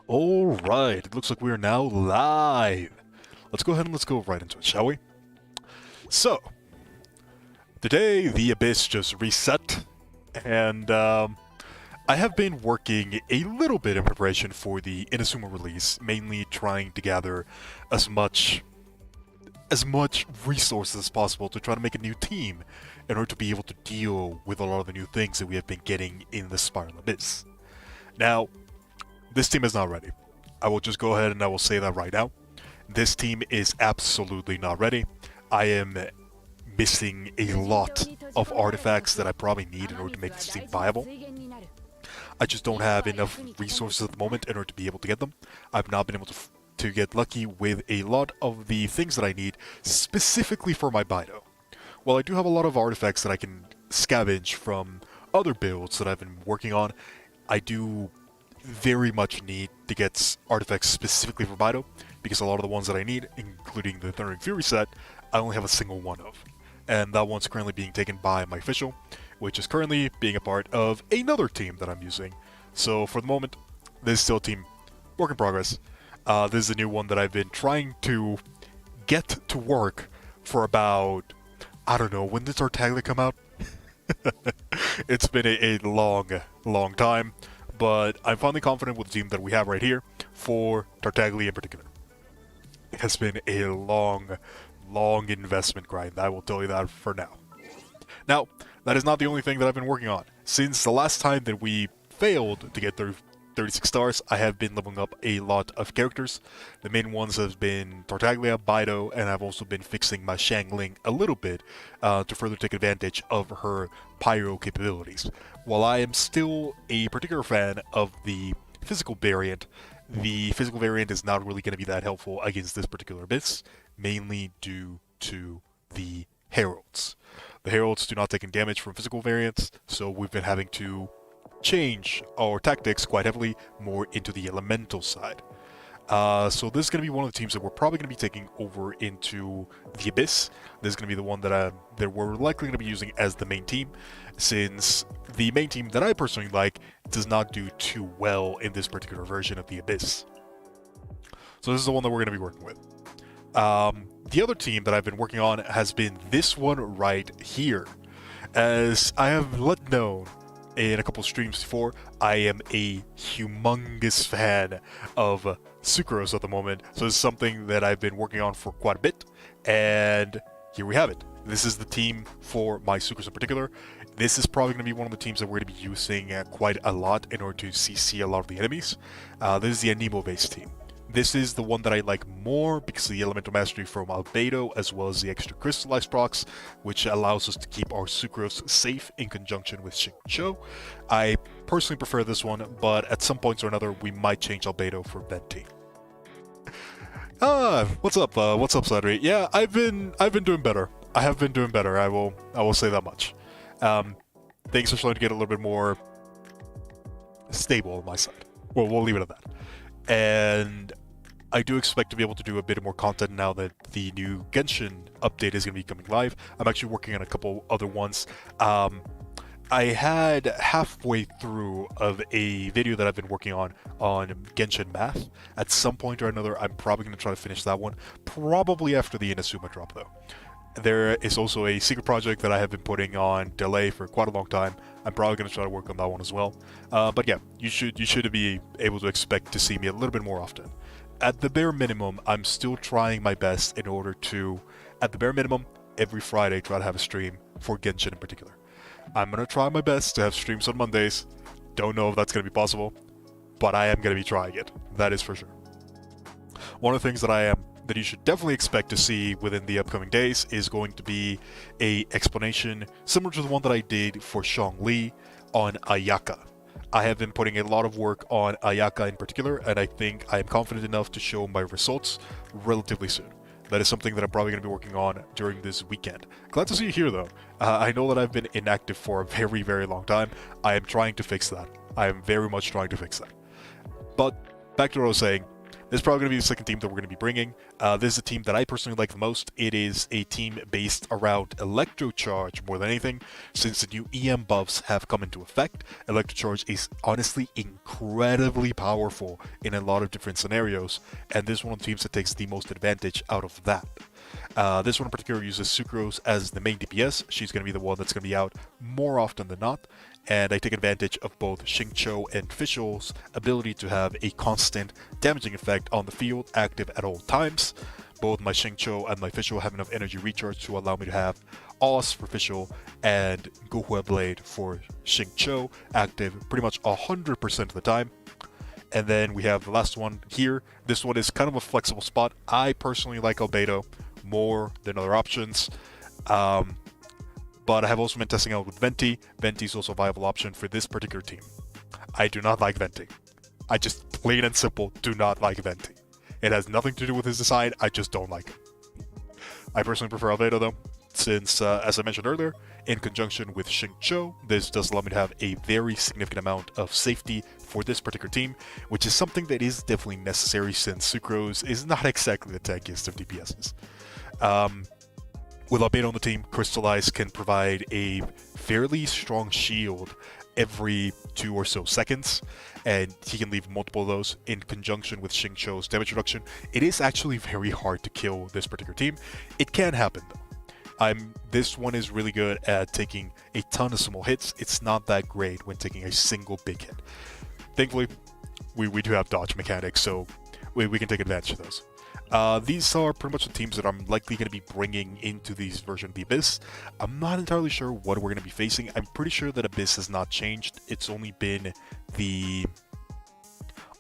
Alright, it looks like we are now live. Let's go ahead and let's go right into it, shall we? So, today the Abyss just reset, and I have been working a little bit in preparation for the Inazuma release, mainly trying to gather as much resources as possible to try to make a new team in order to be able to deal with a lot of the new things that we have been getting in the Spiral Abyss. Now, this team is not ready. I will just go ahead and I will say that right now. This team is absolutely not ready. I am missing a lot of artifacts that I probably need in order to make this team viable. I just don't have enough resources at the moment in order to be able to get them. I've not been able to get lucky with a lot of the things that I need specifically for my Bido. While I do have a lot of artifacts that I can scavenge from other builds that I've been working on, I do very much need to get artifacts specifically for Bido, because a lot of the ones that I need, including the Thundering Fury set, I only have a single one of. And that one's currently being taken by my official, which is currently being a part of another team that I'm using. So for the moment, this is still a team work in progress. This is a new one that I've been trying to get to work for about, I don't know, when did Tartaglia come out? It's been a long time. But I'm finally confident with the team that we have right here for Tartaglia in particular. It has been a long investment grind, I will tell you that for now. Now, that is not the only thing that I've been working on. Since the last time that we failed to get 36 stars, I have been leveling up a lot of characters. The main ones have been Tartaglia, Bido, and I've also been fixing my Xiangling a little bit to further take advantage of her pyro capabilities. While I am still a particular fan of the physical variant is not really going to be that helpful against this particular abyss, mainly due to the heralds. The heralds do not take any damage from physical variants, so we've been having to change our tactics quite heavily more into the elemental side. So this is going to be one of the teams that we're probably going to be taking over into the Abyss. This is going to be the one that we're likely going to be using as the main team, since the main team that I personally like does not do too well in this particular version of the Abyss. So this is the one that we're going to be working with. The other team that I've been working on has been this one right here. As I have let known in a couple streams before, I am a humongous fan of Sucrose at the moment, so it's something that I've been working on for quite a bit, and here we have it. This is the team for my Sucrose in particular. This is probably going to be one of the teams that we're going to be using quite a lot in order to CC a lot of the enemies. This is the Anemo-based team. This is the one that I like more because of the Elemental Mastery from Albedo, as well as the extra Crystallized procs, which allows us to keep our Sucrose safe in conjunction with Shincho. I personally prefer this one, but at some points or another, we might change Albedo for Venti. What's up, Sadri? Yeah, I've been doing better. I have been doing better. I will say that much. Things are starting to get a little bit more stable on my side. Well, we'll leave it at that. And I do expect to be able to do a bit more content now that the new Genshin update is going to be coming live. I'm actually working on a couple other ones. I had halfway through of a video that I've been working on Genshin Math. At some point or another, I'm probably going to try to finish that one, probably after the Inazuma drop though. There is also a secret project that I have been putting on delay for quite a long time. I'm probably going to try to work on that one as well. But yeah, you should be able to expect to see me a little bit more often. At the bare minimum, I'm still trying my best in order to, at the bare minimum, every Friday try to have a stream for Genshin in particular. I'm going to try my best to have streams on Mondays. Don't know if that's going to be possible, but I am going to be trying it. That is for sure. One of the things that you should definitely expect to see within the upcoming days is going to be a explanation similar to the one that I did for Zhongli on Ayaka. I have been putting a lot of work on Ayaka in particular, and I think I am confident enough to show my results relatively soon. That is something that I'm probably going to be working on during this weekend. Glad to see you here though. I know that I've been inactive for a very long time. I am trying to fix that. I am very much trying to fix that. But back to what I was saying, This is probably going to be the second team that we're going to be bringing. This is a team that I personally like the most. It is a team based around Electrocharge more than anything. Since the new EM buffs have come into effect, Electrocharge is honestly incredibly powerful in a lot of different scenarios, and this is one of the teams that takes the most advantage out of that. This one in particular uses Sucrose as the main DPS. She's going to be the one that's going to be out more often than not, and I take advantage of both Xingqiu and Fischl's ability to have a constant damaging effect on the field, active at all times. Both my Xingqiu and my Fischl have enough energy recharge to allow me to have Os for Fischl and Guhua Blade for Xingqiu active pretty much 100% of the time. And then we have the last one here. This one is kind of a flexible spot. I personally like Albedo more than other options. But I have also been testing out with Venti. Venti is also a viable option for this particular team. I do not like Venti. I just plain and simple do not like Venti. It has nothing to do with his design, I just don't like it. I personally prefer Albedo though, since, as I mentioned earlier, in conjunction with Xingqiu, this does allow me to have a very significant amount of safety for this particular team, which is something that is definitely necessary since Sucrose is not exactly the tankiest of DPSs. With Albedo on the team, Crystallize can provide a fairly strong shield every 2 or so seconds, and he can leave multiple of those in conjunction with Xingqiu's damage reduction. It is actually very hard to kill this particular team. It can happen though. This one is really good at taking a ton of small hits. It's not that great when taking a single big hit. Thankfully, we do have dodge mechanics, so we can take advantage of those. These are pretty much the teams that I'm likely going to be bringing into these version of the Abyss. I'm not entirely sure what we're going to be facing. I'm pretty sure that Abyss has not changed. It's only been the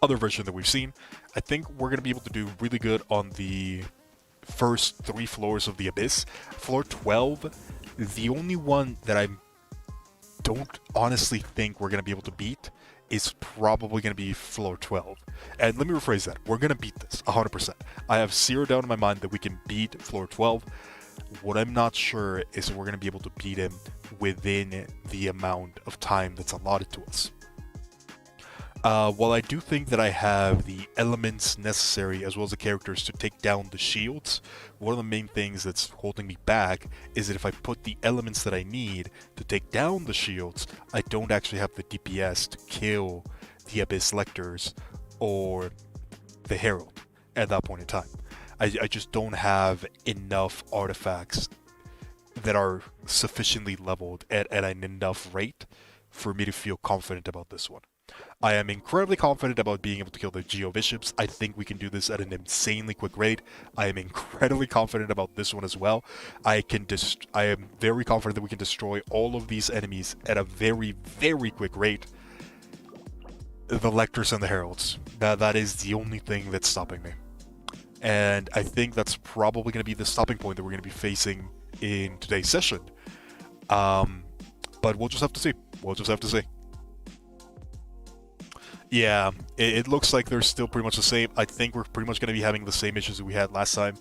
other version that we've seen. I think we're going to be able to do really good on the first 3 floors of the Abyss. Floor 12, the only one that I don't honestly think we're going to be able to beat is probably going to be floor 12. And let me rephrase that. We're going to beat this 100%. I have zero doubt in my mind that we can beat floor 12. What I'm not sure is if we're going to be able to beat him within the amount of time that's allotted to us. While I do think that I have the elements necessary as well as the characters to take down the shields, one of the main things that's holding me back is that if I put the elements that I need to take down the shields, I don't actually have the DPS to kill the Abyss Lectors or the Herald at that point in time. I just don't have enough artifacts that are sufficiently leveled at an enough rate for me to feel confident about this one. I am incredibly confident about being able to kill the Geo Bishops. I think we can do this at an insanely quick rate. I am incredibly confident about this one as well. I am very confident that we can destroy all of these enemies at a very, very quick rate. The Lectors and the Heralds. That is the only thing that's stopping me. And I think that's probably going to be the stopping point that we're going to be facing in today's session. But we'll just have to see. We'll just have to see. Yeah, it looks like they're still pretty much the same. I think we're pretty much going to be having the same issues that we had last time.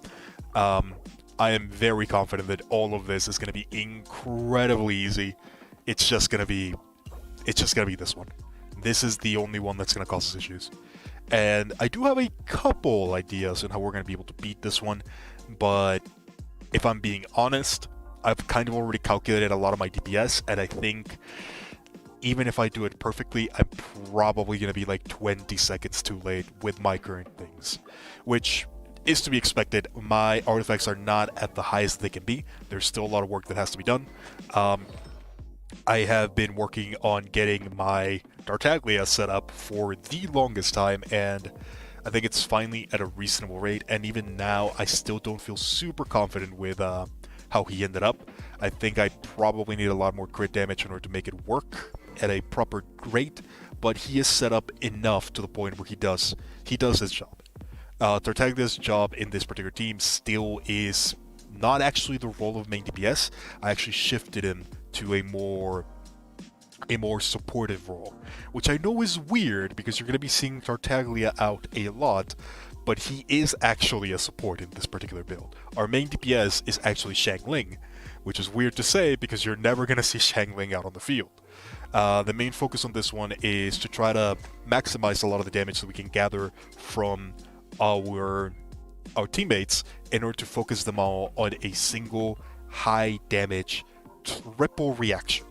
I am very confident that all of this is going to be incredibly easy. It's just going to be this one. This is the only one that's going to cause us issues. And I do have a couple ideas on how we're going to be able to beat this one, but if I'm being honest, I've kind of already calculated a lot of my DPS, and I think even if I do it perfectly, I'm probably going to be like 20 seconds too late with my current things, which is to be expected. My artifacts are not at the highest they can be. There's still a lot of work that has to be done. I have been working on getting my Tartaglia set up for the longest time, and I think it's finally at a reasonable rate, and even now I still don't feel super confident with how he ended up. I think I probably need a lot more crit damage in order to make it work at a proper rate, but he is set up enough to the point where he does his job. Tartaglia's job in this particular team still is not actually the role of main DPS. I actually shifted him to a more supportive role, which I know is weird because you're going to be seeing Tartaglia out a lot, but he is actually a support in this particular build. Our main DPS is actually Xiangling, which is weird to say because you're never going to see Xiangling out on the field. The main focus on this one is to try to maximize a lot of the damage that we can gather from our teammates in order to focus them all on a single high damage triple reaction.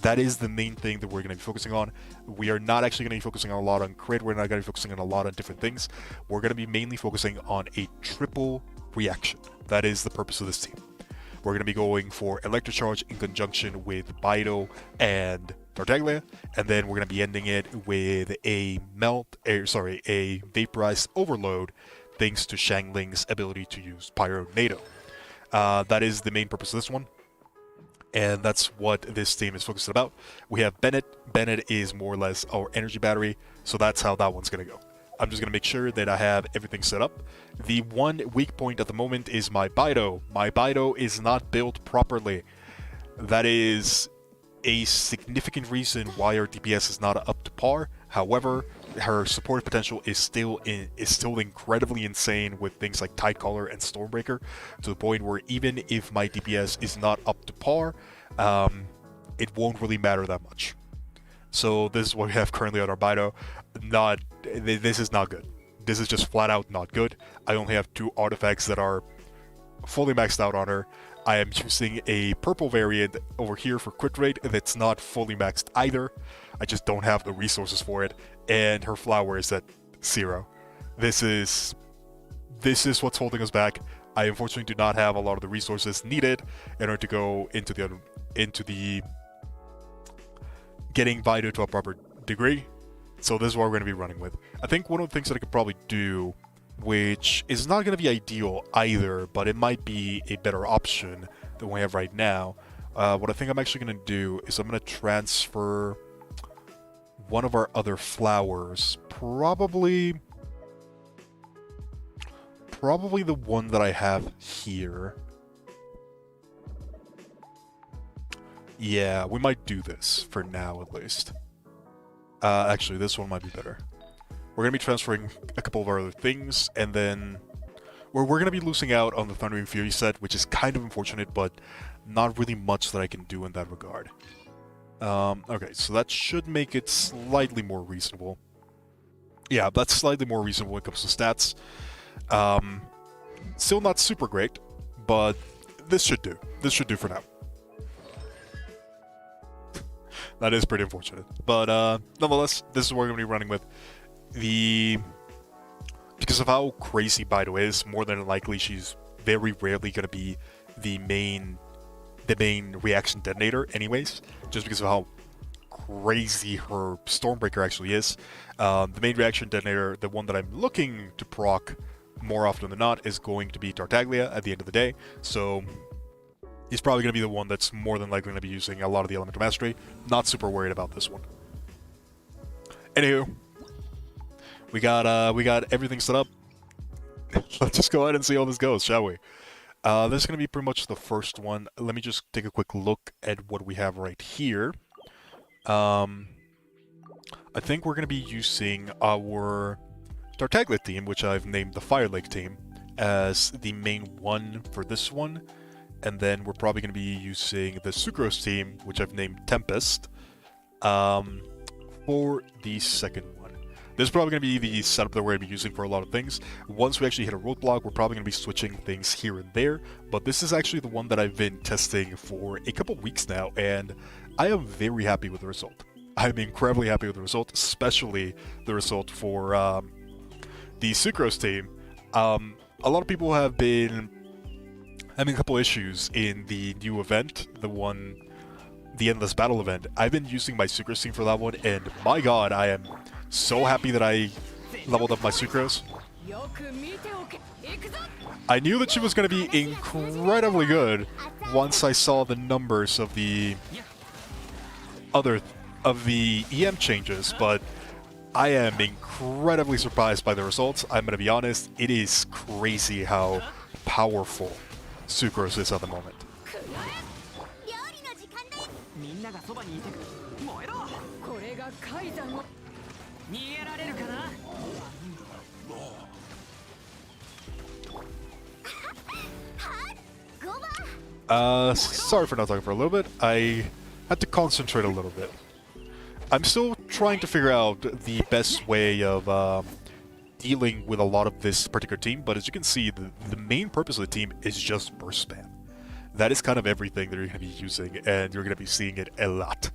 That is the main thing that we're going to be focusing on. We are not actually going to be focusing a lot on crit. We're not going to be focusing on a lot on different things. We're going to be mainly focusing on a triple reaction. That is the purpose of this team. We're going to be going for Electrocharge in conjunction with Bido and Tartaglia, and then we're going to be ending it with a Vaporized Overload, thanks to Shangling's ability to use Pyro NATO. That is the main purpose of this one, and that's what this team is focused about. We have Bennett. Bennett is more or less our energy battery, so that's how that one's going to go. I'm just going to make sure that I have everything set up. The one weak point at the moment is my Bido. My Bido is not built properly. That is a significant reason why our DPS is not up to par. However, her support potential is still incredibly insane with things like Tidecaller and Stormbreaker, to the point where even if my DPS is not up to par, it won't really matter that much. So this is what we have currently on our Bido. This is not good. This is just flat out not good. I only have 2 artifacts that are fully maxed out on her. I am using a purple variant over here for crit rate that's not fully maxed either. I just don't have the resources for it, and her flower is at 0. This is what's holding us back. I unfortunately do not have a lot of the resources needed in order to go into the getting Bido to a proper degree. So this is what we're going to be running with. I think one of the things that I could probably do, which is not going to be ideal either, but it might be a better option than we have right now. What I think I'm actually going to do is I'm going to transfer one of our other flowers, probably the one that I have here. Yeah, we might do this for now at least. Actually, this one might be better. We're going to be transferring a couple of our other things, and then we're going to be losing out on the Thundering Fury set, which is kind of unfortunate, but not really much that I can do in that regard. Okay, so that should make it slightly more reasonable. Yeah, that's slightly more reasonable when it comes to stats. Still not super great, but this should do. This should do for now. That is pretty unfortunate. But nonetheless, this is what we're going to be running with. Because of how crazy Bido is, more than likely she's very rarely going to be the main reaction detonator anyways, just because of how crazy her Stormbreaker actually is. The main reaction detonator, the one that I'm looking to proc more often than not, is going to be Tartaglia at the end of the day, so he's probably going to be the one that's more than likely going to be using a lot of the Elemental Mastery. Not super worried about this one. Anywho, we got everything set up. Let's just go ahead and see how this goes, shall we? This is going to be pretty much the first one. Let me just take a quick look at what we have right here. I think we're going to be using our Tartaglia team, which I've named the Fire Lake team, as the main one for this one. And then we're probably going to be using the Sucrose team, which I've named Tempest, for the second one. This is probably going to be the setup that we're going to be using for a lot of things. Once we actually hit a roadblock, we're probably going to be switching things here and there, but this is actually the one that I've been testing for a couple weeks now, and I am very happy with the result. I'm incredibly happy with the result, especially the result for the Sucrose team. A lot of people have been having a couple issues in the new event, the Endless Battle event. I've been using my Sucrose team for that one, and my god, I am so happy that I leveled up my Sucrose. I knew that she was going to be incredibly good once I saw the numbers of the EM changes, but I am incredibly surprised by the results. I'm going to be honest, it is crazy how powerful Sucrose is at the moment. Sorry for not talking for a little bit. I had to concentrate a little bit. I'm still trying to figure out the best way of dealing with a lot of this particular team, but as you can see, the main purpose of the team is just burst spam. That is kind of everything that you're going to be using, and you're going to be seeing it a lot.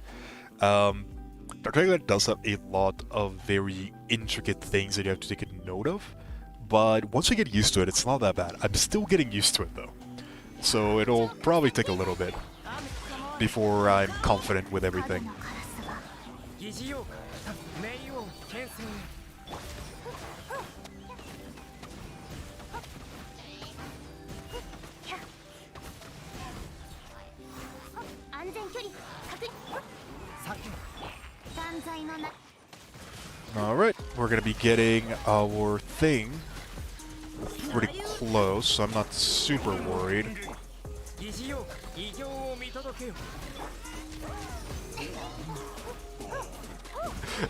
Tartaglia does have a lot of very intricate things that you have to take a note of, but once you get used to it, it's not that bad. I'm still getting used to it though, so it'll probably take a little bit before I'm confident with everything. Alright, we're gonna be getting our thing pretty close, so I'm not super worried.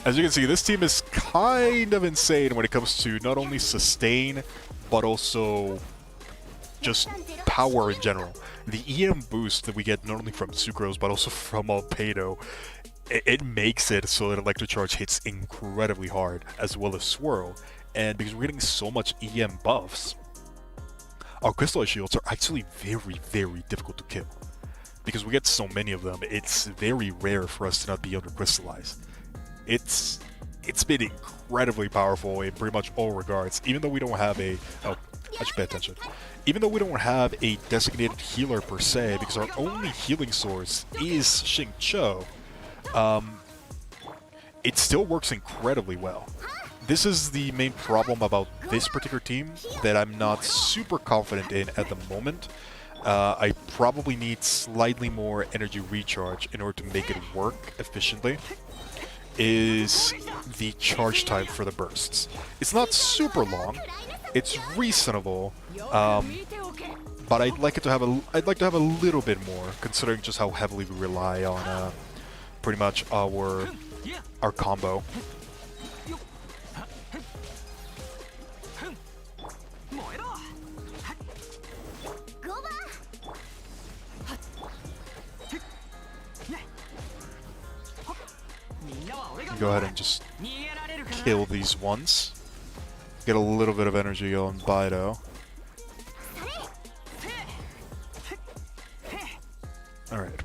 As you can see, this team is kind of insane when it comes to not only sustain, but also just power in general. The EM boost that we get not only from Sucrose, but also from Albedo, it makes it so that Electric Charge hits incredibly hard, as well as Swirl. And because we're getting so much EM buffs, our Crystallize Shields are actually very, very difficult to kill. Because we get so many of them, it's very rare for us to not be under Crystallized. It's been incredibly powerful in pretty much all regards, even though we don't have a... Oh, I should pay attention. Even though we don't have a designated healer per se, because our only healing source is Xingqiu, it still works incredibly well. This is the main problem about this particular team that I'm not super confident in at the moment. I probably need slightly more energy recharge in order to make it work efficiently, is the charge time for the bursts. It's not super long, it's reasonable, but I'd like to have a little bit more, considering just how heavily we rely on pretty much our combo. Go ahead and just kill these ones. Get a little bit of energy on Bido. Alright.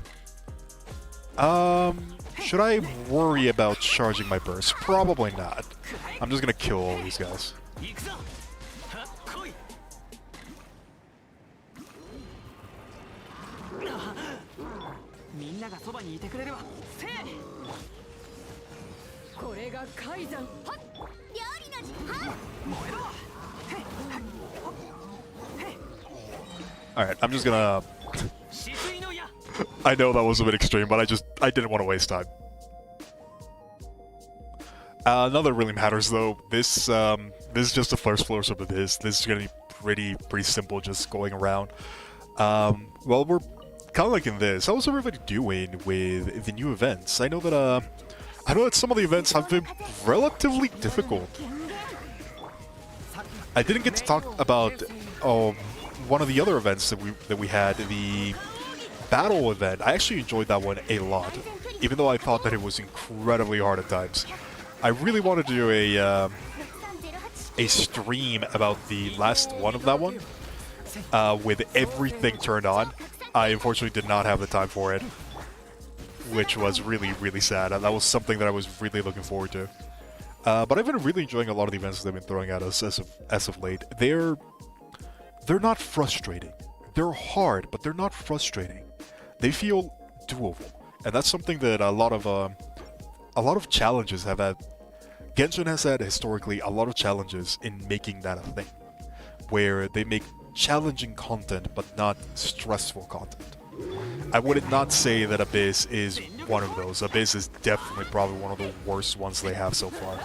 Should I worry about charging my burst? Probably not. I'm just gonna kill all these guys. Alright, I'm just gonna... I know that was a bit extreme, but I didn't want to waste time. None that really matters though. This is just the first floor of this. This is gonna be pretty simple, just going around. Well, we're kind of like in this. How's everybody doing with the new events? I know that some of the events have been relatively difficult. I didn't get to talk about one of the other events that we had, the battle event. I actually enjoyed that one a lot, even though I thought that it was incredibly hard at times. I really wanted to do a stream about the last one of that one, with everything turned on. I unfortunately did not have the time for it, which was really sad. That was something that I was really looking forward to. But I've been really enjoying a lot of the events they've been throwing at us as of late. They're not frustrating. They're hard, but they're not frustrating. They feel doable, and that's something that a lot of challenges have had. Genshin has had historically a lot of challenges in making that a thing, where they make challenging content but not stressful content. I would not say that Abyss is one of those. Abyss is definitely probably one of the worst ones they have so far.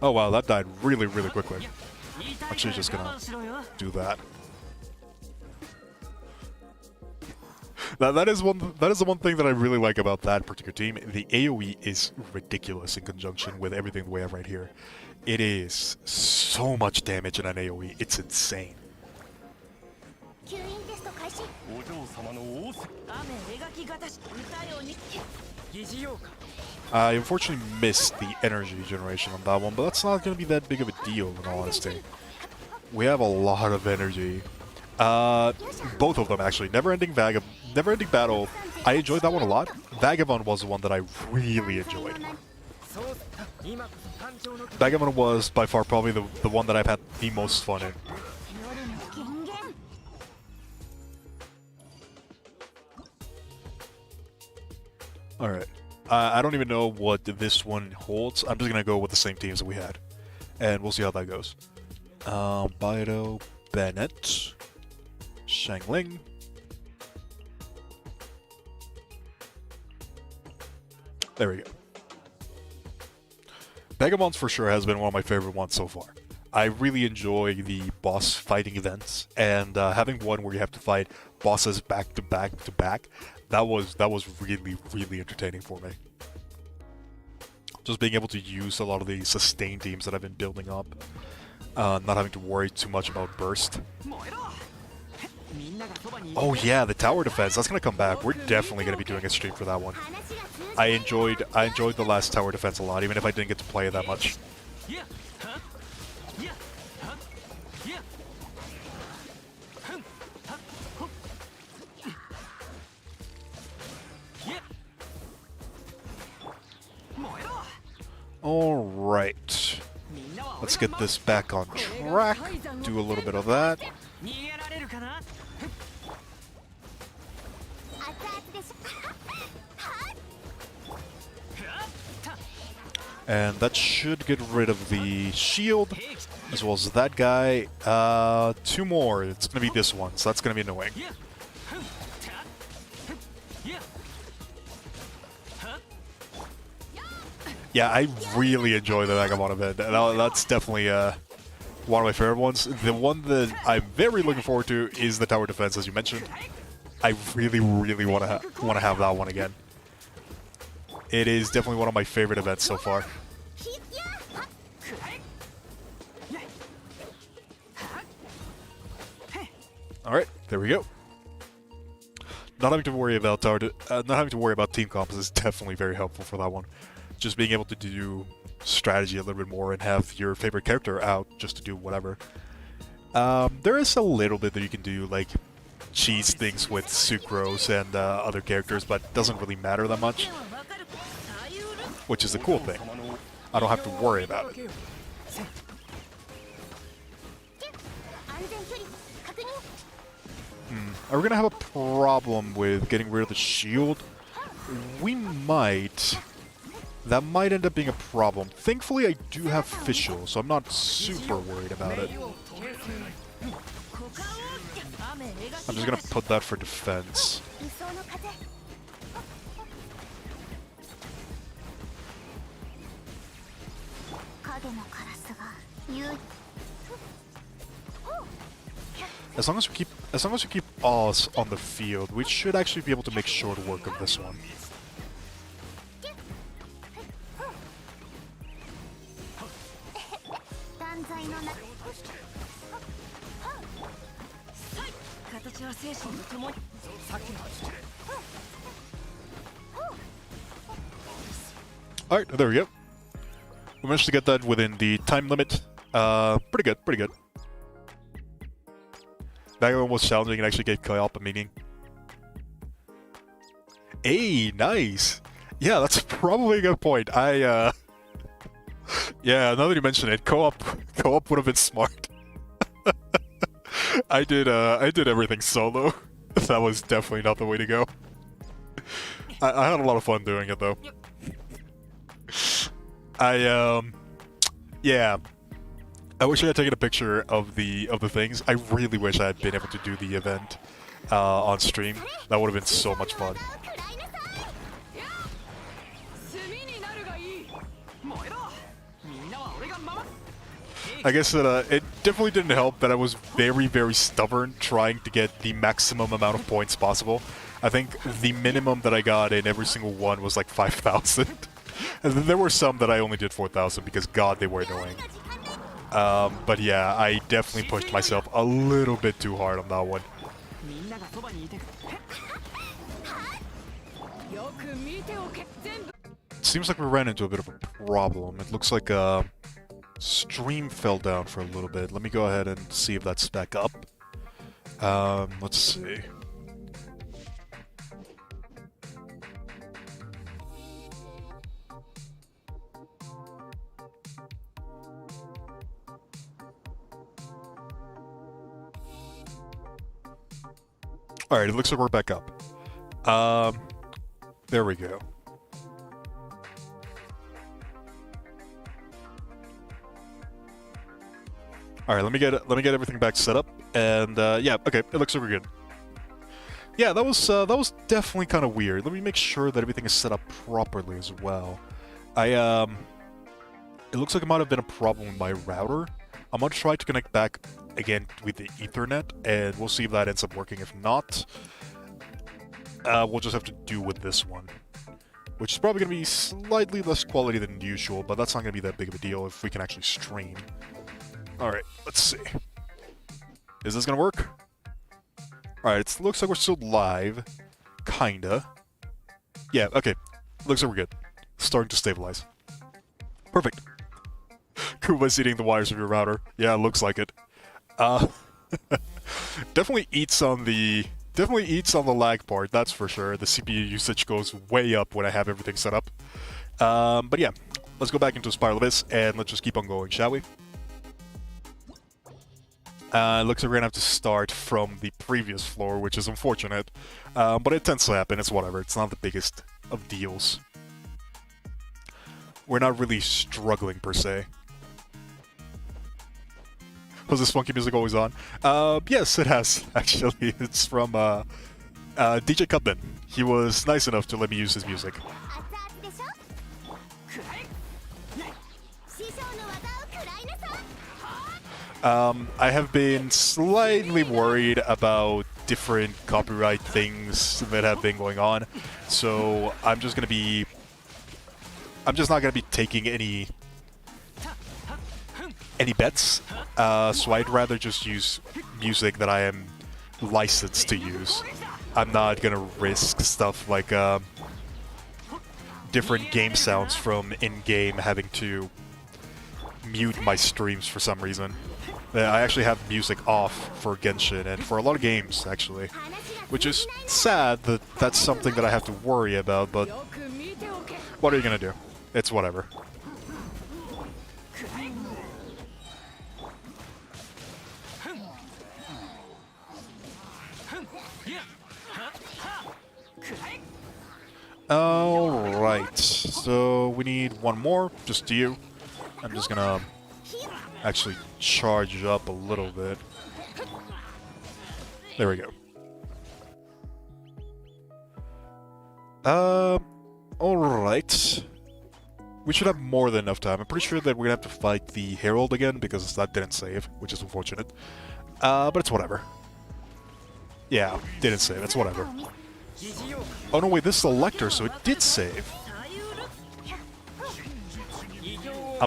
Oh wow, that died really quickly. Actually, just gonna do that. That is the one thing that I really like about that particular team. The AoE is ridiculous in conjunction with everything we have right here. It is so much damage in an AoE. It's insane. I unfortunately missed the energy generation on that one, but that's not going to be that big of a deal in all honesty. We have a lot of energy. Both of them actually. Never-ending Battle. I enjoyed that one a lot. Vagabond was the one that I really enjoyed. Vagabond was by far probably the one that I've had the most fun in. Alright. I don't even know what this one holds. I'm just gonna go with the same teams that we had. And we'll see how that goes. Baido, Bennett, Shangling. There we go. Vagabonds for sure has been one of my favorite ones so far. I really enjoy the boss fighting events, and having one where you have to fight bosses back to back to back, that was really, really entertaining for me. Just being able to use a lot of the sustain teams that I've been building up, not having to worry too much about burst. Oh yeah, the tower defense, that's gonna come back. We're definitely gonna be doing a stream for that one. I enjoyed the last tower defense a lot, even if I didn't get to play it that much. Alright. Let's get this back on track. Do a little bit of that. And that should get rid of the shield, as well as that guy. Two more. It's going to be this one, so that's going to be annoying. Yeah, I really enjoy the Vagabond event. That's definitely one of my favorite ones. The one that I'm very looking forward to is the tower defense, as you mentioned. I really, really want to have that one again. It is definitely one of my favorite events so far. All right, there we go. Not having to worry about team comps is definitely very helpful for that one. Just being able to do strategy a little bit more and have your favorite character out just to do whatever. There is a little bit that you can do, like cheese things with Sucrose and other characters, but it doesn't really matter that much. Which is the cool thing. I don't have to worry about it. Are we gonna have a problem with getting rid of the shield? We might. That might end up being a problem. Thankfully, I do have Fischl, so I'm not super worried about it. I'm just gonna put that for defense. As long as we keep Oz on the field, we should actually be able to make short work of this one. Alright, there we go. We managed to get that within the time limit. Pretty good, pretty good. That one was challenging and actually gave co-op a meaning. Hey, nice! Yeah, that's probably a good point. Yeah, now that you mention it, co-op would have been smart. I did everything solo. That was definitely not the way to go. I had a lot of fun doing it though. Yeah. I wish I had taken a picture of the things. I really wish I had been able to do the event on stream. That would have been so much fun. I guess that it definitely didn't help that I was very, very stubborn trying to get the maximum amount of points possible. I think the minimum that I got in every single one was like 5,000. And then there were some that I only did 4,000 because, God, they were annoying. But yeah, I definitely pushed myself a little bit too hard on that one. Seems like we ran into a bit of a problem. It looks like stream fell down for a little bit. Let me go ahead and see if that's back up. Let's see. Alright, it looks like we're back up. There we go. Alright, let me get everything back set up, and yeah, okay, it looks like we're good. Yeah, that was definitely kind of weird. Let me make sure that everything is set up properly as well. It looks like it might have been a problem with my router. I'm gonna try to connect back again with the Ethernet, and we'll see if that ends up working. If not, we'll just have to do with this one, which is probably gonna be slightly less quality than usual, but that's not gonna be that big of a deal if we can actually stream. Alright, let's see. Is this gonna work? Alright, it looks like we're still live. Kinda. Yeah, okay. Looks like we're good. Starting to stabilize. Perfect. Kuba's eating the wires of your router. Yeah, it looks like it. Definitely eats on the lag part, that's for sure. The CPU usage goes way up when I have everything set up. But yeah, let's go back into Spiral Abyss and let's just keep on going, shall we? Looks like we're gonna have to start from the previous floor, which is unfortunate. But it tends to happen, it's whatever. It's not the biggest of deals. We're not really struggling, per se. Was this funky music always on? Yes, it has, actually. It's from DJ Cubman. He was nice enough to let me use his music. I have been slightly worried about different copyright things that have been going on, so I'm just not gonna be taking any bets. So I'd rather just use music that I am licensed to use. I'm not gonna risk stuff like different game sounds from in-game having to mute my streams for some reason. I actually have music off for Genshin and for a lot of games, actually. Which is sad that that's something that I have to worry about, but what are you gonna do? It's whatever. Alright, so we need one more, just you. I'm just gonna actually charge up a little bit. There we go. Alright. We should have more than enough time. I'm pretty sure that we're gonna have to fight the Herald again, because that didn't save, which is unfortunate. But it's whatever. Yeah, didn't save, it's whatever. Oh no, wait, this is a Lector, so it did save. I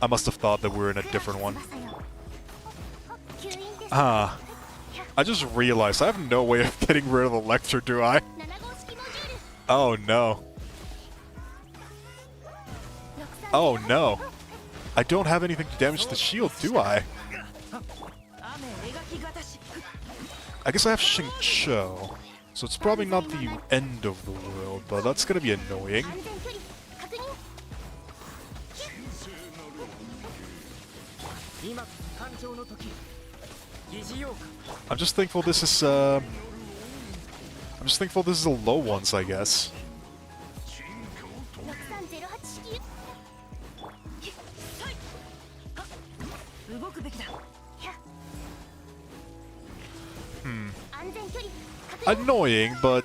must have thought that we were in a different one. I just realized I have no way of getting rid of the Lector, do I? Oh no. Oh no. I don't have anything to damage the shield, do I? I guess I have Xingqiu, so it's probably not the end of the world, but that's gonna be annoying. I'm just thankful this is a low ones, I guess. Annoying, but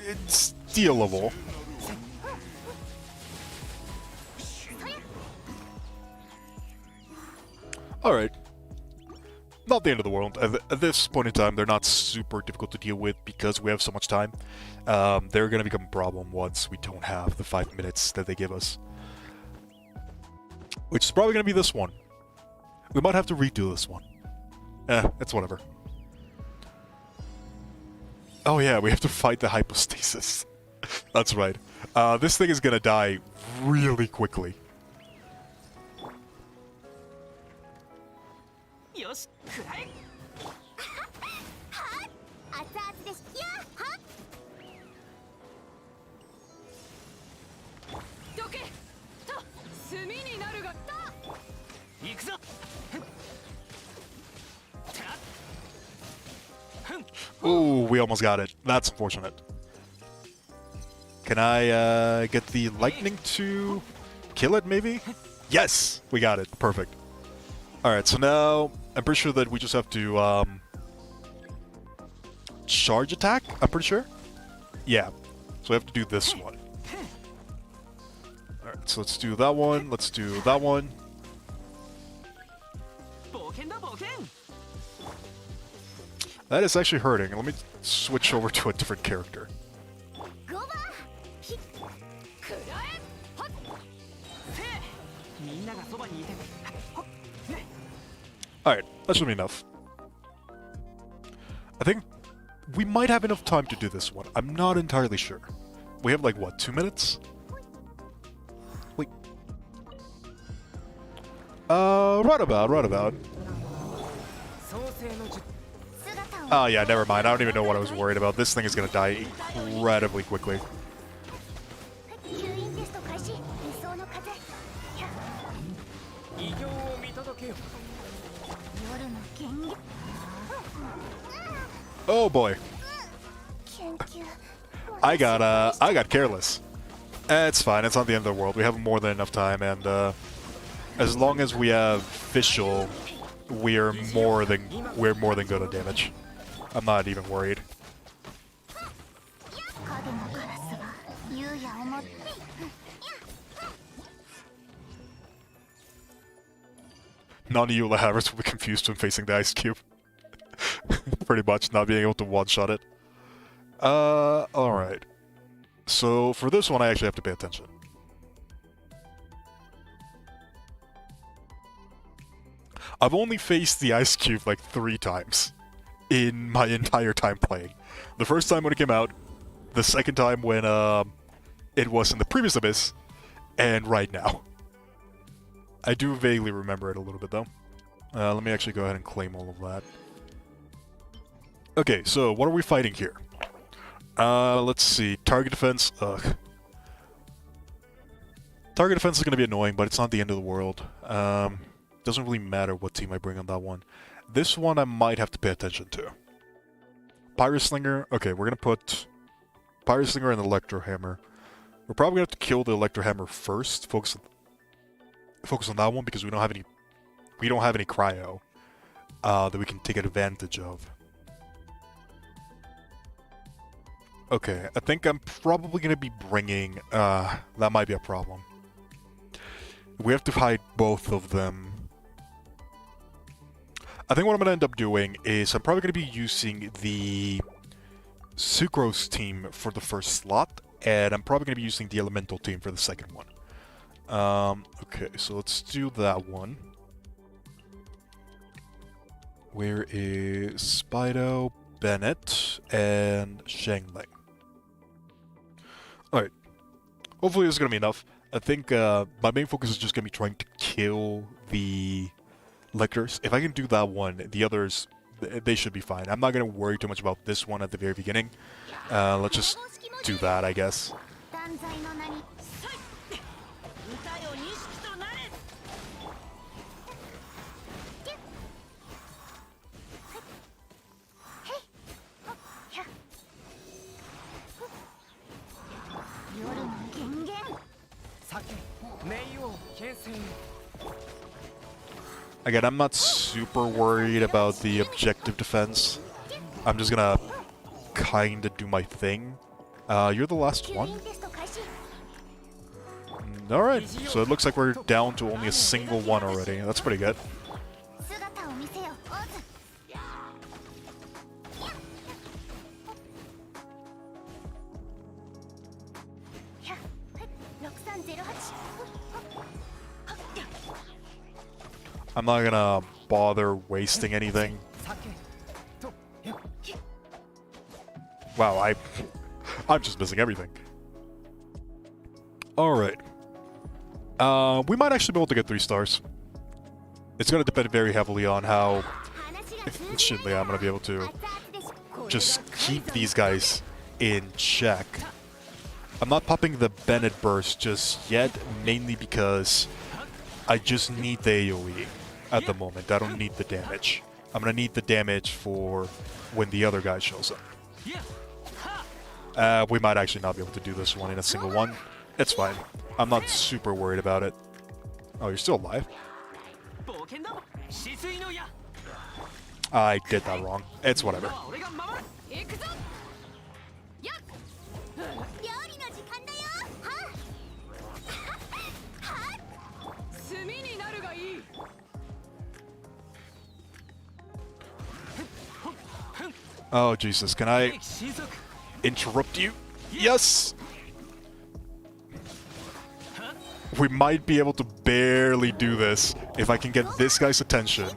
it's dealable. Alright. Not the end of the world. At this point in time, they're not super difficult to deal with because we have so much time. They're going to become a problem once we don't have the 5 minutes that they give us. Which is probably going to be this one. We might have to redo this one. It's whatever. Oh yeah, we have to fight the hypostasis. That's right. This thing is gonna die really quickly. Ooh, we almost got it. That's unfortunate. Can I get the lightning to kill it, maybe? Yes! We got it. Perfect. Alright, so now I'm pretty sure that we just have to charge attack, I'm pretty sure. Yeah. So we have to do this one. Alright, so let's do that one. Let's do that one. That is actually hurting. Let me switch over to a different character. Alright, that should be enough. I think we might have enough time to do this one. I'm not entirely sure. We have like, what, 2 minutes? Wait. Right about. Oh yeah, never mind. I don't even know what I was worried about. This thing is gonna die incredibly quickly. Oh boy. I got careless. It's fine. It's not the end of the world. We have more than enough time, and as long as we have Fischl, we're more than good on damage. I'm not even worried. None of you Lahavers will be confused when facing the ice cube. Pretty much, not being able to one-shot it. Alright. So, for this one, I actually have to pay attention. I've only faced the ice cube like 3 times in my entire time playing. The first time when it came out, the second time when it was in the previous Abyss, and right now. I do vaguely remember it a little bit though. Let me actually go ahead and claim all of that. Okay, so what are we fighting here? Let's see. Target defense. Ugh. Target defense is going to be annoying, but it's not the end of the world. Doesn't really matter what team I bring on that one. This one I might have to pay attention to. Pirate Slinger. Okay, we're going to put Pirate Slinger and Electro Hammer. We're probably going to have to kill the Electro Hammer first. Focus on that one because we don't have any cryo that we can take advantage of. Okay, I think I'm probably going to be bringing... that might be a problem. We have to hide both of them. I think what I'm going to end up doing is I'm probably going to be using the Sucrose team for the first slot, and I'm probably going to be using the Elemental team for the second one. Okay, so let's do that one. Where is Spido, Bennett, and Shangling? Alright. Hopefully this is going to be enough. I think my main focus is just going to be trying to kill the Lictors. If I can do that one, the others, they should be fine. I'm not going to worry too much about this one at the very beginning. Let's just do that, I guess. Again, I'm not super worried about the objective defense. I'm just gonna kinda do my thing. You're the last one? Alright, so it looks like we're down to only a single one already. That's pretty good. I'm not gonna bother wasting anything. Wow, I'm just missing everything. Alright. We might actually be able to get 3 stars. It's gonna depend very heavily on how efficiently I'm gonna be able to just keep these guys in check. I'm not popping the Bennett Burst just yet, mainly because I just need the AoE at the moment. I don't need the damage. I'm gonna need the damage for when the other guy shows up. We might actually not be able to do this one in a single one. It's fine. I'm not super worried about it. Oh, you're still alive? I did that wrong. It's whatever. Oh, Jesus. Can I interrupt you? Yes! We might be able to barely do this if I can get this guy's attention.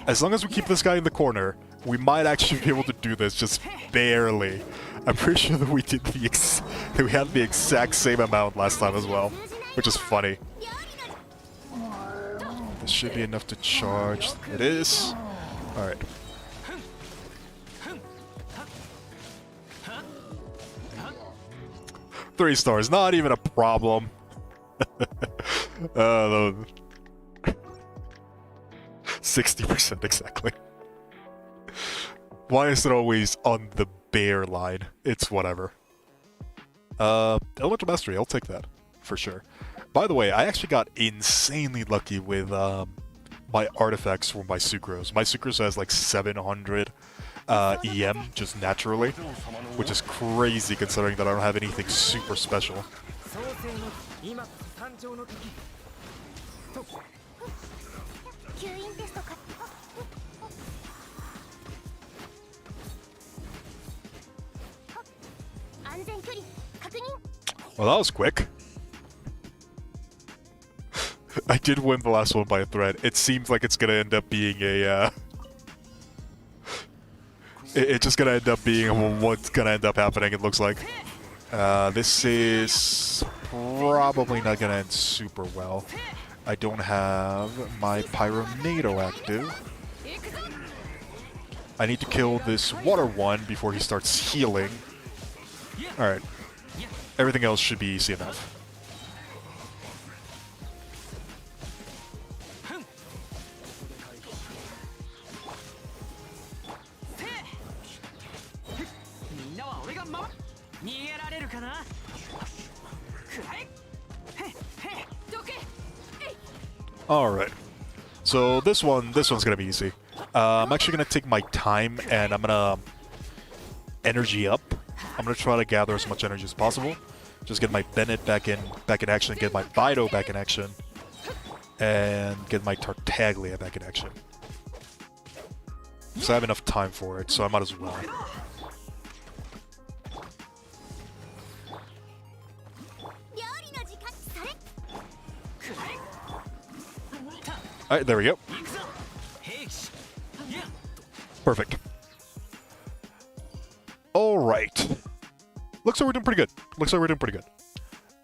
As long as we keep this guy in the corner, we might actually be able to do this, just barely. I'm pretty sure that we did that we had the exact same amount last time as well, which is funny. This should be enough to charge. It is. Alright. Three stars, not even a problem. 60% exactly. Why is it always on the bare line? It's whatever. Elemental Mastery, I'll take that. For sure. By the way, I actually got insanely lucky with my artifacts for my Sucrose. My Sucrose has like 700 EM just naturally, which is crazy considering that I don't have anything super special. Well, that was quick. I did win the last one by a thread. It seems like it's gonna end up being a, it's just gonna end up being what's gonna end up happening, it looks like. This is probably not gonna end super well. I don't have my Pyronado active. I need to kill this water one before he starts healing. Alright. Everything else should be easy enough. Alright. So this one's gonna be easy. I'm actually gonna take my time and I'm gonna energy up. I'm gonna try to gather as much energy as possible. Just get my Bennett back in action, get my Bido back in action, and get my Tartaglia back in action. So I have enough time for it, so I might as well. Alright, there we go. Perfect. Alright. Looks like we're doing pretty good.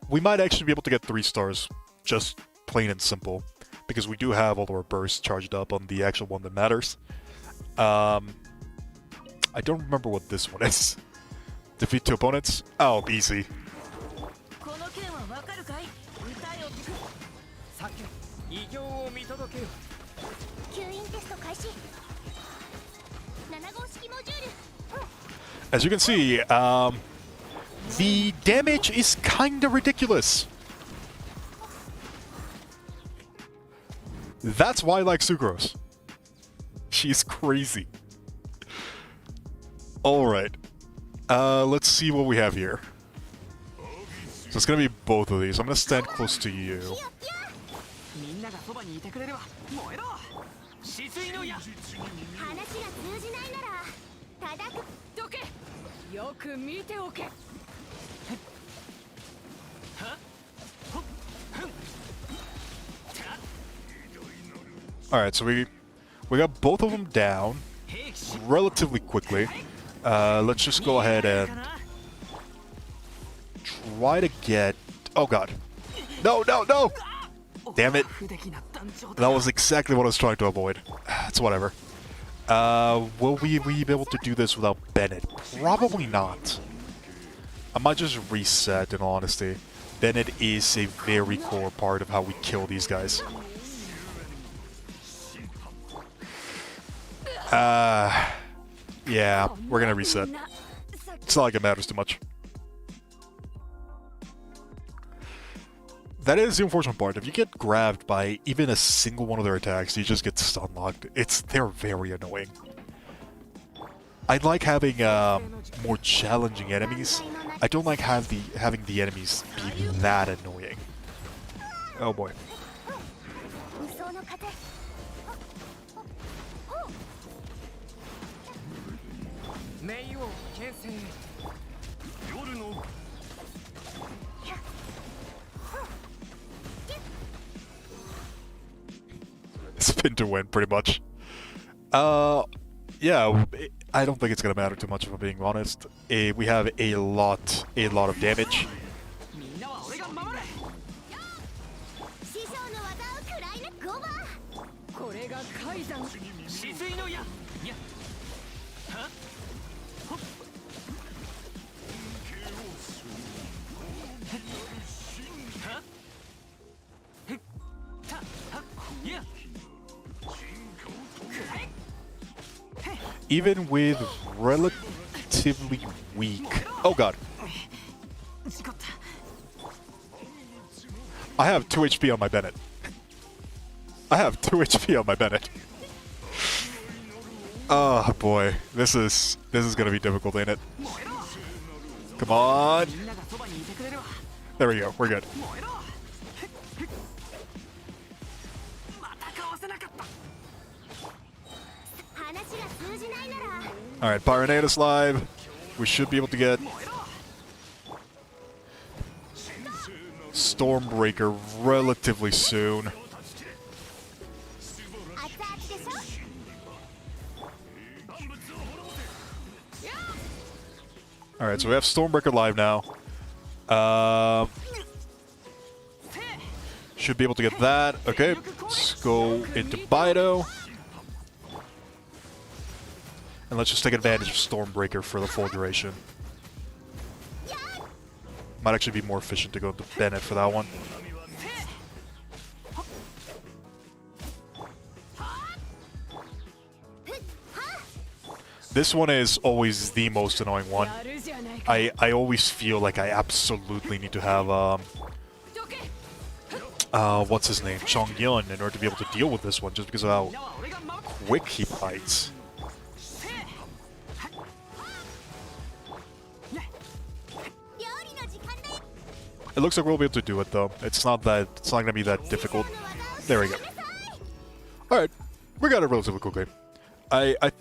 We might actually be able to get 3 stars, just plain and simple, because we do have all of our bursts charged up on the actual one that matters. I don't remember what this one is. Defeat 2 opponents? Oh, easy. As you can see, the damage is kinda ridiculous. That's why I like Sucrose. She's crazy. Alright. Let's see what we have here. So it's gonna be both of these. I'm gonna stand close to you. Alright, so we got both of them down relatively quickly. Let's just go ahead and try to get... Oh god. No, no, no! Damn it. That was exactly what I was trying to avoid. It's whatever. Will we be able to do this without Bennett? Probably not. I might just reset, in all honesty. Bennett is a very core part of how we kill these guys. Yeah, we're gonna reset. It's not like it matters too much. That is the unfortunate part. If you get grabbed by even a single one of their attacks, you just get stun locked. They're very annoying. I'd like having more challenging enemies. I don't like having the enemies be that annoying. Oh boy. Spin to win, pretty much. Yeah, I don't think it's gonna matter too much if I'm being honest. We have a lot of damage. Even with relatively weak... Oh god. I have 2 HP on my Bennett. I have 2 HP on my Bennett. Oh boy. This is gonna be difficult, ain't it? Come on. There we go. We're good. Alright, Pyronatus live. We should be able to get Stormbreaker relatively soon. Alright, so we have Stormbreaker live now. Should be able to get that. Okay, let's go into Bido. And let's just take advantage of Stormbreaker for the full duration. Might actually be more efficient to go to Bennett for that one. This one is always the most annoying one. I always feel like I absolutely need to have, what's his name? Chongyun in order to be able to deal with this one, just because of how quick he fights. It looks like we'll be able to do it though. It's not gonna be that difficult. There we go. Alright. We got it relatively quickly. I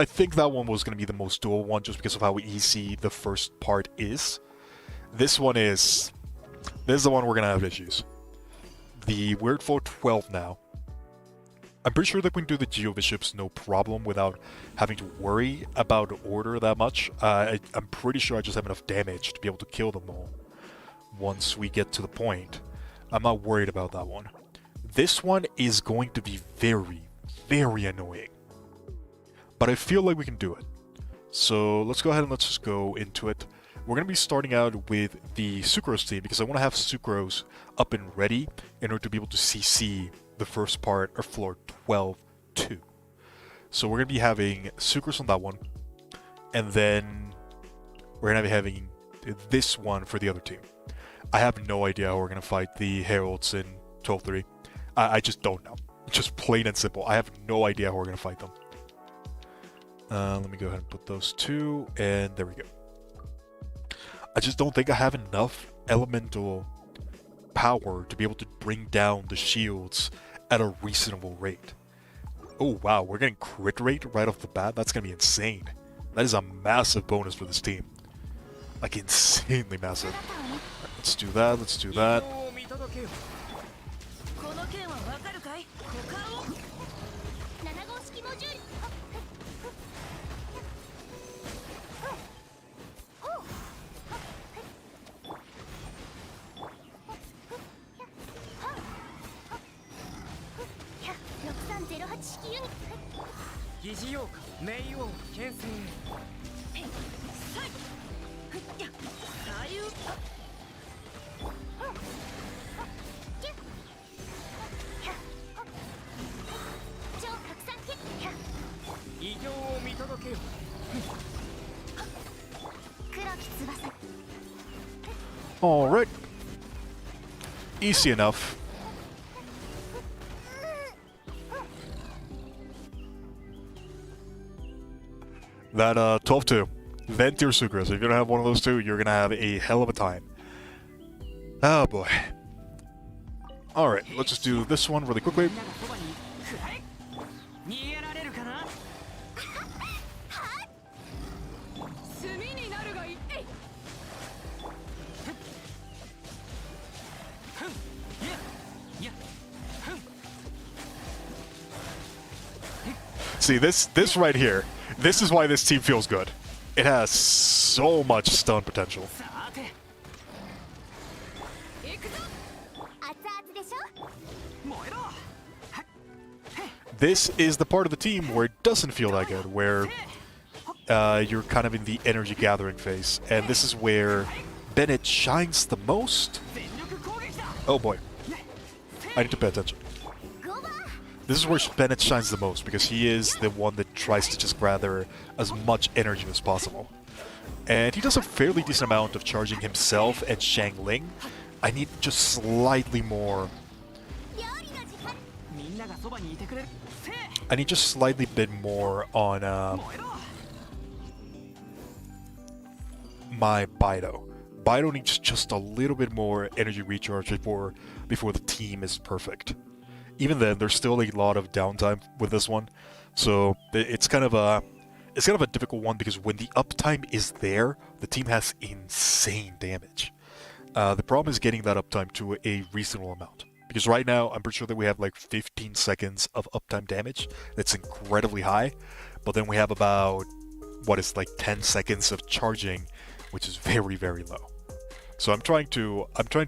think that one was gonna be the most doable one just because of how easy the first part is. This is the one we're gonna have issues. The Weird Foe 12 now. I'm pretty sure that we can do the Geo Bishops no problem without having to worry about order that much. I'm pretty sure I just have enough damage to be able to kill them all. Once we get to the point, I'm not worried about that one. This one is going to be very, very annoying. But I feel like we can do it. So let's go ahead and let's just go into it. We're going to be starting out with the Sucrose team because I want to have Sucrose up and ready in order to be able to CC the first part of floor 12 too. So we're going to be having Sucrose on that one. And then we're going to be having this one for the other team. I have no idea how we're going to fight the Heralds in 12-3. I just don't know. Just plain and simple. I have no idea how we're going to fight them. Let me go ahead and put those two, and there we go. I just don't think I have enough elemental power to be able to bring down the shields at a reasonable rate. Oh wow, we're getting crit rate right off the bat? That's going to be insane. That is a massive bonus for this team. Like, insanely massive. Let's do that, let's do that. Alright. Easy enough. That 12-2. Vent your Sucrose. If you don't have one of those two, you're gonna have a hell of a time. Oh boy. Alright, let's just do this one really quickly. See, this right here, this is why this team feels good. It has so much stun potential. This is the part of the team where it doesn't feel that good, where you're kind of in the energy gathering phase. And this is where Bennett shines the most. Oh boy. I need to pay attention. This is where Bennett shines the most, because he is the one that tries to just gather as much energy as possible. And he does a fairly decent amount of charging himself and Shang Ling. I need just slightly more. I need just slightly bit more on my Bido. Bido needs just a little bit more energy recharge before the team is perfect. Even then, there's still a lot of downtime with this one, so it's kind of a difficult one, because when the uptime is there, the team has insane damage. The problem is getting that uptime to a reasonable amount, because right now I'm pretty sure that we have like 15 seconds of uptime damage. That's incredibly high, but then we have about like 10 seconds of charging, which is very, very low. So I'm trying to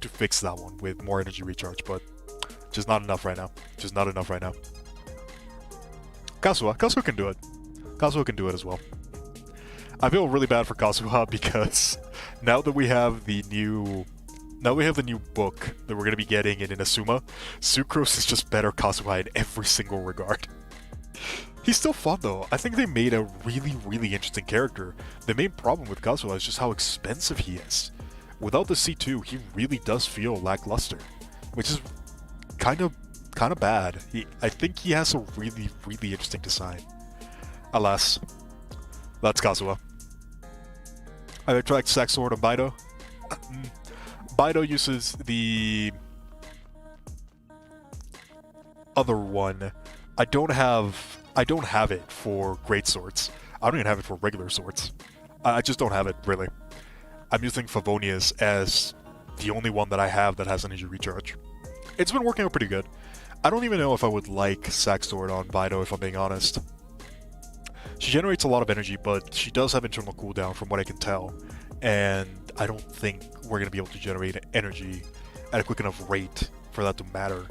fix that one with more energy recharge, but just not enough right now. Just not enough right now. Kazuha can do it. Kazuha can do it as well. I feel really bad for Kazuha because now that we have the new book that we're going to be getting in Inazuma, Sucrose is just better Kazuha in every single regard. He's still fun though. I think they made a really, really interesting character. The main problem with Kazuha is just how expensive he is. Without the C2, he really does feel lackluster, which is kind of bad. I think he has a really, really interesting design. Alas, that's Kazuha. I attract Sack Sword on Bido. Bido uses the other one. I don't have it for great swords. I don't even have it for regular swords. I just don't have it, really. I'm using Favonius as the only one that I have that has energy recharge. It's been working out pretty good. I don't even know if I would like Sack Sword on Bido, if I'm being honest. She generates a lot of energy, but she does have internal cooldown from what I can tell. And I don't think we're going to be able to generate energy at a quick enough rate for that to matter.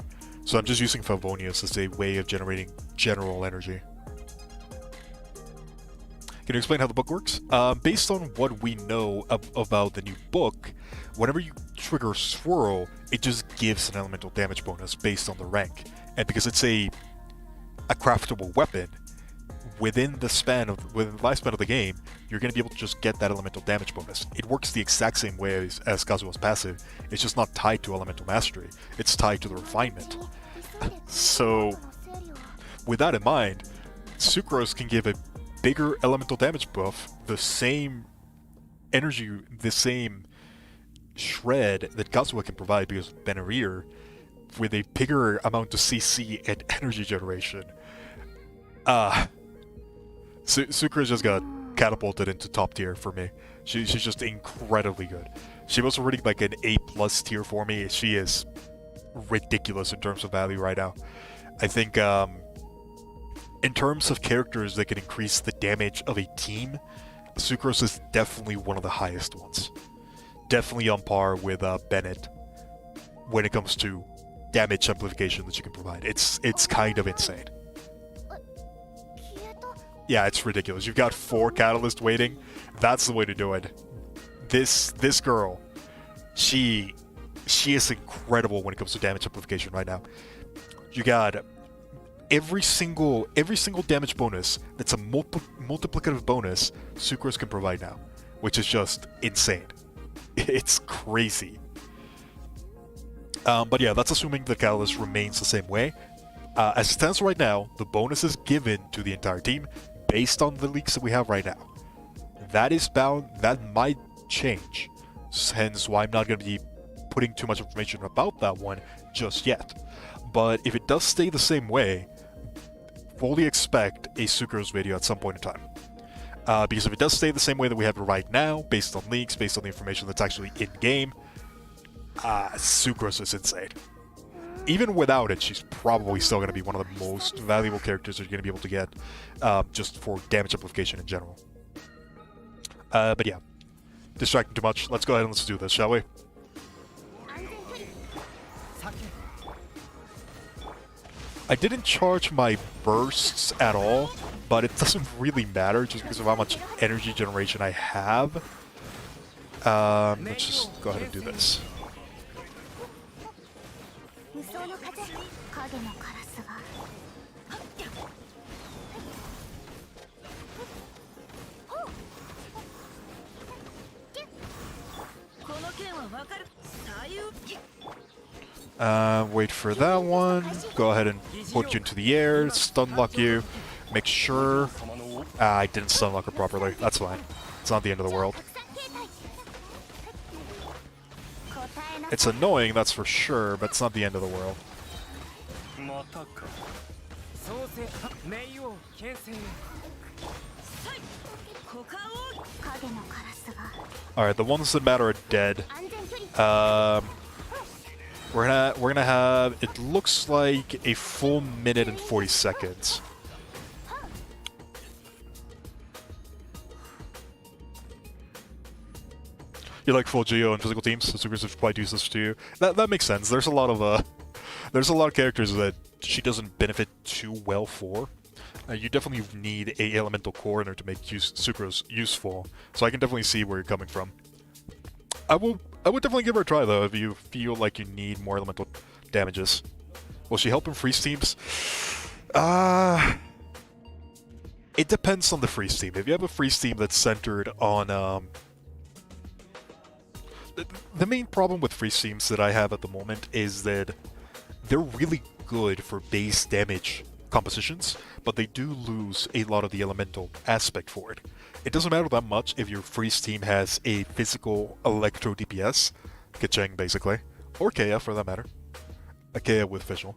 So I'm just using Favonius as a way of generating general energy. Can you explain how the book works? Based on what we know about the new book, whenever you trigger Swirl, it just gives an elemental damage bonus based on the rank. And because it's a craftable weapon, within the lifespan of the game, you're going to be able to just get that elemental damage bonus. It works the exact same way as Kazuha's passive. It's just not tied to elemental mastery. It's tied to the refinement. So, with that in mind, Sucrose can give a bigger elemental damage buff, the same energy, the same shred that Kazuha can provide because of Benarir, with a bigger amount of CC and energy generation. Sucrose just got catapulted into top tier for me. She's just incredibly good. She was already like an A+ tier for me. She is ridiculous in terms of value right now. I think in terms of characters that can increase the damage of a team, Sucrose is definitely one of the highest ones. Definitely on par with Bennett when it comes to damage amplification that you can provide. It's kind of insane. Yeah, it's ridiculous. You've got 4 Catalyst waiting. That's the way to do it. This girl, she is incredible when it comes to damage amplification right now. You got every single damage bonus that's a multiplicative bonus Sucrose can provide now, which is just insane. It's crazy. But yeah, that's assuming the Catalyst remains the same way. As it stands right now, the bonus is given to the entire team based on the leaks that we have right now. That might change, hence why I'm not going to be putting too much information about that one just yet. But if it does stay the same way, fully expect a Sucrose video at some point in time. Because if it does stay the same way that we have it right now, based on leaks, based on the information that's actually in-game, Sucrose is insane. Even without it, she's probably still going to be one of the most valuable characters you're going to be able to get, just for damage amplification in general. But yeah, distracting too much. Let's go ahead and let's do this, shall we? I didn't charge my bursts at all, but it doesn't really matter just because of how much energy generation I have. Let's just go ahead and do this. Wait for that one. Go ahead and put you into the air, stun lock you. Make sure... I didn't stun lock her properly. That's fine. It's not the end of the world. It's annoying, that's for sure, but it's not the end of the world. Alright, the ones that matter are dead. We're gonna have, it looks like a full minute and 40 seconds. You like full Geo and physical teams, so Sucrose is quite useless to you. That makes sense. There's a lot of characters that she doesn't benefit too well for. You definitely need a elemental core in order to make Sucrose useful. So I can definitely see where you're coming from. I would definitely give her a try though if you feel like you need more elemental damages. Will she help in freeze teams? It depends on the freeze team. If you have a freeze team that's centered on the main problem with freeze teams that I have at the moment is that they're really good for base damage compositions, but they do lose a lot of the elemental aspect for it. It doesn't matter that much if your freeze team has a physical electro DPS, Keqing basically, or Kea for that matter, a Kea with visual.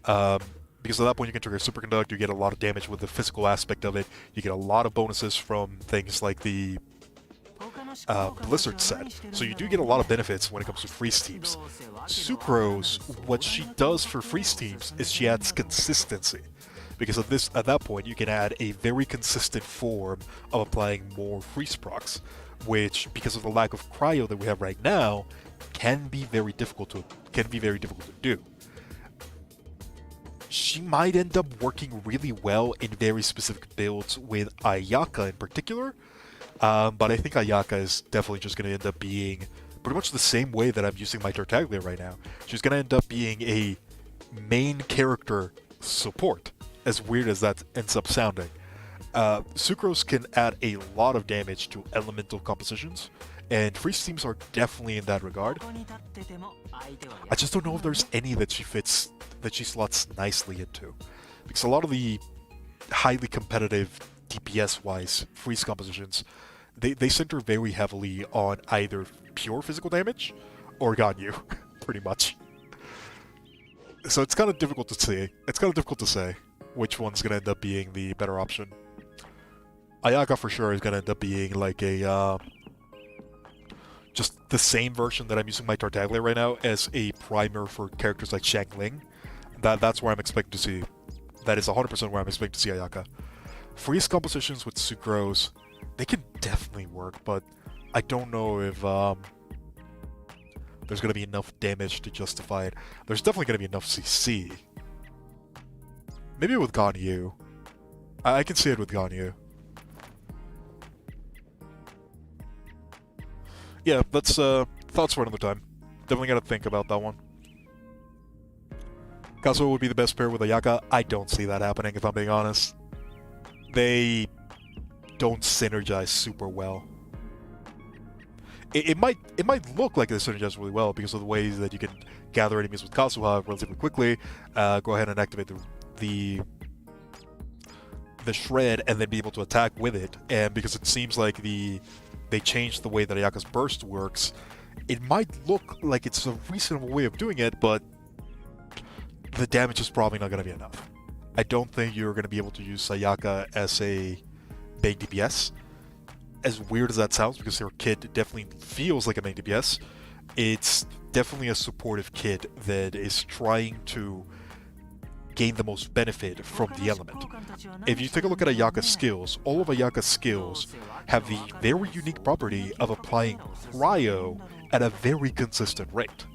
Because at that point you can trigger Superconduct, you get a lot of damage with the physical aspect of it, you get a lot of bonuses from things like the Blizzard set, so you do get a lot of benefits when it comes to freeze teams. Sucrose, what she does for freeze teams is she adds consistency, because at that point you can add a very consistent form of applying more freeze procs, which, because of the lack of cryo that we have right now, can be very difficult to do. She might end up working really well in very specific builds with Ayaka in particular. But I think Ayaka is definitely just going to end up being pretty much the same way that I'm using my Tartaglia right now. She's going to end up being a main character support, as weird as that ends up sounding. Sucrose can add a lot of damage to elemental compositions, and freeze teams are definitely in that regard. I just don't know if there's any that she slots nicely into, because a lot of the highly competitive DPS-wise freeze compositions, they center very heavily on either pure physical damage or Ganyu, pretty much. So it's kind of difficult to say. It's kind of difficult to say which one's gonna end up being the better option. Ayaka for sure is gonna end up being like a just the same version that I'm using my Tartaglia right now as a primer for characters like Xiangling. That's where I'm expecting to see. That is 100% where I'm expecting to see Ayaka. Freeze compositions with Sucrose, they can definitely work, but I don't know if there's going to be enough damage to justify it. There's definitely going to be enough CC. Maybe with Ganyu. I can see it with Ganyu. Yeah, that's thoughts for another time. Definitely gotta think about that one. Kazuo would be the best pair with Ayaka. I don't see that happening, if I'm being honest. They don't synergize super well. It might look like they synergize really well because of the ways that you can gather enemies with Kazuha relatively quickly, go ahead and activate the shred and then be able to attack with it. And because it seems like they changed the way that Ayaka's burst works, it might look like it's a reasonable way of doing it, but the damage is probably not going to be enough. I don't think you're going to be able to use Ayaka as a main DPS. As weird as that sounds, because her kid definitely feels like a main DPS, it's definitely a supportive kid that is trying to gain the most benefit from the element. If you take a look at Ayaka's skills, all of Ayaka's skills have the very unique property of applying cryo at a very consistent rate.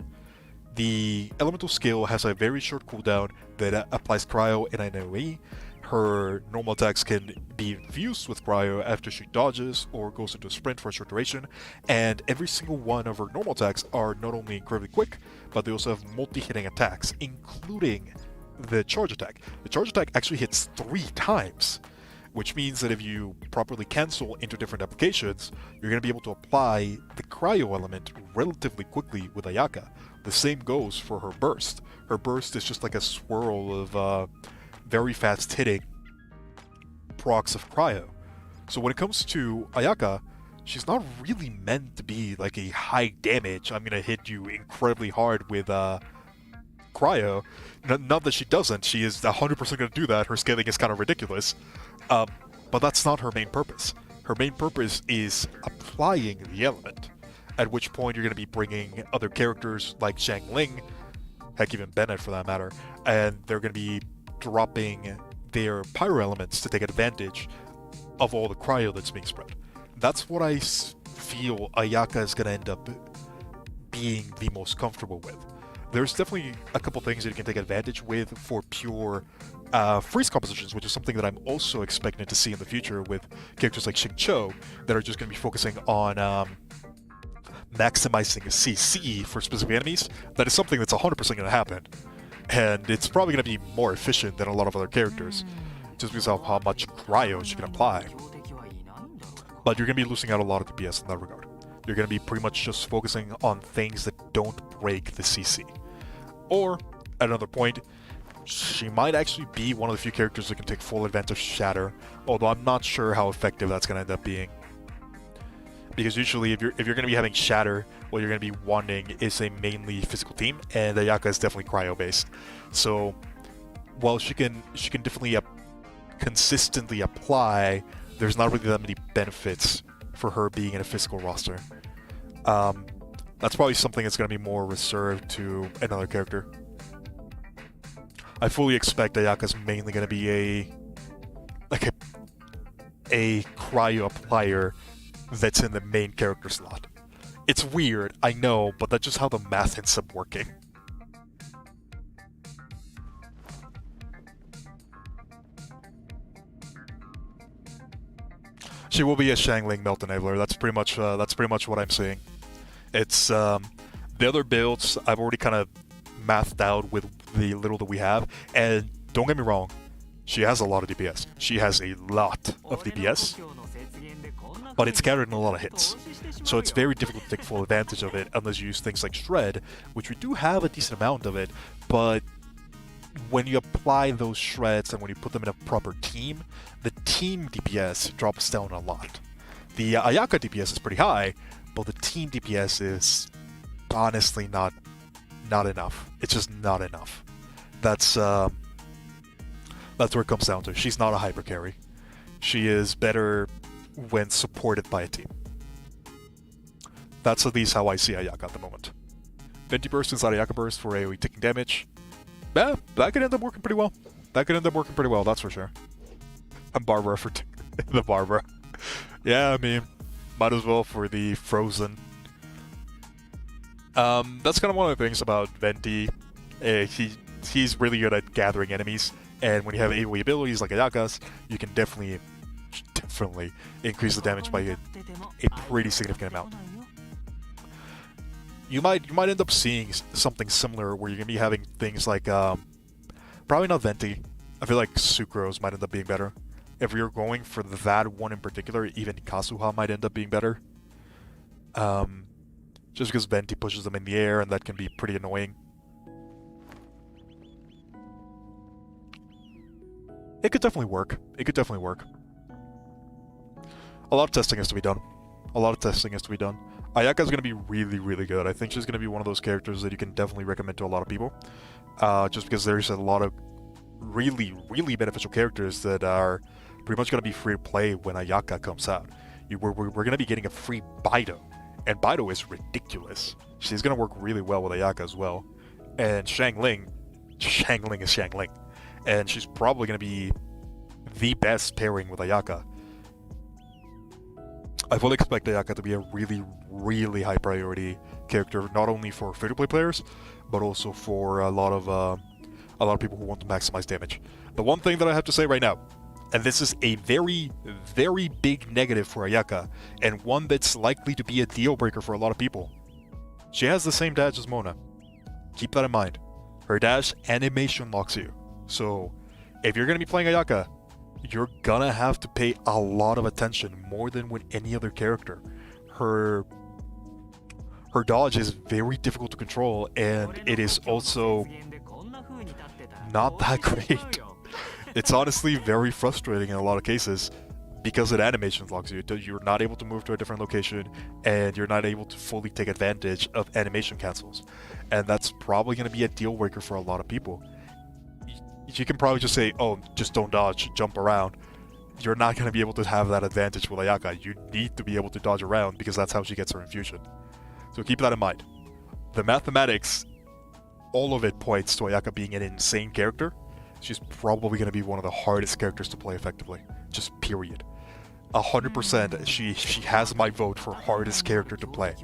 The elemental skill has a very short cooldown that applies cryo in an AoE. Her normal attacks can be infused with cryo after she dodges or goes into a sprint for a short duration, and every single one of her normal attacks are not only incredibly quick, but they also have multi-hitting attacks, including the charge attack. The charge attack actually hits 3 times, which means that if you properly cancel into different applications, you're going to be able to apply the cryo element relatively quickly with Ayaka. The same goes for her burst. Her burst is just like a swirl of very fast hitting procs of cryo. So when it comes to Ayaka, she's not really meant to be like a high damage, I'm going to hit you incredibly hard with cryo. Not that she doesn't, she is 100% going to do that. Her scaling is kind of ridiculous. But that's not her main purpose. Her main purpose is applying the element, at which point you're going to be bringing other characters like Xiangling, heck, even Bennett for that matter, and they're going to be dropping their pyro elements to take advantage of all the cryo that's being spread. That's what I feel Ayaka is going to end up being the most comfortable with. There's definitely a couple things that you can take advantage with for pure freeze compositions, which is something that I'm also expecting to see in the future with characters like Xingqiu that are just going to be focusing on maximizing a CC for specific enemies. That is something that's 100% going to happen, and it's probably going to be more efficient than a lot of other characters, just because of how much cryo she can apply. But you're going to be losing out a lot of DPS in that regard. You're going to be pretty much just focusing on things that don't break the CC. Or, at another point, she might actually be one of the few characters that can take full advantage of Shatter, although I'm not sure how effective that's going to end up being. Because usually, if you're going to be having Shatter, what you're going to be wanting is a mainly physical team, and Ayaka is definitely cryo-based. So, while she can definitely consistently apply, there's not really that many benefits for her being in a physical roster. That's probably something that's going to be more reserved to another character. I fully expect Ayaka's mainly going to be a cryo applier that's in the main character slot. It's weird, I know, but that's just how the math ends up working. She will be a Xiangling Melt Enabler. That's pretty much what I'm seeing. It's the other builds I've already kind of mathed out with the little that we have, and don't get me wrong, she has a lot of DPS. She has a lot of DPS, but it's scattered in a lot of hits. So it's very difficult to take full advantage of it unless you use things like Shred, which we do have a decent amount of it, but when you apply those shreds and when you put them in a proper team, the team DPS drops down a lot. The Ayaka DPS is pretty high, but the team DPS is honestly not enough. It's just not enough. That's where it comes down to. She's not a hyper carry. She is better when supported by a team. That's at least how I see Ayaka at the moment. Venti Burst inside Ayaka Burst for AoE taking damage. Yeah, that could end up working pretty well. That's for sure. I'm Barbara for the Barbara. Yeah, I mean, might as well for the Frozen. That's kind of one of the things about Venti. He's really good at gathering enemies. And when you have AoE abilities like Ayaka's, you can definitely increase the damage by a pretty significant amount. You might end up seeing something similar where you're gonna be having things like probably not Venti. I feel like Sucrose might end up being better. If you're going for that one in particular, even Kazuha might end up being better. Just because Venti pushes them in the air and that can be pretty annoying. It could definitely work. It could definitely work. A lot of testing has to be done. Ayaka is going to be really, really good. I think she's going to be one of those characters that you can definitely recommend to a lot of people. Just because there's a lot of really, really beneficial characters that are pretty much going to be free to play when Ayaka comes out. We're going to be getting a free Baido. And Baido is ridiculous. She's going to work really well with Ayaka as well. And Xiangling is Xiangling. And she's probably going to be the best pairing with Ayaka. I fully expect Ayaka to be a really, really high priority character, not only for free-to-play players, but also for a lot of people who want to maximize damage. The one thing that I have to say right now, and this is a very, very big negative for Ayaka, and one that's likely to be a deal breaker for a lot of people. She has the same dash as Mona. Keep that in mind. Her dash animation locks you. So, if you're going to be playing Ayaka, you're gonna have to pay a lot of attention, more than with any other character. Her dodge is very difficult to control, and it is also not that great. It's honestly very frustrating in a lot of cases, because it animation locks you. You're not able to move to a different location, and you're not able to fully take advantage of animation cancels. And that's probably going to be a deal breaker for a lot of people. You can probably just say, oh, just don't dodge, jump around. You're not going to be able to have that advantage with Ayaka. You need to be able to dodge around, because that's how she gets her infusion. So keep that in mind. The mathematics, all of it points to Ayaka being an insane character. She's probably going to be one of the hardest characters to play effectively. Just period. 100%, she has my vote for hardest character to play,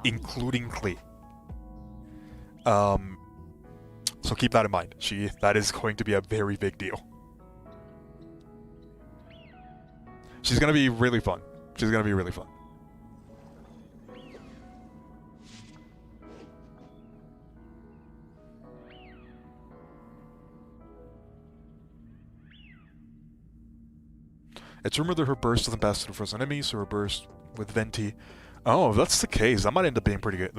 including Klee. So keep that in mind. That is going to be a very big deal. She's going to be really fun. It's rumored that her burst doesn't pass through frozen enemies, so her burst with Venti. Oh, if that's the case, that might end up being pretty good.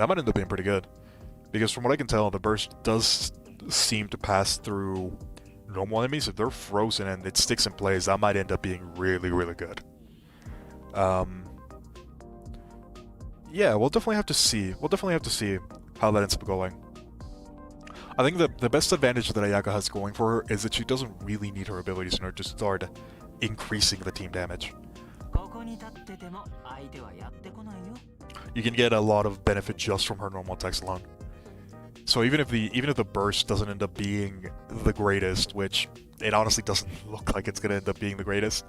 Because from what I can tell, the burst does seem to pass through normal enemies. If they're frozen and it sticks in place, that might end up being really, really good. Yeah, we'll definitely have to see. How that ends up going. I think the best advantage that Ayaka has going for her is that she doesn't really need her abilities in order to start increasing the team damage. You can get a lot of benefit just from her normal attacks alone. So even if the burst doesn't end up being the greatest, which it honestly doesn't look like it's going to end up being the greatest,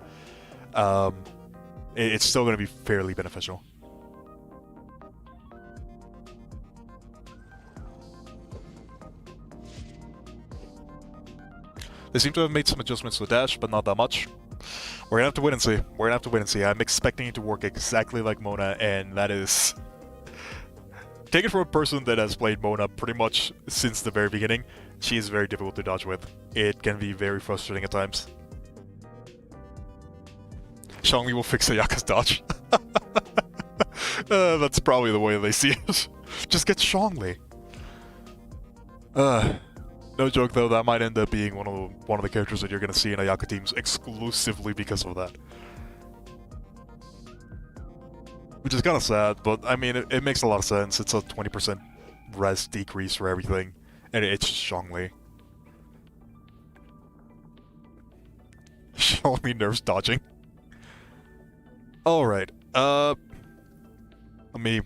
it's still going to be fairly beneficial. They seem to have made some adjustments to the dash, but not that much. We're going to have to wait and see. I'm expecting it to work exactly like Mona, and that is... Take it from a person that has played Mona pretty much since the very beginning. She is very difficult to dodge with. It can be very frustrating at times. Xiangli will fix Ayaka's dodge. That's probably the way they see it. Just get Xiangli. No joke though, that might end up being one of the characters that you're going to see in Ayaka teams exclusively because of that. Which is kind of sad, but I mean, it makes a lot of sense. It's a 20% res decrease for everything, and it's just Xiangli. Xiangli nerfs dodging. Alright, let me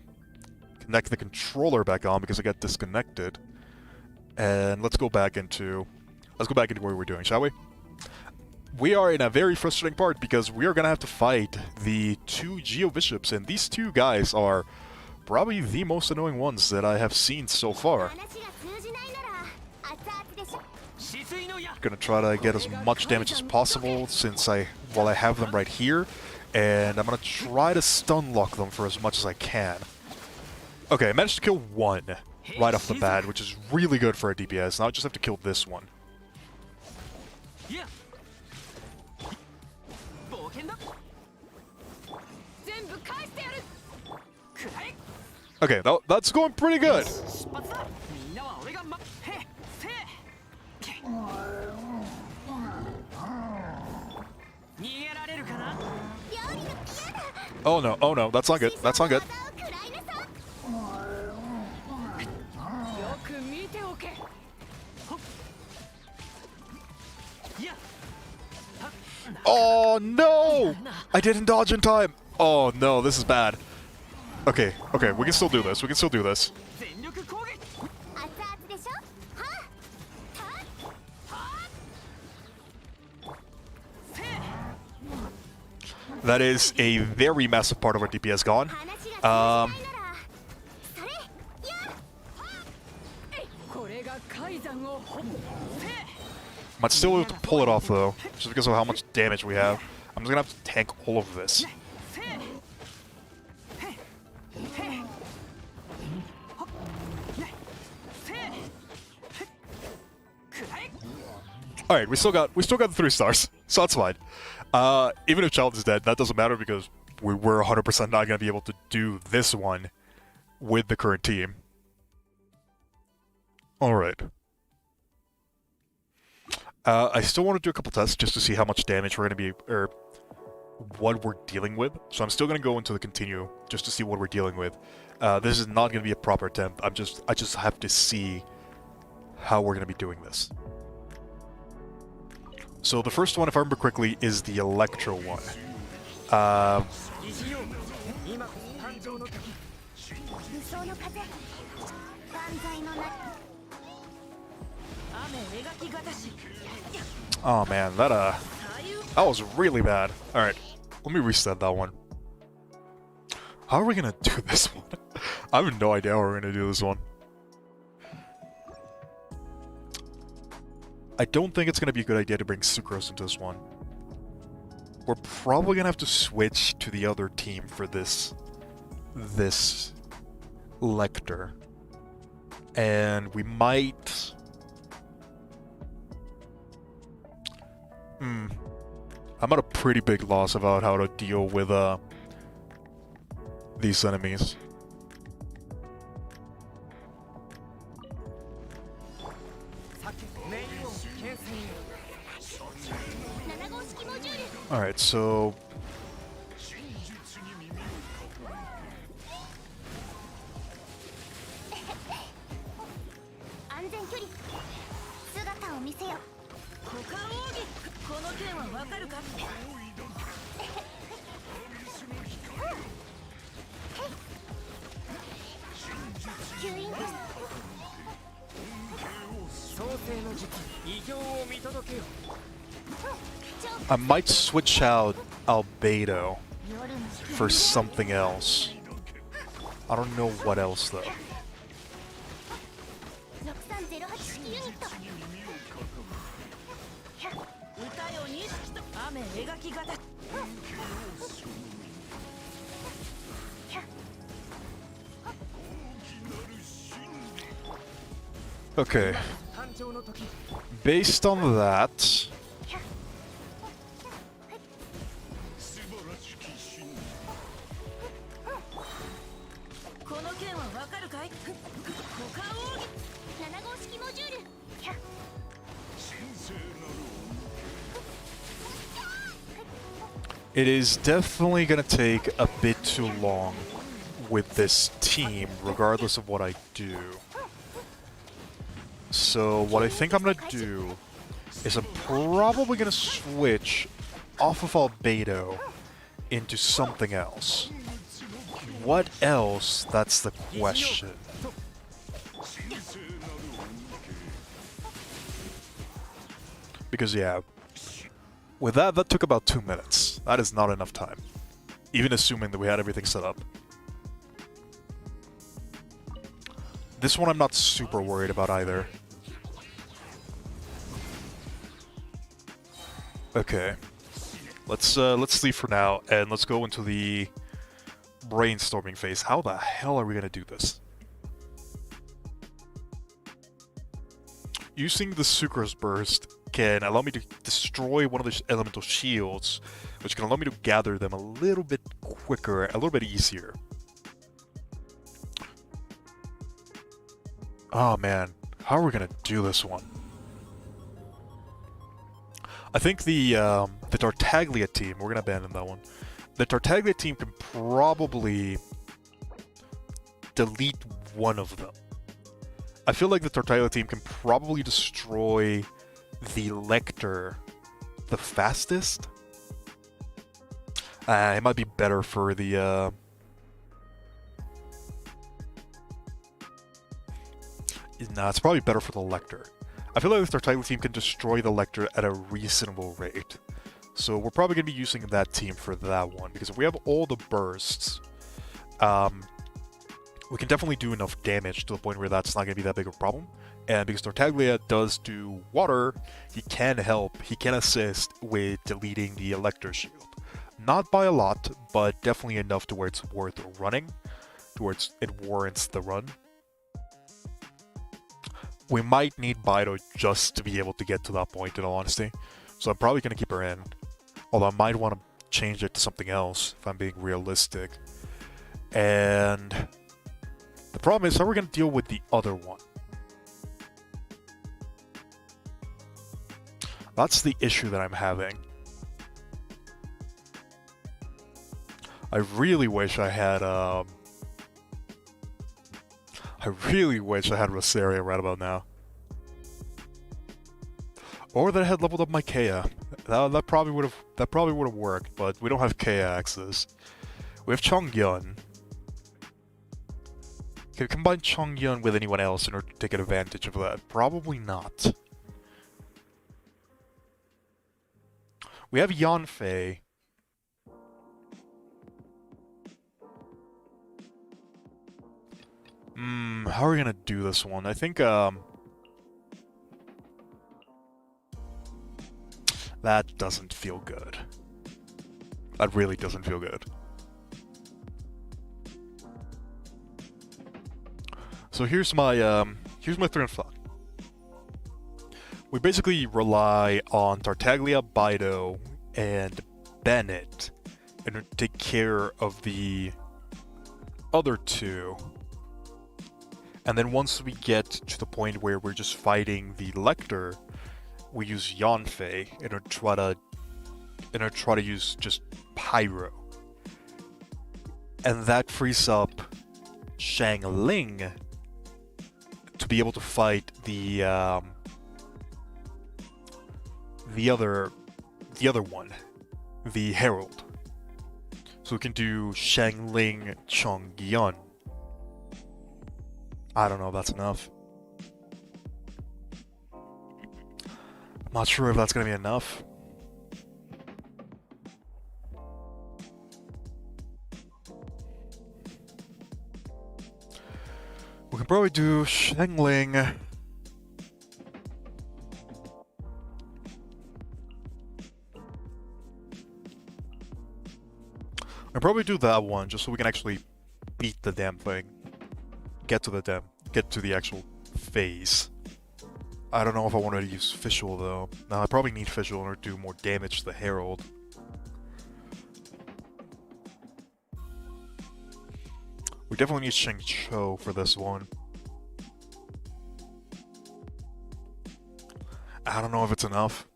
connect the controller back on because I got disconnected. And let's go back into what we were doing, shall we? We are in a very frustrating part because we are going to have to fight the two Geo Bishops, and these two guys are probably the most annoying ones that I have seen so far. Gonna try to get as much damage as possible while I have them right here, and I'm gonna try to stun lock them for as much as I can. Okay, I managed to kill one right off the bat, which is really good for a DPS. Now I just have to kill this one. Okay, that's going pretty good. Oh no, that's not good. That's not good. Oh no! I didn't dodge in time. Oh no, this is bad. Okay, we can still do this. We can still do this. That is a very massive part of our DPS gone. Might still able to pull it off though, just because of how much damage we have. I'm just gonna have to tank all of this. Alright, we still got the 3 stars, so that's fine. Even if Child is dead, that doesn't matter because we're 100% not gonna be able to do this one with the current team. Alright. I still want to do a couple tests just to see how much damage we're gonna be, or what we're dealing with. So I'm still gonna go into the continue just to see what we're dealing with. This is not gonna be a proper attempt. I just have to see how we're gonna be doing this. So the first one, if I remember correctly, is the Electro one. Oh man, that was really bad. Alright, let me reset that one. How are we gonna do this one? I have no idea how we're gonna do this one. I don't think it's gonna be a good idea to bring Sucrose into this one. We're probably gonna have to switch to the other team for this Lecter. And we might... I'm at a pretty big loss about how to deal with these enemies. Alright, so... I might switch out Albedo for something else. I don't know what else though. Okay. Based on that... It is definitely going to take a bit too long with this team, regardless of what I do. So what I think I'm going to do is I'm probably going to switch off of Albedo into something else. What else? That's the question. Because yeah, with that took about 2 minutes. That is not enough time. Even assuming that we had everything set up. This one I'm not super worried about either. Okay. Let's leave for now, and let's go into the brainstorming phase. How the hell are we gonna do this? Using the Sucrose Burst can allow me to destroy one of the elemental shields, which can allow me to gather them a little bit quicker, a little bit easier. Oh man, how are we gonna do this one? I think the Tartaglia team, we're gonna abandon that one. The Tartaglia team can probably delete one of them. I feel like the Tartaglia team can probably destroy the Lecter the fastest. It might be better for the nah, it's probably better for the Lecter. I feel like the Tartaglia team can destroy the Lecter at a reasonable rate. So we're probably going to be using that team for that one, because if we have all the bursts, we can definitely do enough damage to the point where that's not going to be that big of a problem. And because Tartaglia does do water, he can help, he can assist with deleting the Electro Shield. Not by a lot, but definitely enough to where it's worth running, towards it warrants the run. We might need Bido just to be able to get to that point, in all honesty. So I'm probably going to keep her in. Although I might want to change it to something else, if I'm being realistic. And the problem is, how are we going to deal with the other one? That's the issue that I'm having. I really wish I had, I really wish I had Rosaria right about now. Or that I had leveled up my Kea. That probably would have worked, but we don't have Kea access. We have Chongyun. Can we combine Chongyun with anyone else in order to take advantage of that? Probably not. We have Yanfei. How are we gonna do this one? I think, that doesn't feel good. That really doesn't feel good. So here's my train of thought. We basically rely on Tartaglia, Bido, and Bennett in order to take care of the other two. And then once we get to the point where we're just fighting the Lecter, we use Yanfei in order to try to use just Pyro. And that frees up Shangling to be able to fight the other one, the Herald. So we can do Shangling Chongyun. I don't know if that's enough. I'm not sure if that's gonna be enough. We can probably do Shangling. I'll probably do that one just so we can actually beat the damn thing. Get to the actual phase. I don't know if I wanted to use Visual though. No, I probably need Visual in order to do more damage to the Herald. We definitely need Sheng Cho for this one. I don't know if it's enough.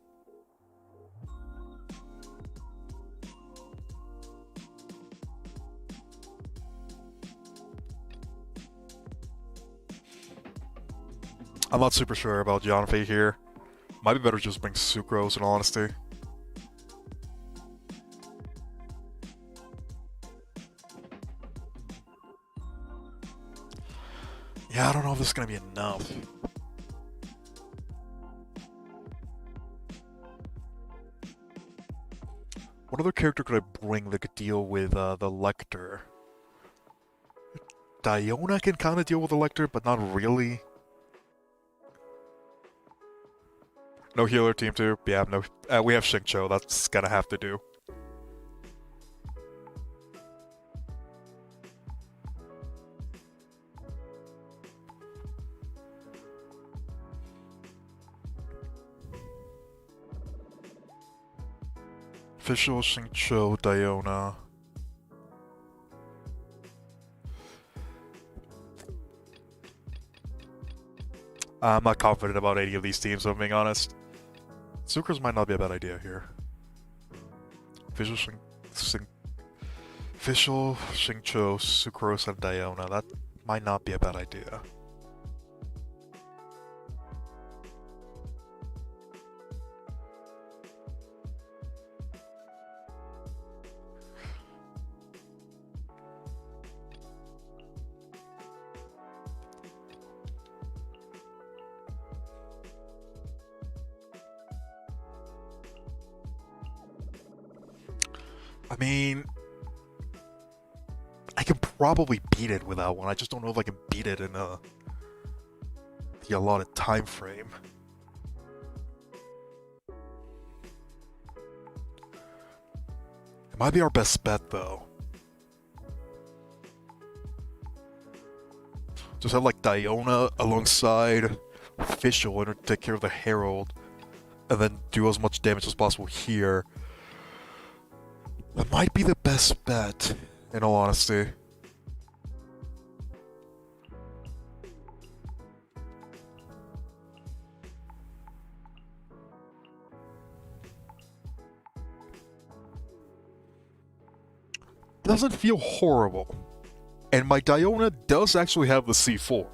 I'm not super sure about Yanfei here. Might be better just bring Sucrose in all honesty. Yeah, I don't know if this is gonna be enough. What other character could I bring that could deal with the Lecter? Diona can kind of deal with the Lecter, but not really. No healer team too. Yeah, no. We have Xingqiu. That's gonna have to do. Official Xingqiu Diona. I'm not confident about any of these teams, if I'm being honest. Sucrose might not be a bad idea here. Official Xingqiu, Sucrose, and Diona. That might not be a bad idea. I mean, I can probably beat it without one. I just don't know if I can beat it in the allotted time frame. It might be our best bet, though. Just have like Diona alongside Official and take care of the Herald, and then do as much damage as possible here. That might be the best bet, in all honesty. Doesn't feel horrible. And my Diona does actually have the C4.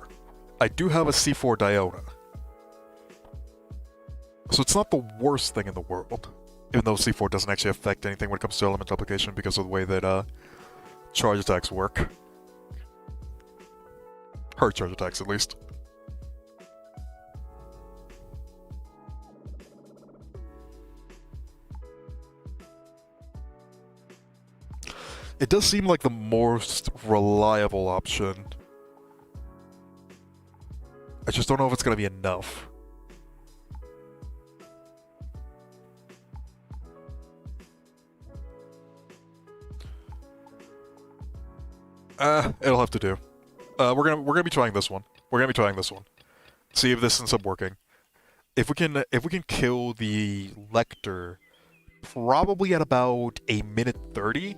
I do have a C4 Diona. So it's not the worst thing in the world. Even though C4 doesn't actually affect anything when it comes to element application because of the way that charge attacks work. Her charge attacks, at least. It does seem like the most reliable option. I just don't know if it's going to be enough. It'll have to do. We're gonna be trying this one. We're gonna be trying this one. See if this ends up working. If we can kill the Lector, probably at about 1:30.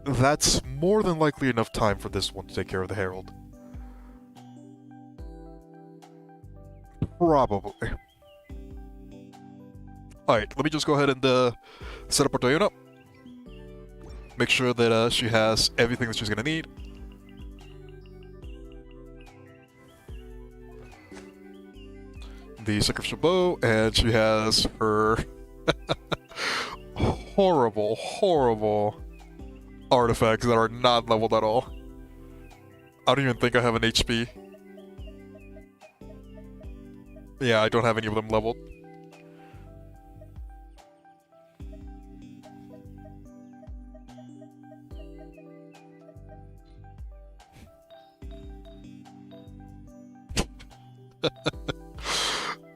That's more than likely enough time for this one to take care of the Herald. Probably. Alright, let me just go ahead and set up our Diona. Make sure that she has everything that she's gonna need. The Sacrificial Bow, and she has her horrible, horrible artifacts that are not leveled at all. I don't even think I have an HP. Yeah, I don't have any of them leveled.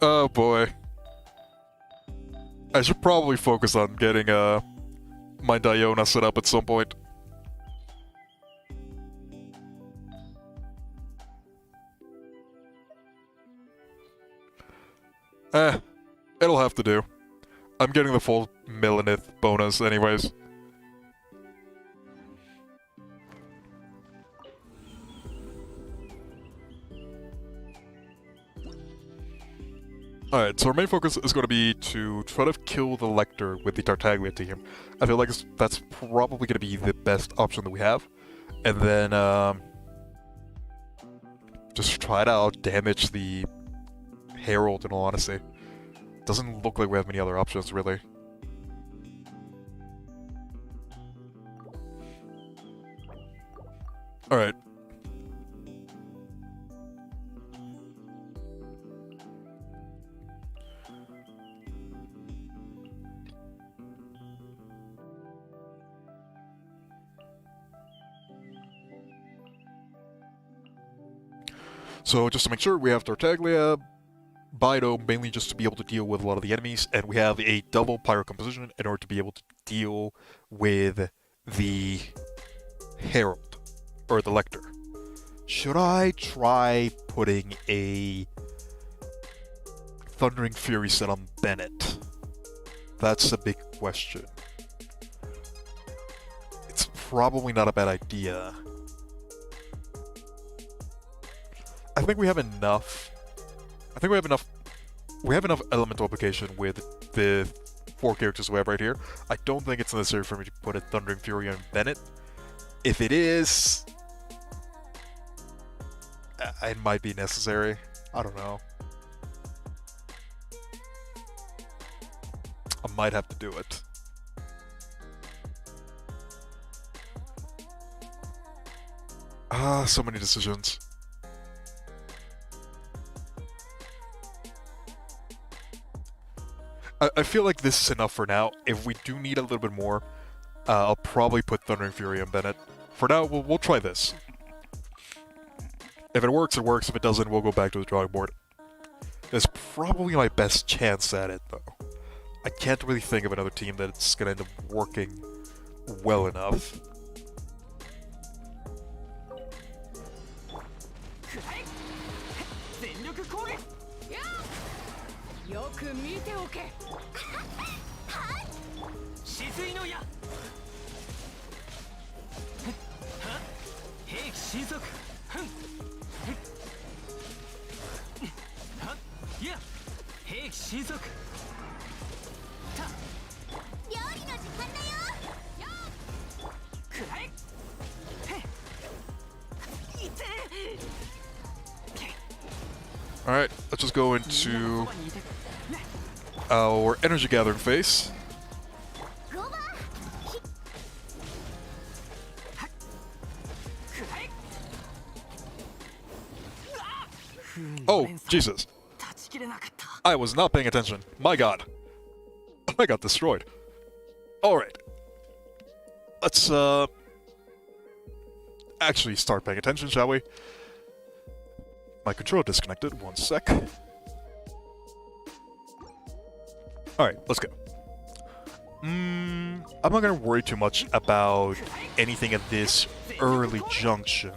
Oh boy. I should probably focus on getting my Diona set up at some point. It'll have to do. I'm getting the full Millenith bonus anyways. Alright, so our main focus is going to be to try to kill the Lector with the Tartaglia team. I feel like that's probably going to be the best option that we have. And then, just try to out-damage the Herald, in all honesty. Doesn't look like we have many other options, really. Alright. So just to make sure, we have Tartaglia, Bido mainly just to be able to deal with a lot of the enemies, and we have a double pyro composition in order to be able to deal with the Herald, or the Lector. Should I try putting a Thundering Fury set on Bennett? That's a big question. It's probably not a bad idea. I think we have enough. We have enough elemental application with the 4 characters we have right here. I don't think it's necessary for me to put a Thundering Fury on Bennett. If it is, it might be necessary. I don't know. I might have to do it. So many decisions. I feel like this is enough for now. If we do need a little bit more, I'll probably put Thundering Fury on Bennett. For now, we'll try this. If it works, it works. If it doesn't, we'll go back to the drawing board. That's probably my best chance at it, though. I can't really think of another team that's gonna end up working well enough. Alright, let's just go into our energy gathering phase. Oh, Jesus. I was not paying attention. My god. I got destroyed. Alright. Let's, actually start paying attention, shall we? My controller disconnected. One sec. Alright, let's go. I'm not gonna worry too much about anything at this early junction.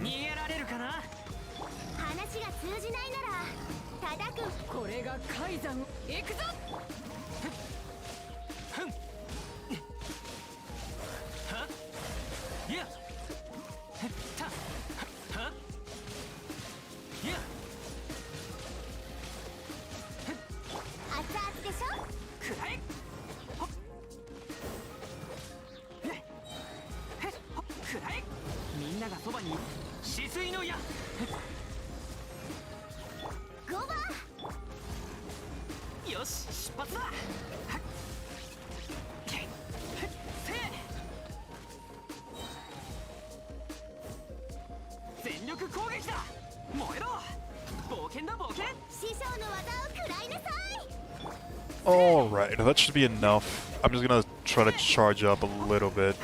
Alright, that should be enough. I'm just gonna try to charge up a little bit.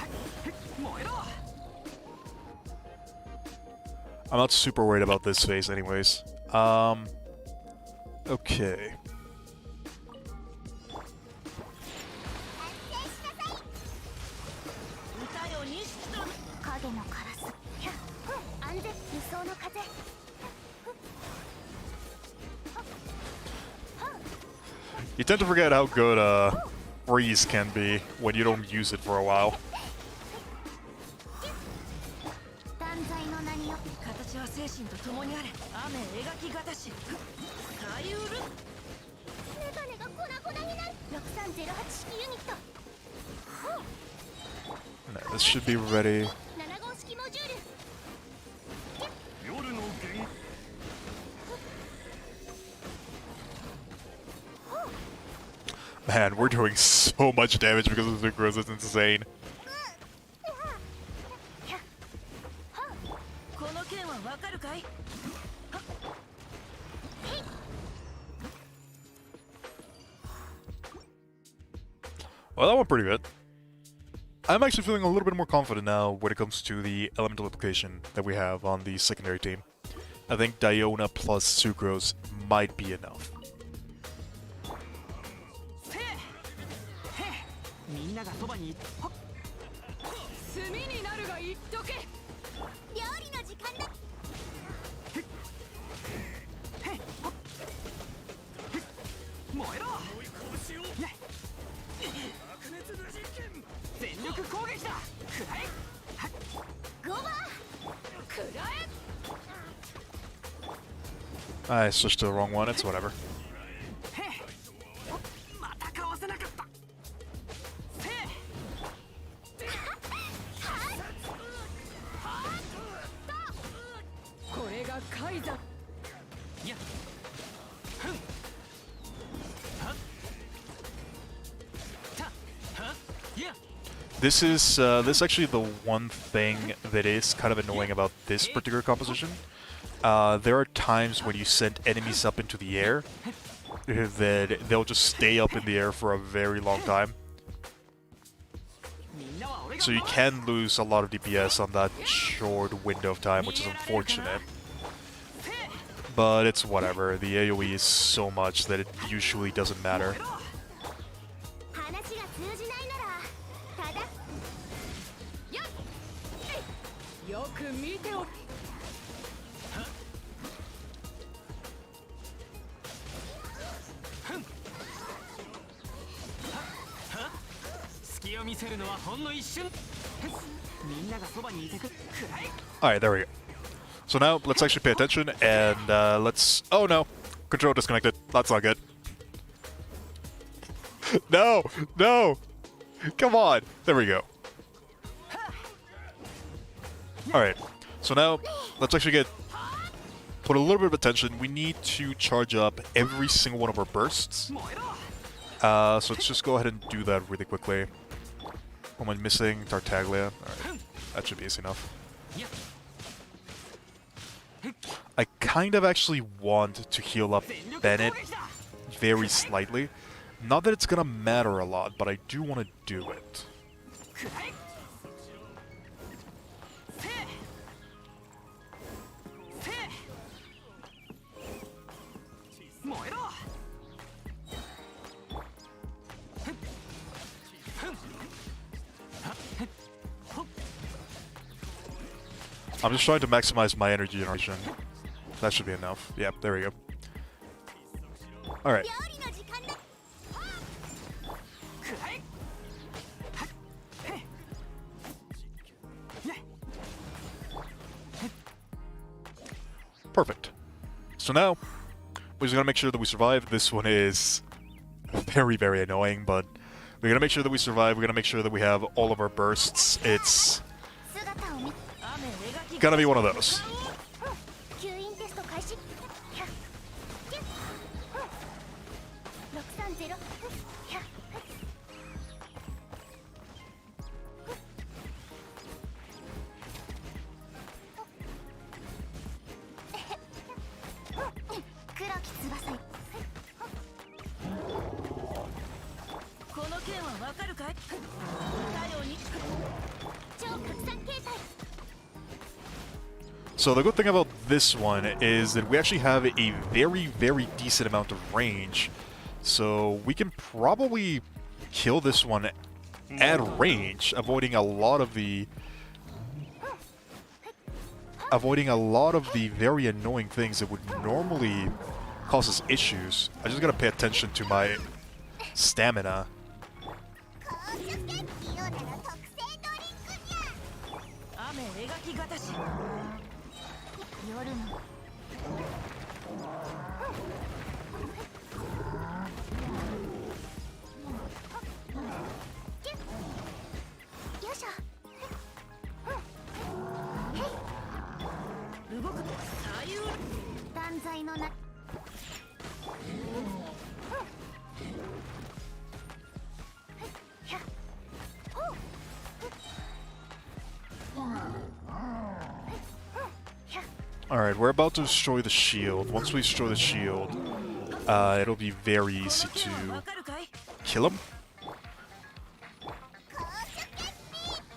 I'm not super worried about this phase anyways. Okay. You tend to forget how good freeze can be when you don't use it for a while. No, this should be ready. Man, we're doing so much damage because of the Synchros, it's insane. Well, that went pretty good. I'm actually feeling a little bit more confident now when it comes to the elemental application that we have on the secondary team. I think Diona plus Sucrose might be enough. I switched to the wrong one, it's whatever. This is actually the one thing that is kind of annoying about this particular composition. There are times when you send enemies up into the air that they'll just stay up in the air for a very long time. So you can lose a lot of DPS on that short window of time, which is unfortunate. But it's whatever. The AoE is so much that it usually doesn't matter. Alright, there we go. So now, let's actually pay attention, and let's... Oh no! Control disconnected. That's not good. No! No! Come on! There we go. Alright, so now, let's actually put a little bit of attention. We need to charge up every single one of our bursts. So let's just go ahead and do that really quickly. Oh, am I missing Tartaglia? Alright, that should be easy enough. I kind of actually want to heal up Bennett very slightly. Not that it's gonna matter a lot, but I do want to do it. I'm just trying to maximize my energy generation. That should be enough. Yep, there we go. Alright. Perfect. So now, we're just gonna make sure that we survive. This one is very, very annoying, but we're gonna make sure that we survive. We're gonna make sure that we have all of our bursts. It's gonna be one of those. So the good thing about this one is that we actually have a very, very decent amount of range. So we can probably kill this one at range, avoiding a lot of the very annoying things that would normally cause us issues. I just gotta pay attention to my stamina. Alright, we're about to destroy the shield. Once we destroy the shield, it'll be very easy to kill him.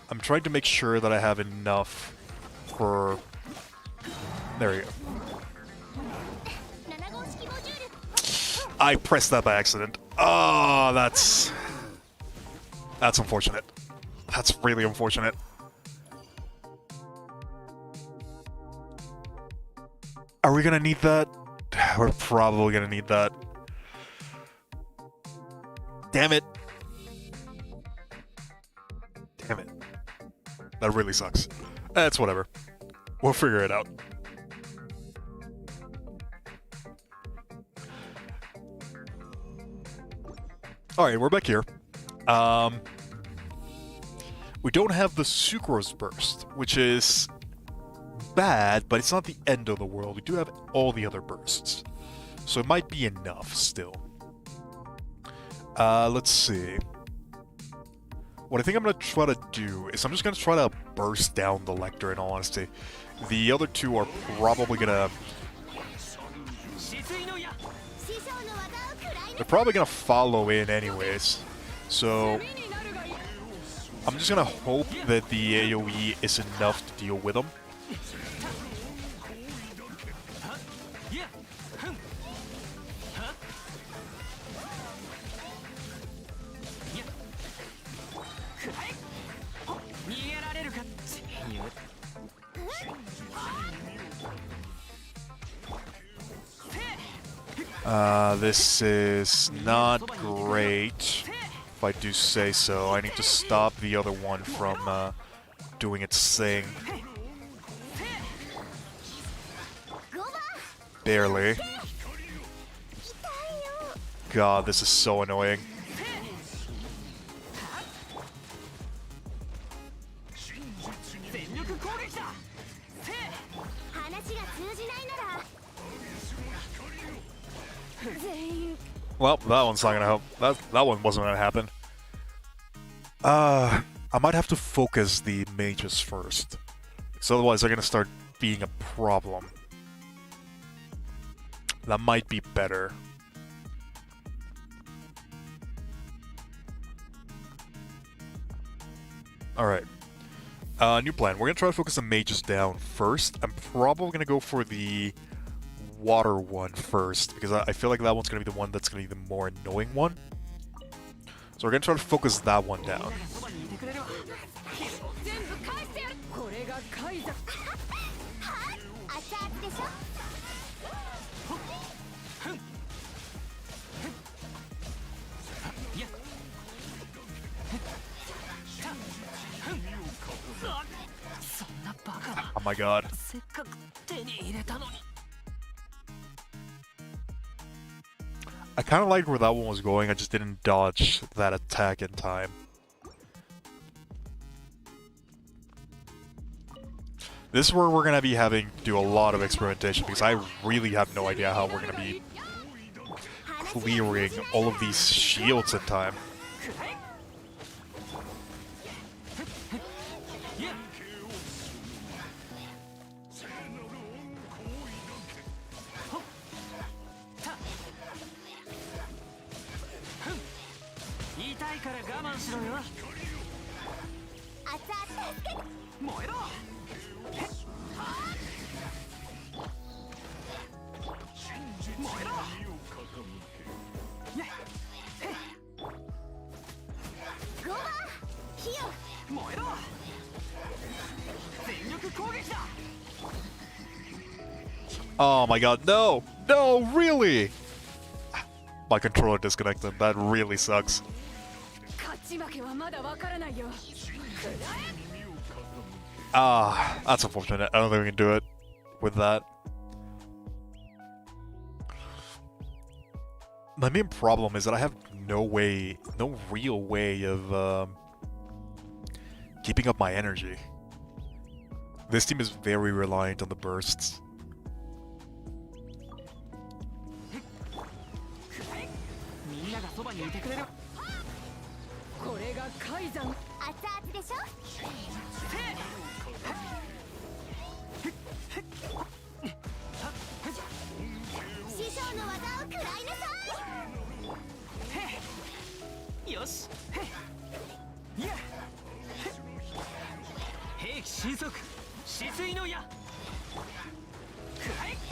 I'm trying to make sure that I have enough for... There we go. I pressed that by accident. Oh, that's... That's unfortunate. That's really unfortunate. Are we gonna need that? We're probably gonna need that. Damn it. Damn it. That really sucks. It's whatever. We'll figure it out. Alright, we're back here. We don't have the Sucrose Burst, which is bad, but it's not the end of the world. We do have all the other bursts. So it might be enough still. Let's see. What I think I'm going to try to do is I'm just going to try to burst down the Lecter, in all honesty. The other two are probably going to... They're probably going to follow in anyways. So... I'm just going to hope that the AoE is enough to deal with them. This is not great, if I do say so. I need to stop the other one from doing its thing. Barely. God, this is so annoying. Well, that one's not gonna help. That one wasn't gonna happen. I might have to focus the mages first. So otherwise they're gonna start being a problem. That might be better. Alright. New plan. We're gonna try to focus the mages down first. I'm probably gonna go for the water one first, because I feel like that one's going to be the one that's going to be the more annoying one. So we're going to try to focus that one down. Oh my god. I kind of liked where that one was going, I just didn't dodge that attack in time. This is where we're going to be having to do a lot of experimentation, because I really have no idea how we're going to be clearing all of these shields in time. Oh my god, no! No, really! My controller disconnected, that really sucks. Ah, that's unfortunate. I don't think we can do it with that. My main problem is that I have no real way of keeping up my energy. This team is very reliant on the bursts.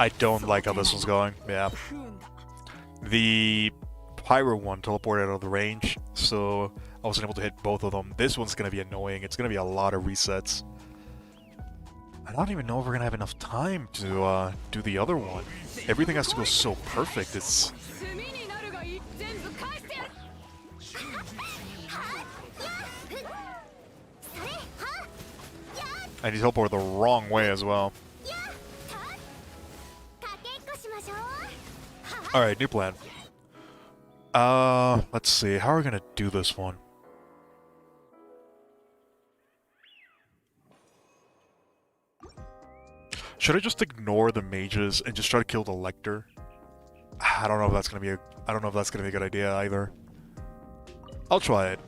I don't like how this one's going, yeah. The Pyro one teleported out of the range, so I wasn't able to hit both of them. This one's gonna be annoying. It's gonna be a lot of resets. I don't even know if we're gonna have enough time to do the other one. Everything has to go so perfect. It's... And he teleported the wrong way as well. Alright, new plan. Let's see. How are we gonna do this one? Should I just ignore the mages and just try to kill the Lector? I don't know if that's gonna be a... I don't know if that's gonna be a good idea either. I'll try it.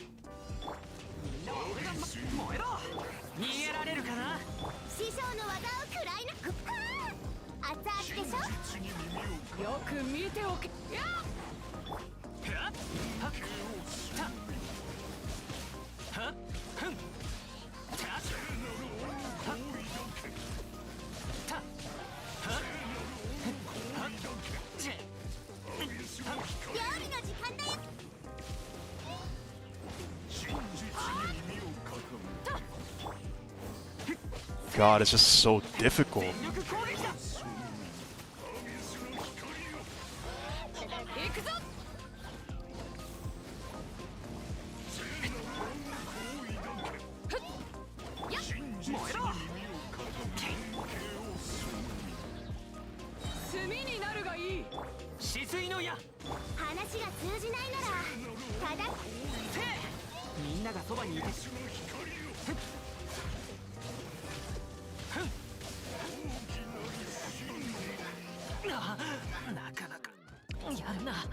God, it's just so difficult.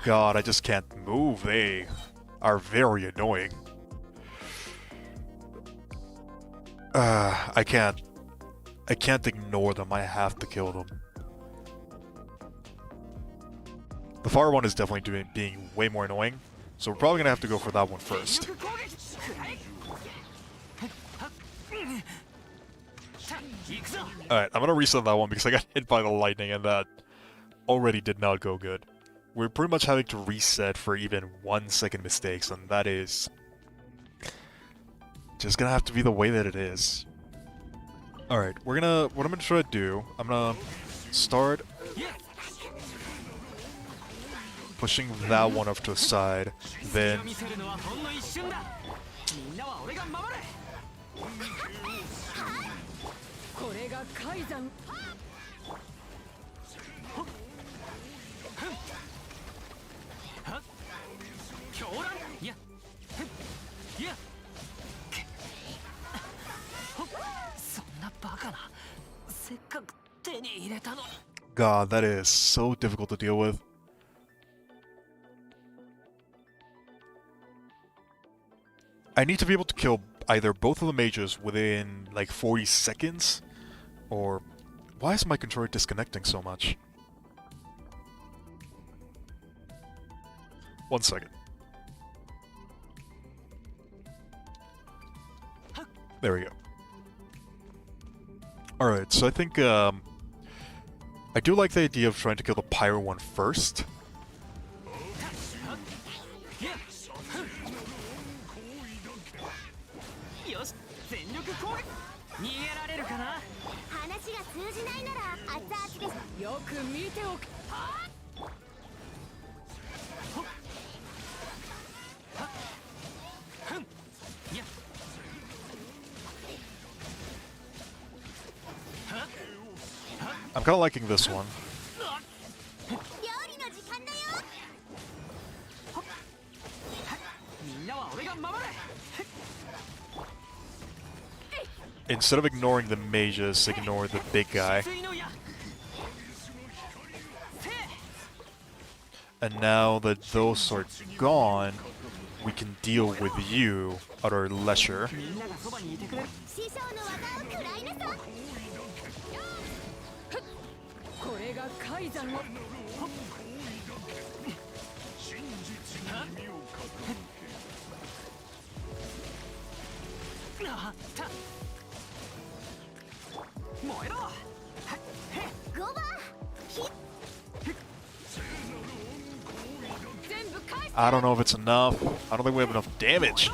God, I just can't move. They are very annoying. I can't ignore them. I have to kill them. The fire one is definitely being way more annoying, so we're probably gonna have to go for that one first. Alright, I'm gonna reset that one because I got hit by the lightning and that already did not go good. We're pretty much having to reset for even 1 second mistakes, and that is just gonna have to be the way that it is. Alright, what I'm gonna try to do, I'm gonna start pushing that one off to the side, then God, that is so difficult to deal with. I need to be able to kill either both of the mages within like 40 seconds, or... Why is my controller disconnecting so much? 1 second. There we go. Alright, so I think, I do like the idea of trying to kill the Pyro one first. I'm kind of liking this one. Instead of ignoring the mages, ignore the big guy. And now that those are gone, we can deal with you at our leisure. I don't know if it's enough. I don't think we have enough damage.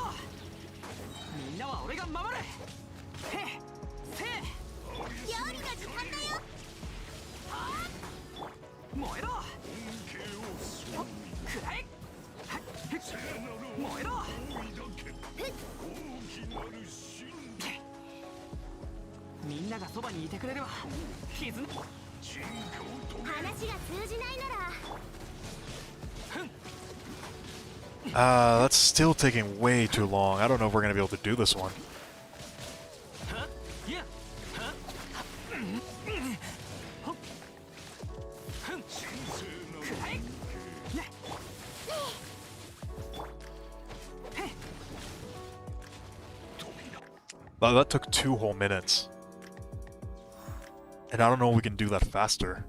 That's still taking way too long. I don't know if we're gonna be able to do this one. That took 2 whole minutes. And I don't know if we can do that faster.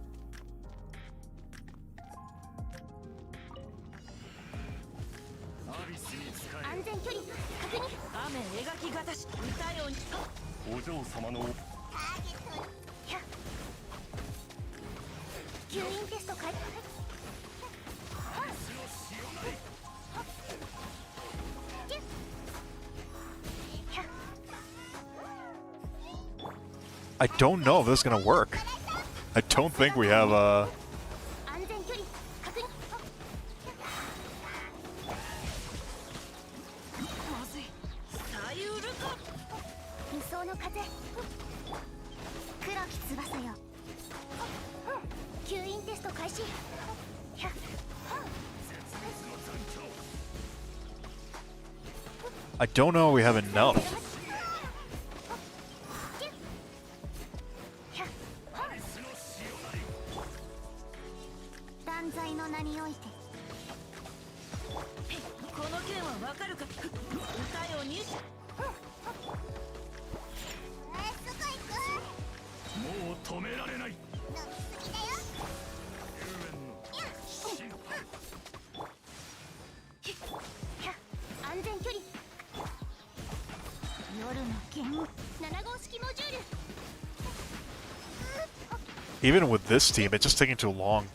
I don't know if this is gonna work. I don't think we have I don't know if we have enough. Even with this team, it's just taking too long.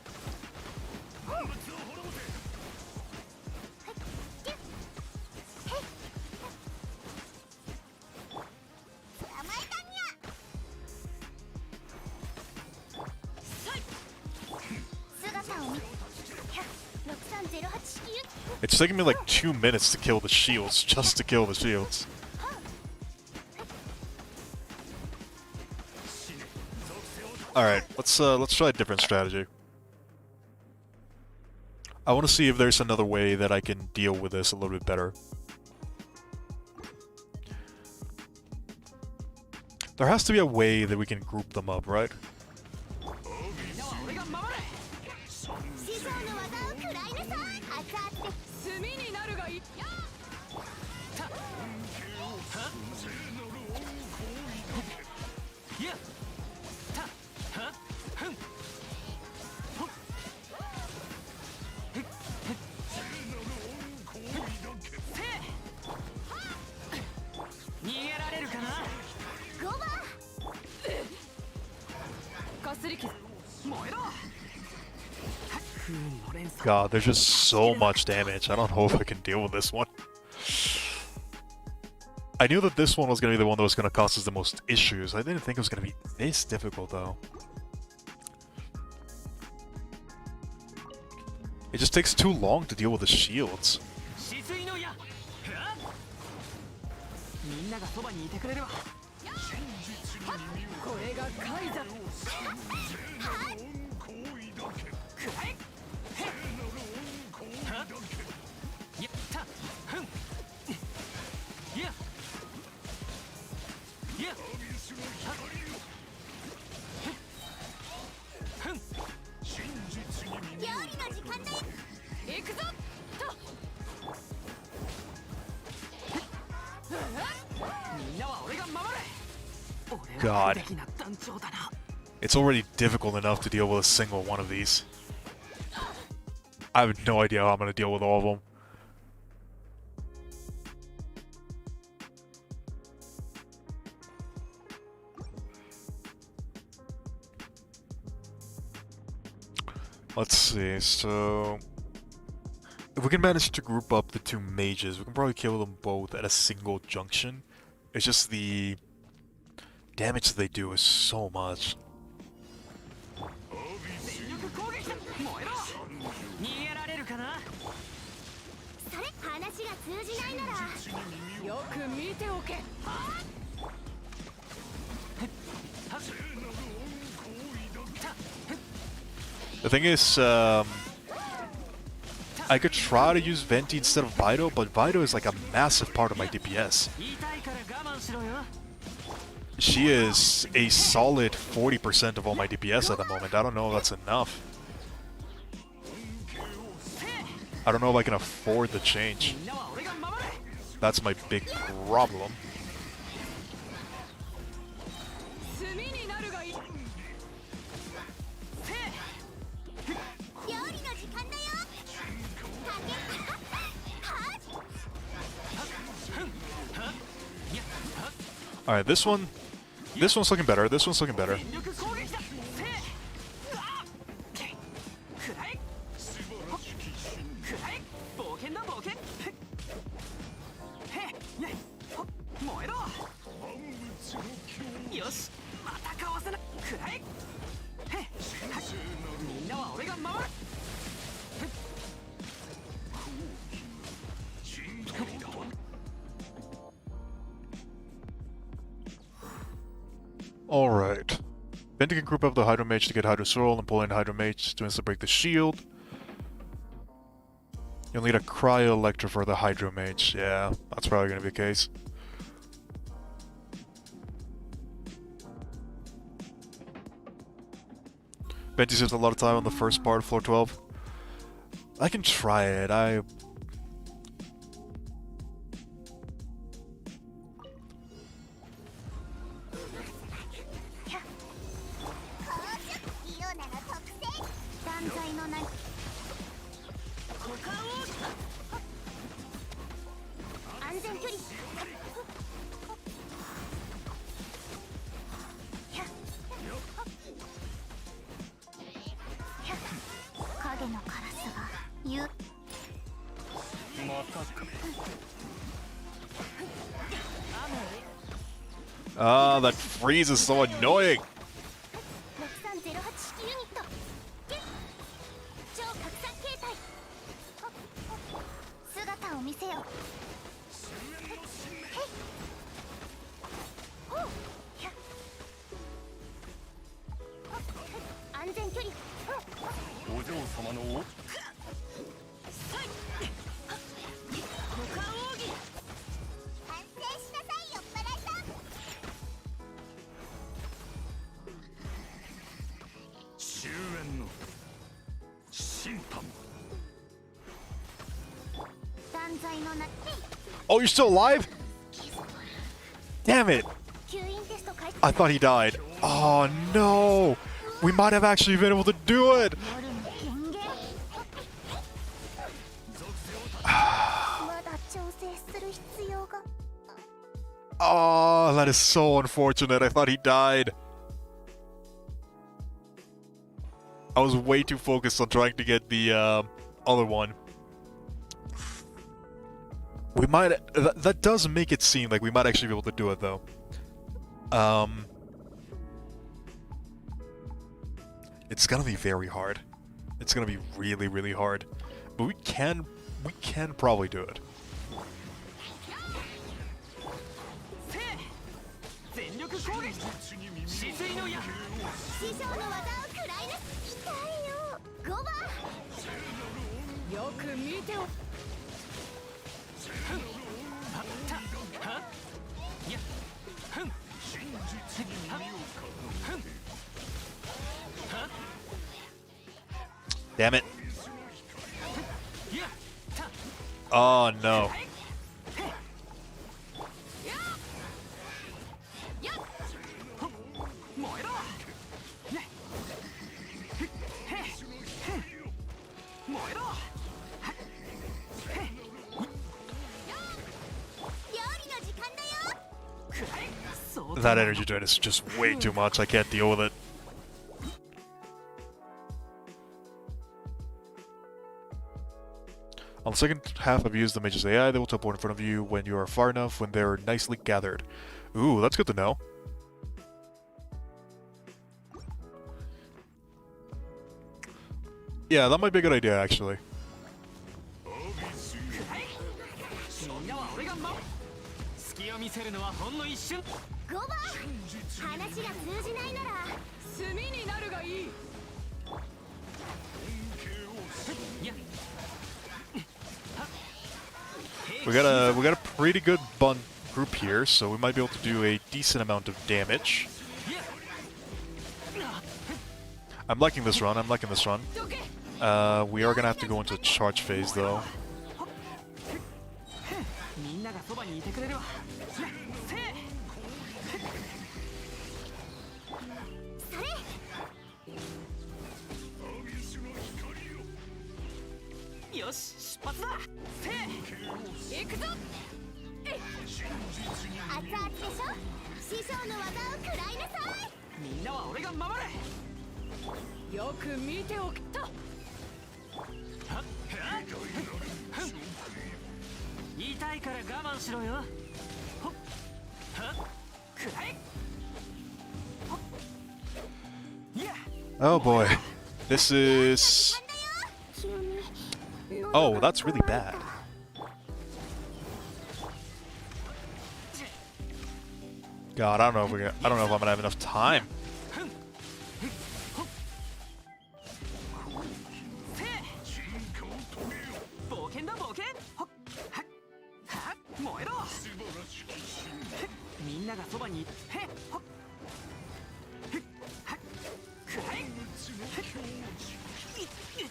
It's taking me like 2 minutes to kill the shields, just to kill the shields. Alright, let's try a different strategy. I want to see if there's another way that I can deal with this a little bit better. There has to be a way that we can group them up, right? God, there's just so much damage. I don't know if I can deal with this one. I knew that this one was going to be the one that was going to cause us the most issues. I didn't think it was going to be this difficult, though. It just takes too long to deal with the shields. God. It's already difficult enough to deal with a single one of these. I have no idea how I'm going to deal with all of them. Let's see, so... If we can manage to group up the two mages, we can probably kill them both at a single junction. It's just the damage they do is so much. The thing is, I could try to use Venti instead of Vito, but Vito is like a massive part of my DPS. She is a solid 40% of all my DPS at the moment. I don't know if that's enough. I don't know if I can afford the change. That's my big problem. Alright, this one's looking better. This one's looking better. Alright. Venti can group up the Hydro Mage to get Hydro Soul and pull in Hydro Mage to instantly break the shield. You'll need a Cryo Electro for the Hydro Mage. Yeah, that's probably going to be the case. Venti saves a lot of time on the first part of floor 12. I can try it. Ah, that freeze is so annoying. Oh, you're still alive? Damn it! I thought he died. Oh no! We might have actually been able to do it! Oh, that is so unfortunate. I thought he died. I was way too focused on trying to get the other one. We might... That does make it seem like we might actually be able to do it, though. It's gonna be very hard. It's gonna be really, really hard. But we can probably do it. Damn it. Oh no. That energy drain is just way too much. I can't deal with it. On the second half of use the mage's AI, they will teleport in front of you when you are far enough when they are nicely gathered. Ooh, that's good to know. Yeah, that might be a good idea, actually. We got a pretty good group here, so we might be able to do a decent amount of damage. I'm liking this run. We are gonna have to go into charge phase though. Oh boy, this is... Oh, that's really bad. God, I don't know if I'm gonna have enough time.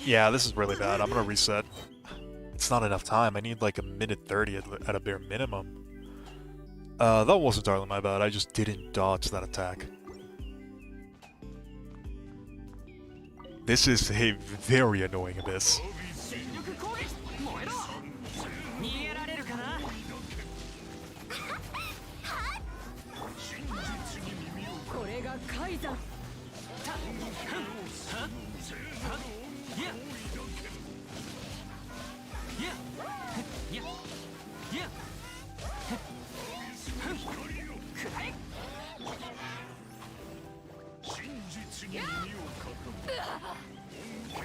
Yeah, this is really bad. I'm gonna reset. It's not enough time. I need like a minute 30 at a bare minimum. That wasn't entirely my bad. I just didn't dodge that attack. This is a very annoying abyss.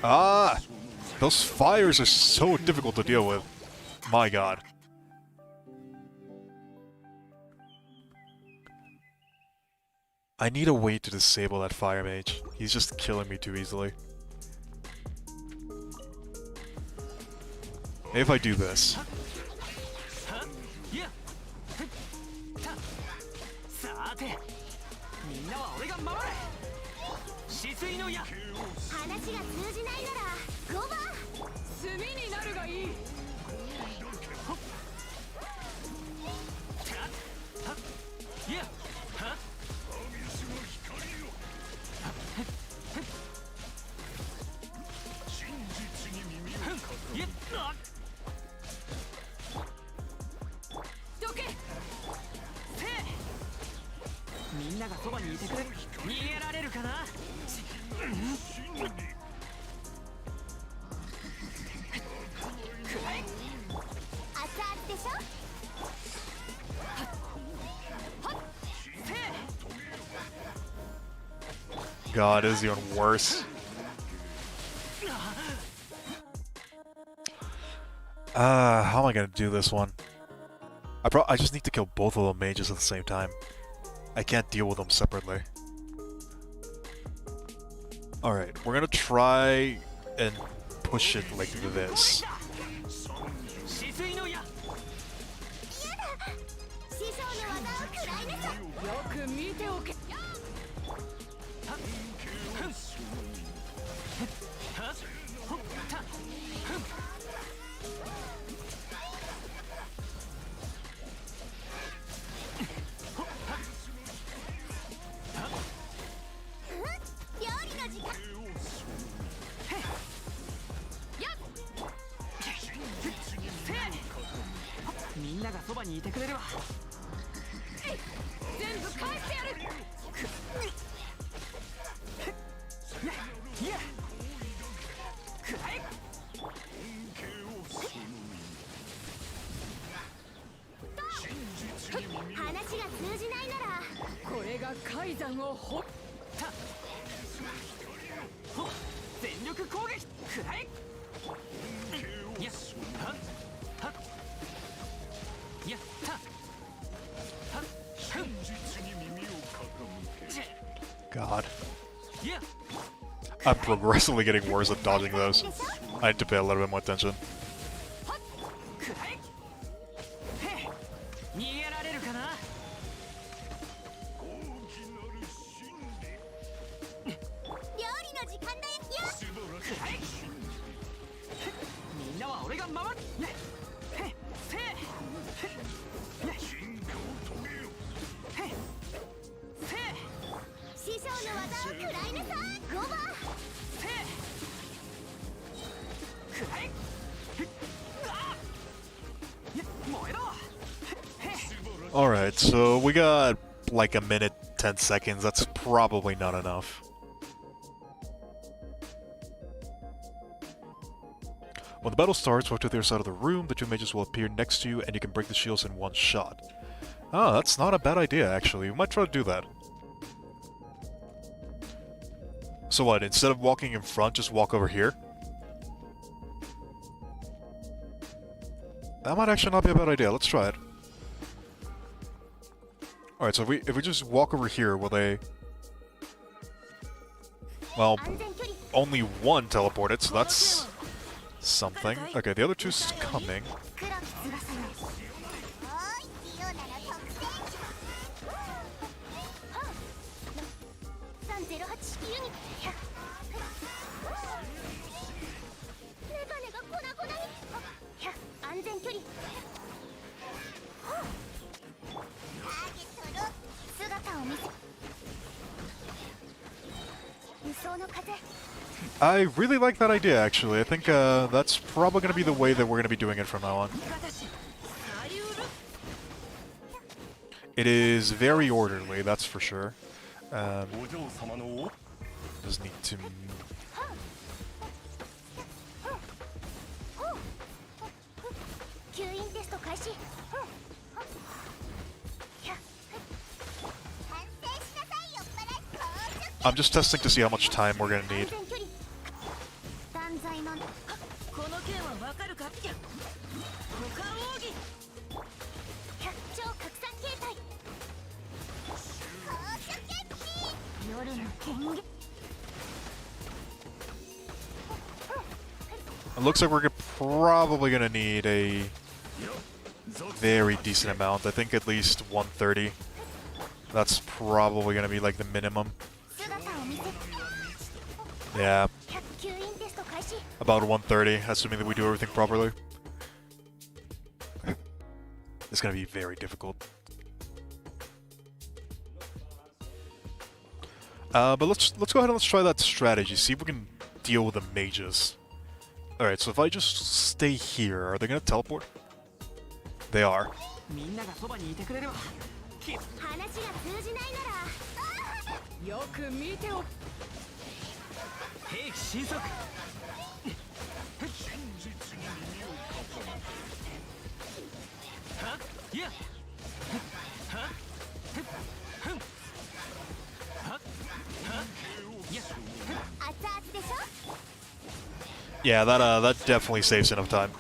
Ah! Those fires are so difficult to deal with. My god. I need a way to disable that fire mage. He's just killing me too easily. Maybe if I do this. God, this is even worse. How am I gonna do this one? I just need to kill both of the mages at the same time. I can't deal with them separately. Alright, we're gonna try and push it like this. God. I'm progressively getting worse at dodging those. I need to pay a little bit more attention. Alright, so we got like a minute, 10 seconds. That's probably not enough. When the battle starts, walk to the other side of the room. The two mages will appear next to you, and you can break the shields in one shot. Ah, that's not a bad idea, actually. We might try to do that. So what, instead of walking in front, just walk over here? That might actually not be a bad idea. Let's try it. Alright, so if we just walk over here, will they... Well, only one teleported, so that's something. Okay, the other two's coming. I really like that idea, actually. I think that's probably going to be the way that we're going to be doing it from now on. It is very orderly, that's for sure. Just need to... I'm just testing to see how much time we're gonna need. It looks like we're probably gonna need a very decent amount. I think at least 130. That's probably gonna be like the minimum. Yeah. About 130, assuming that we do everything properly. It's gonna be very difficult. But let's go ahead and let's try that strategy. See if we can deal with the mages. Alright, so if I just stay here, are they gonna teleport? They are. Yeah, that definitely saves enough time.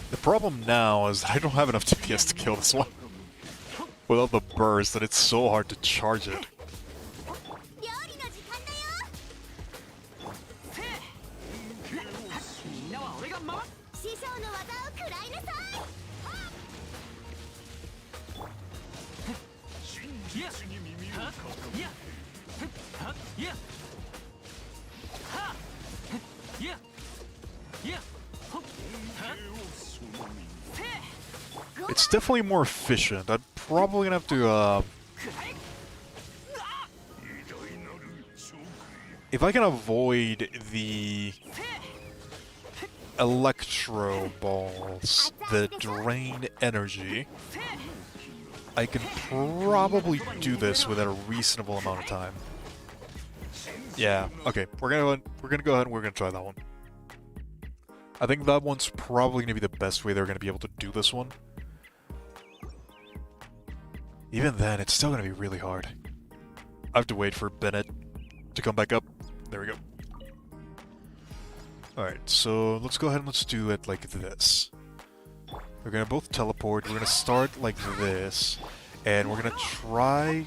The problem now is I don't have enough DPS to kill this one. Without the burst, and it's so hard to charge it. It's definitely more efficient. I'm probably gonna have to, if I can avoid the electro balls that drain energy, I can probably do this within a reasonable amount of time. Yeah, okay, we're gonna go ahead and we're gonna try that one. I think that one's probably gonna be the best way they're gonna be able to do this one. Even then, it's still gonna be really hard. I have to wait for Bennett to come back up. There we go. Alright, so let's go ahead and let's do it like this. We're gonna both teleport, we're gonna start like this, and we're gonna try...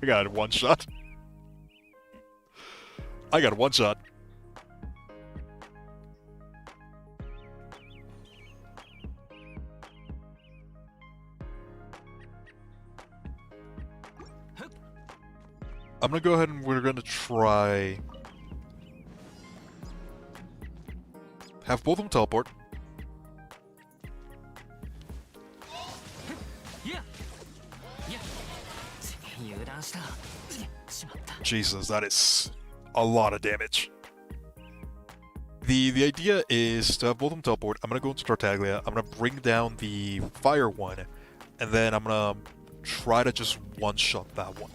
I got one shot. I got one shot. I'm gonna go ahead and we're gonna try... have both of them teleport. Jesus, that is a lot of damage. The idea is to have both of them teleport. I'm gonna go into Tartaglia, I'm gonna bring down the fire one, and then I'm gonna try to just one-shot that one.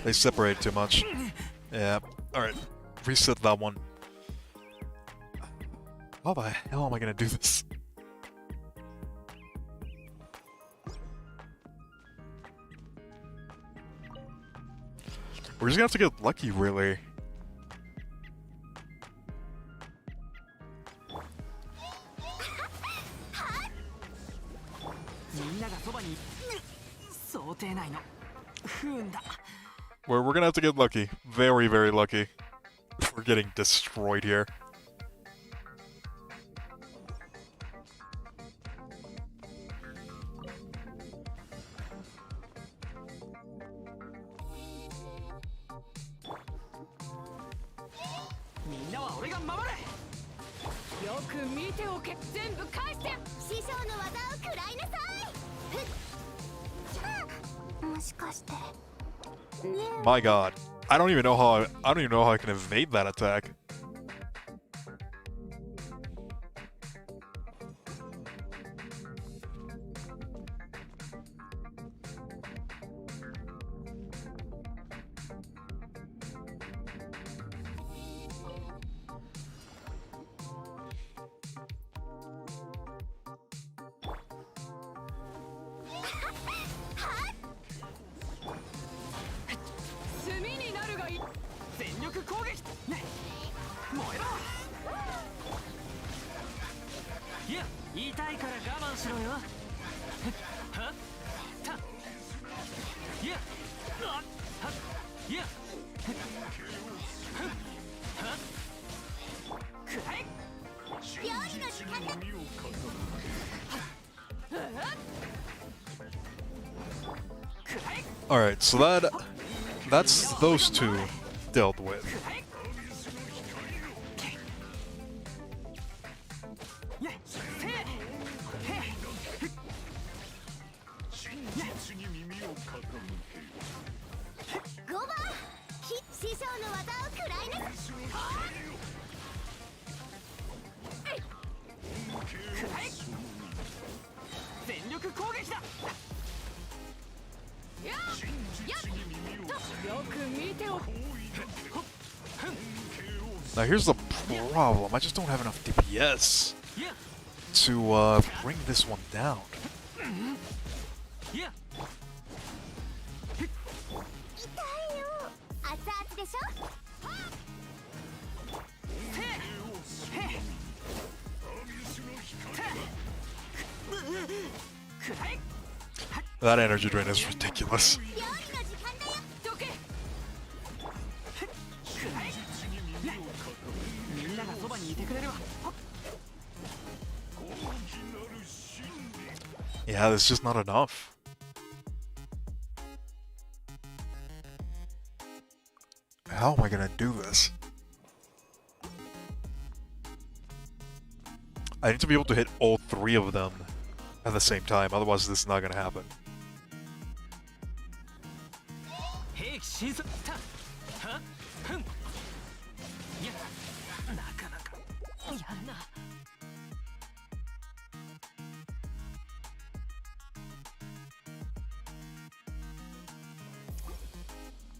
They separate too much. Yeah. Alright. Reset that one. How the hell am I gonna do this? We're just gonna have to get lucky, really. We're gonna have to get lucky. Very, very lucky. We're getting destroyed here. My god. I don't even know how I can evade that attack. Alright, so that's those two dealt with. Now here's the problem, I just don't have enough DPS to bring this one down. That energy drain is ridiculous. Yeah, that's just not enough. How am I gonna do this? I need to be able to hit all three of them at the same time, otherwise this is not gonna happen.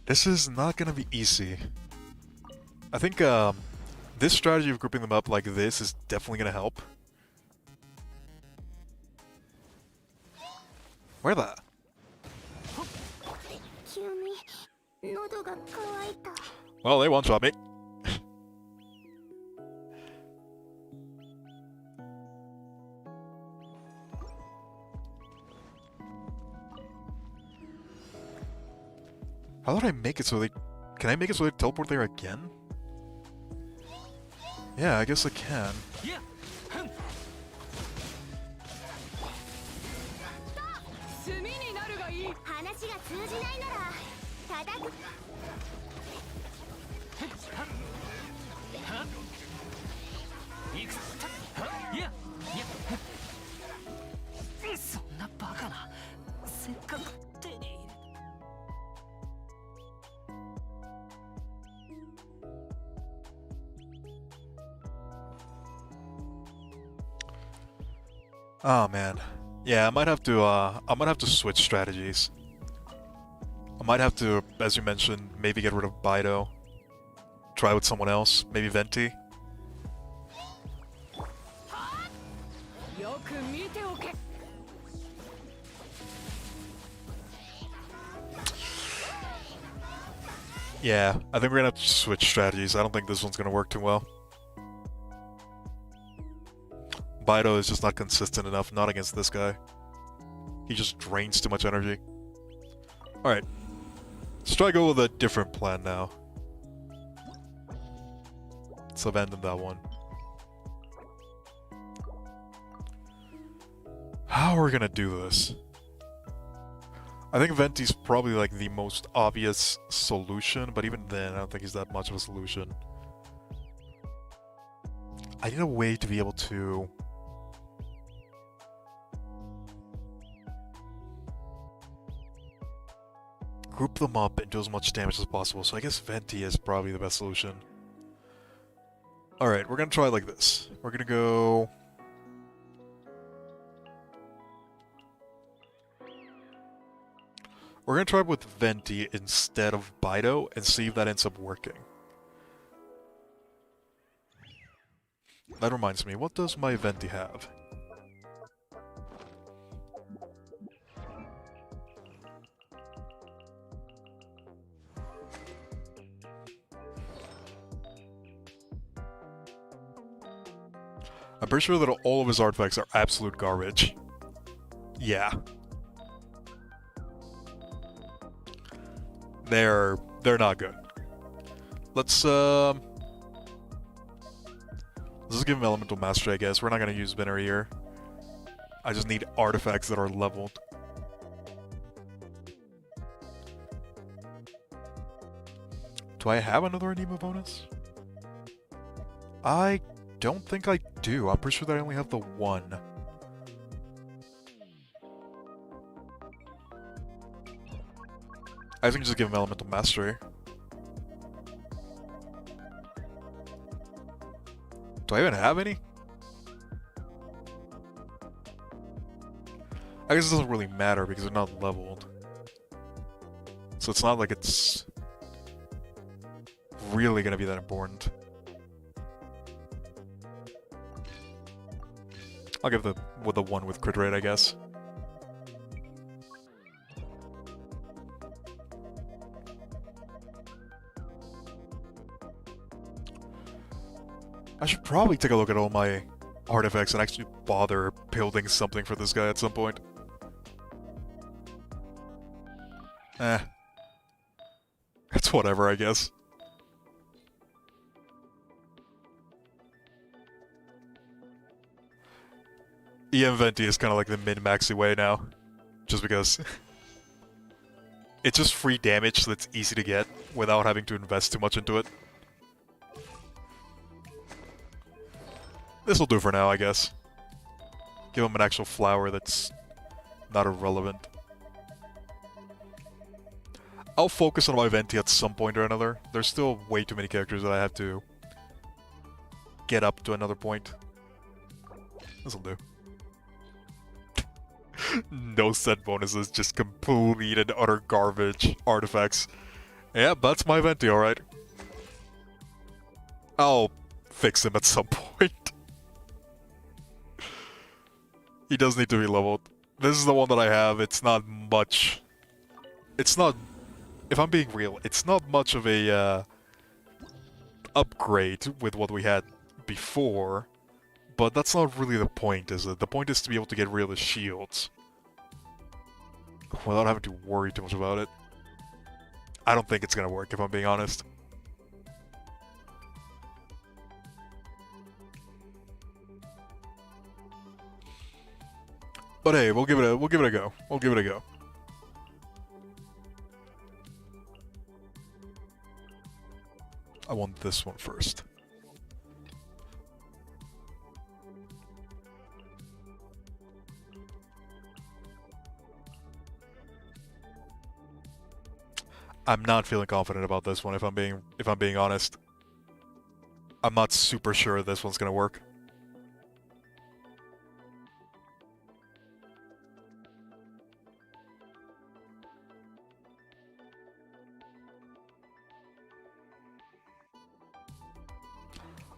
This is not gonna be easy. I think this strategy of grouping them up like this is definitely gonna help. Where the? Well, they one-shot me. How did I make it so they... Can I make it so they teleport there again? Yeah, I guess I can. Oh man. Yeah, I might have to switch strategies. I might have to, as you mentioned, maybe get rid of Bido. Try with someone else, maybe Venti. Yeah, I think we're gonna have to switch strategies. I don't think this one's gonna work too well. Bido is just not consistent enough, not against this guy. He just drains too much energy. Alright. Let's try to go with a different plan now. Let's abandon that one. How are we gonna do this? I think Venti's probably like the most obvious solution, but even then I don't think he's that much of a solution. I need a way to be able to... group them up and do as much damage as possible, so I guess Venti is probably the best solution. Alright, we're gonna try like this. We're gonna go... We're gonna try with Venti instead of Bido and see if that ends up working. That reminds me, what does my Venti have? I'm pretty sure that all of his artifacts are absolute garbage. Yeah. They're not good. Let's just give him Elemental Mastery, I guess. We're not gonna use Binary here. I just need artifacts that are leveled. Do I have another Anima bonus? I don't think I do. I'm pretty sure that I only have the one. I think just give him Elemental Mastery. Do I even have any? I guess it doesn't really matter because they're not leveled. So it's not like it's really gonna be that important. I'll give the one with crit rate, I guess. I should probably take a look at all my artifacts and actually bother building something for this guy at some point. Eh. It's whatever, I guess. EM Venti is kind of like the min-maxy way now. Just because it's just free damage that's easy to get without having to invest too much into it. This'll do for now, I guess. Give him an actual flower that's not irrelevant. I'll focus on my Venti at some point or another. There's still way too many characters that I have to get up to another point. This'll do. No set bonuses, just complete and utter garbage artifacts. Yeah, that's my Venti, alright. I'll fix him at some point. He does need to be leveled. This is the one that I have. It's not much. It's not... If I'm being real, it's not much of a upgrade with what we had before. But that's not really the point, is it? The point is to be able to get rid of the shields without having to worry too much about it. I don't think it's gonna work, if I'm being honest. But hey, we'll give it a go. We'll give it a go. I want this one first. I'm not feeling confident about this one if I'm being honest. I'm not super sure this one's gonna work.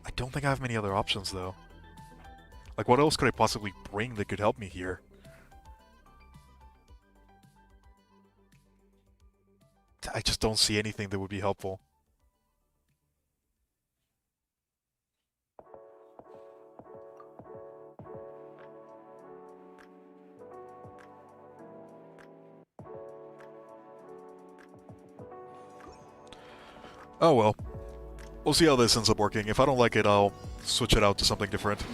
I don't think I have many other options though. Like, what else could I possibly bring that could help me here? I just don't see anything that would be helpful. Oh well. We'll see how this ends up working. If I don't like it, I'll switch it out to something different.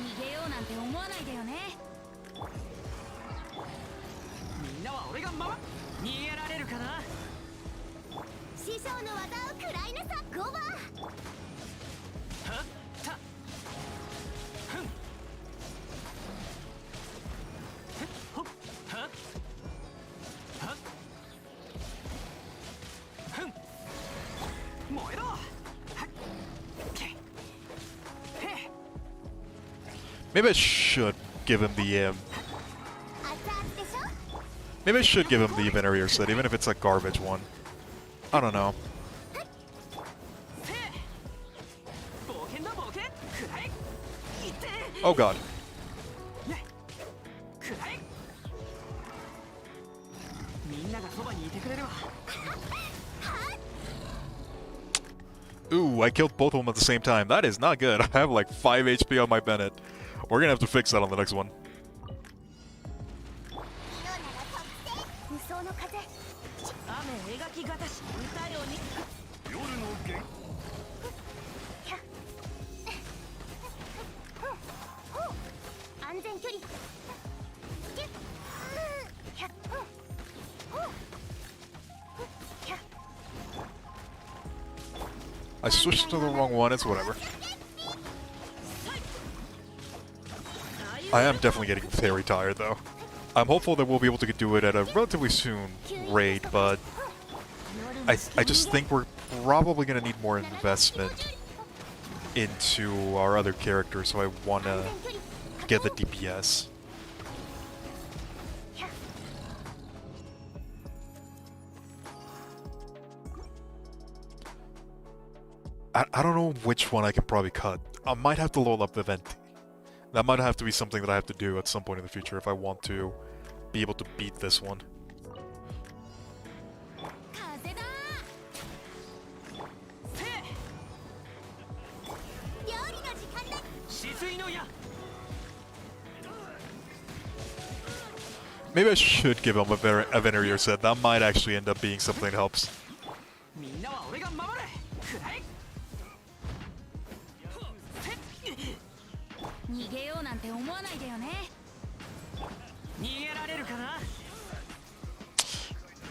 Maybe I should give him the maybe I should give him the Venereer set, even if it's a garbage one. I don't know. Oh god. Ooh, I killed both of them at the same time. That is not good. I have like 5 HP on my Bennett. We're gonna have to fix that on the next one. I switched to the wrong one, it's whatever. I am definitely getting very tired though. I'm hopeful that we'll be able to do it at a relatively soon rate, but I just think we're probably going to need more investment into our other characters, so I want to get the DPS. I don't know which one I can probably cut. I might have to load up the Venti. That might have to be something that I have to do at some point in the future if I want to be able to beat this one. Maybe I should give him a Venereer set. That might actually end up being something that helps.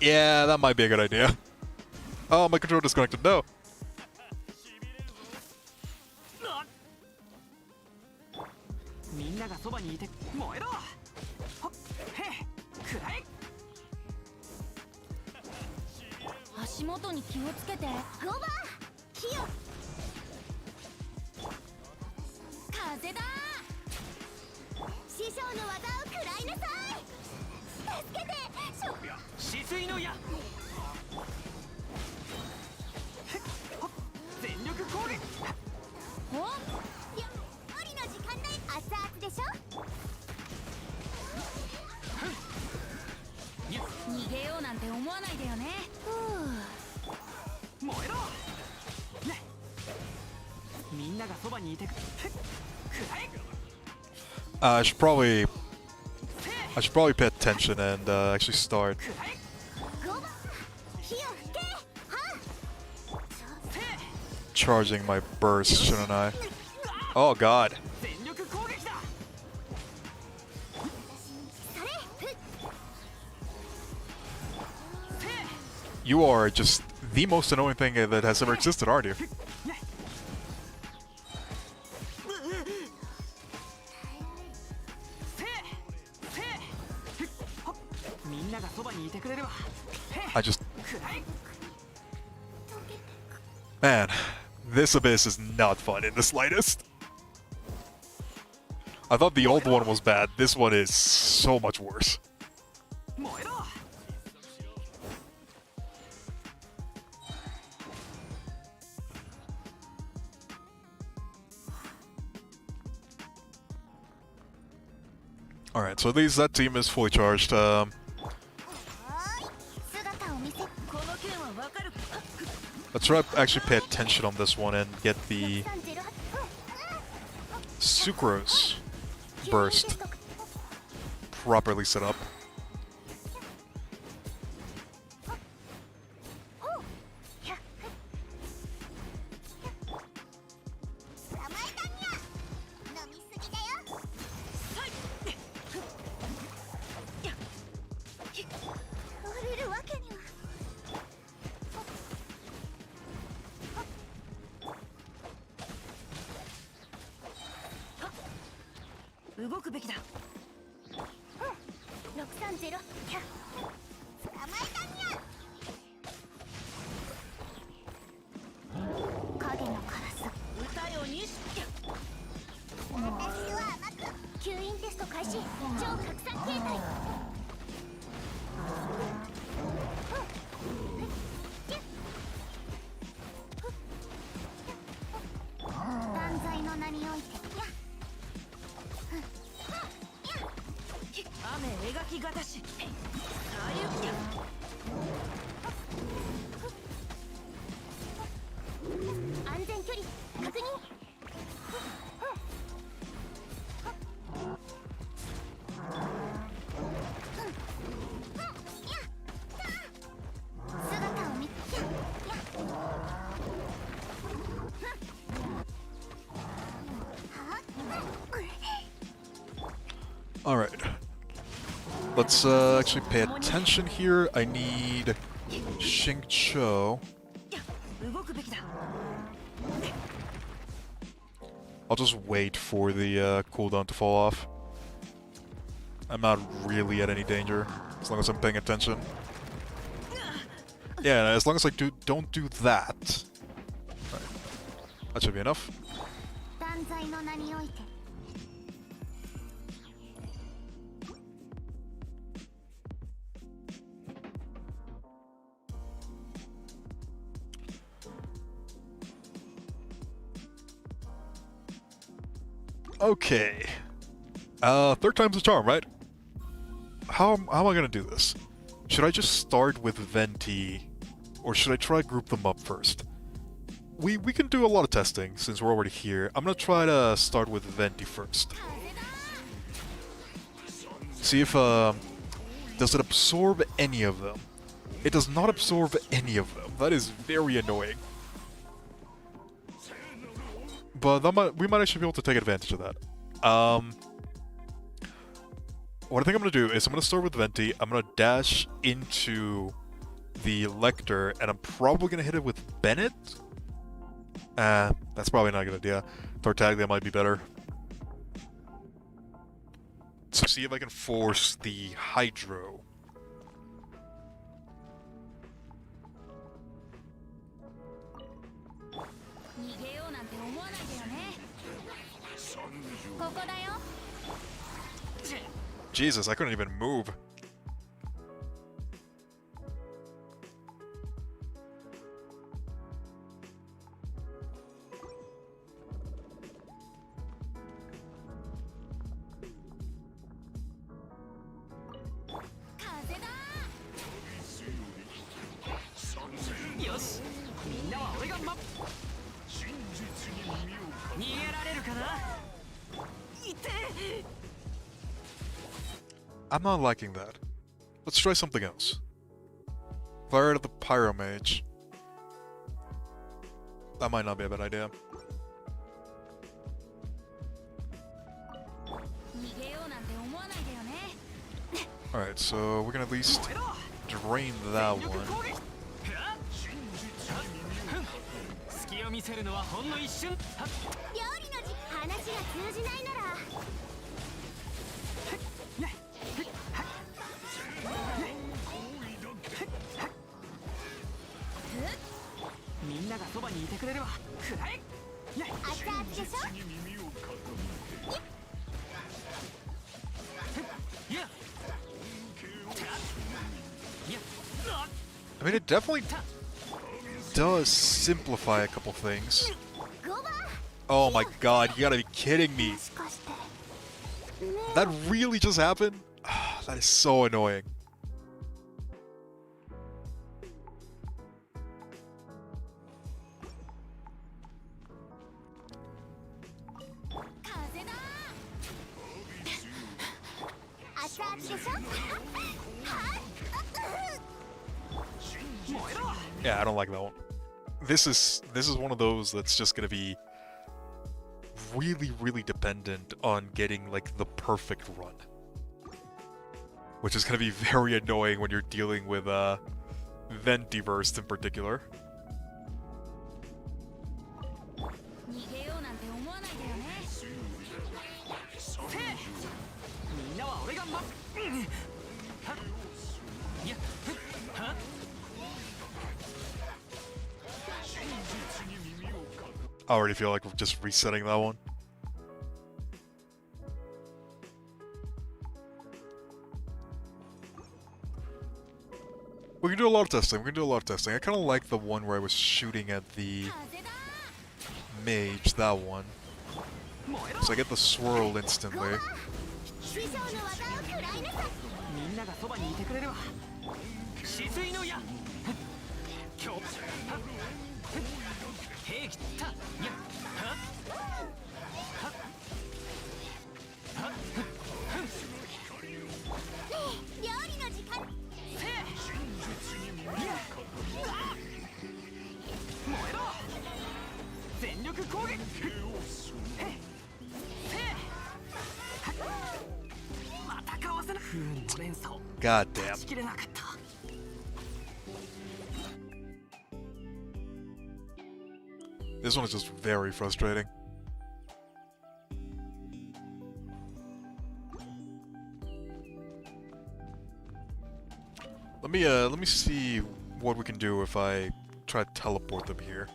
Yeah, that might be a good idea. Oh, my controller disconnected. No. みんながそばにいて燃えろ。ほっへくらえ。足元に気をつけて。ゴバ火よ。風だ。師匠の技を食らいなさい。助けて。止水の矢。ほっ全力攻撃。お？料理の時間だ。熱々でしょ。逃げようなんて思わないでよね。燃えろ。ね。みんながそばにいてくらえ。I should probably pay attention and actually start ゴバ火を吹け。は charging my burst, shouldn't I? Oh god. 全力攻撃だ。それふっ You are just the most annoying thing that has ever existed, aren't you? みんながそばにいてくれれば。 I just... くらえ。 Man, this abyss is not fun in the slightest. I thought the old one was bad. This one is so much worse. 燃えろ。 Alright, so at least that team is fully charged. 姿を見せ。 この件はわかる。 Let's try to actually pay attention on this one and get the 308 sucrose burst properly set up. 捕まえたにゃ。飲みすぎだよ。折れるわけには。動くべきだ。 630 捕まえたにゃ。影のカラス。歌よにし。私は甘く。吸引テスト開始。超拡散形態。断罪の名において。雨描きがたし。安全距離確認。姿を見て。 Alright. Let's actually pay attention here. I need Xingqiu. 動くべきだ。 I'll just wait for the cooldown to fall off. I'm not really at any danger, as long as I'm paying attention. Yeah, as long as I don't do that. Alright. That should be enough. 断罪の名において。 Okay. Third time's the charm, right? How am I gonna do this? Should I just start with Venti, or should I try group them up first? We can do a lot of testing since we're already here. I'm gonna try to start with Venti first. See if does it absorb any of them? It does not absorb any of them. That is very annoying. But we might actually be able to take advantage of that. What I think I'm going to do is I'm going to start with Venti. I'm going to dash into the Lecter, and I'm probably gonna hit it with Bennett. That's probably not a good idea. Tartaglia might be better. So see if I can force the Hydro. Jesus, I couldn't even move. I'm not liking that. Let's try something else. Fire out of the Pyromage. That might not be a bad idea. Alright, so we're gonna at least drain that one. I mean, it definitely does simplify a couple things. Oh my god, you gotta be kidding me. That really just happened? That is so annoying. Yeah, I don't like that one. This is one of those that's just gonna be really dependent on getting like the perfect run, which is gonna be very annoying when you're dealing with Ventiverse in particular. I already feel like we're just resetting that one. We can do a lot of testing. I kind of like the one where I was shooting at the mage, that one. So I get the swirl instantly. God damn. This one is just very frustrating. Let me see what we can do if I try to teleport them here.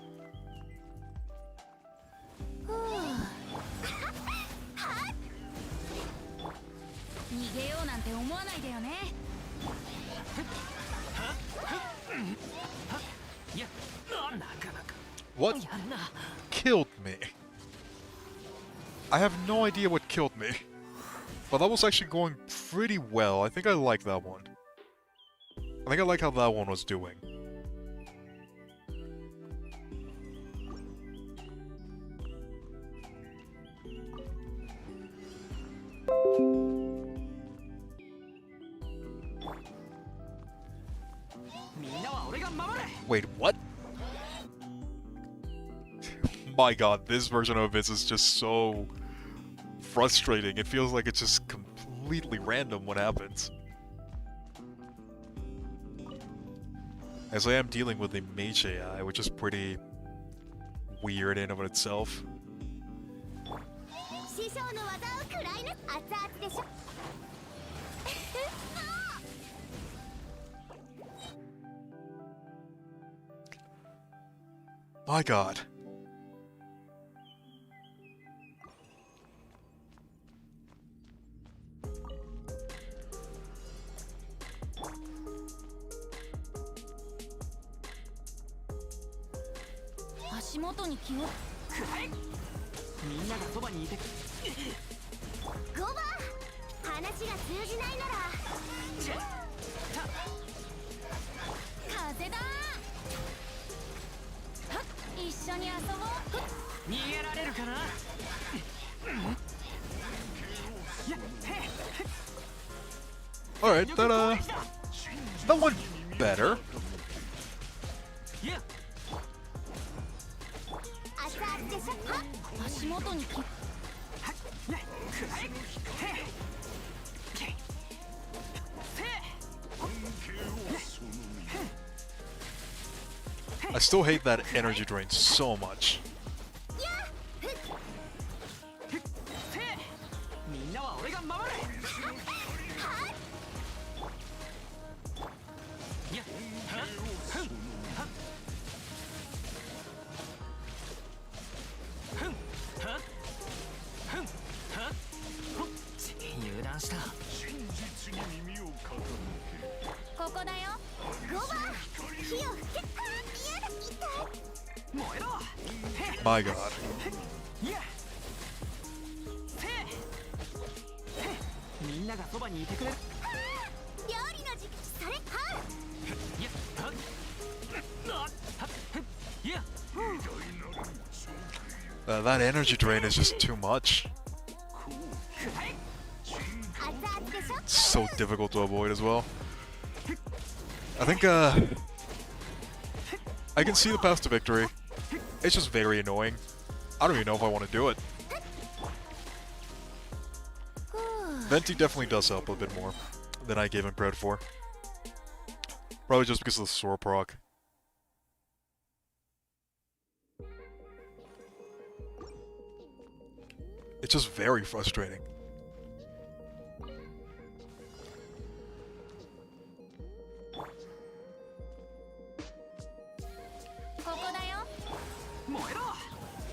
What killed me? I have no idea what killed me. But that was actually going pretty well. I think I like that one. I think I like how that one was doing. Wait, what? My god, this version of this is just so frustrating. It feels like it's just completely random what happens. as I am dealing with a mage AI, which is pretty weird in and of itself. 師匠の技を食らいな熱々でしょ My god. Alright, that went better. 熱々でしょはっ足元にき I still hate that energy drain so much. みんなは俺が守るいやはっふんはっふんはっふんはっほっ油断したここだよ5番火を吹け嫌だ痛い 燃えろ My god. いやみんながそばにいてくれる料理の時期それはいやはっはっいや That energy drain is just too much. 熱々でしょ It's so difficult to avoid as well. I think, I can see the path to victory. It's just very annoying. I don't even know if I want to do it. Venti definitely does help a bit more than I gave him credit for. Probably just because of the sword proc. It's just very frustrating. ここだよ燃えろ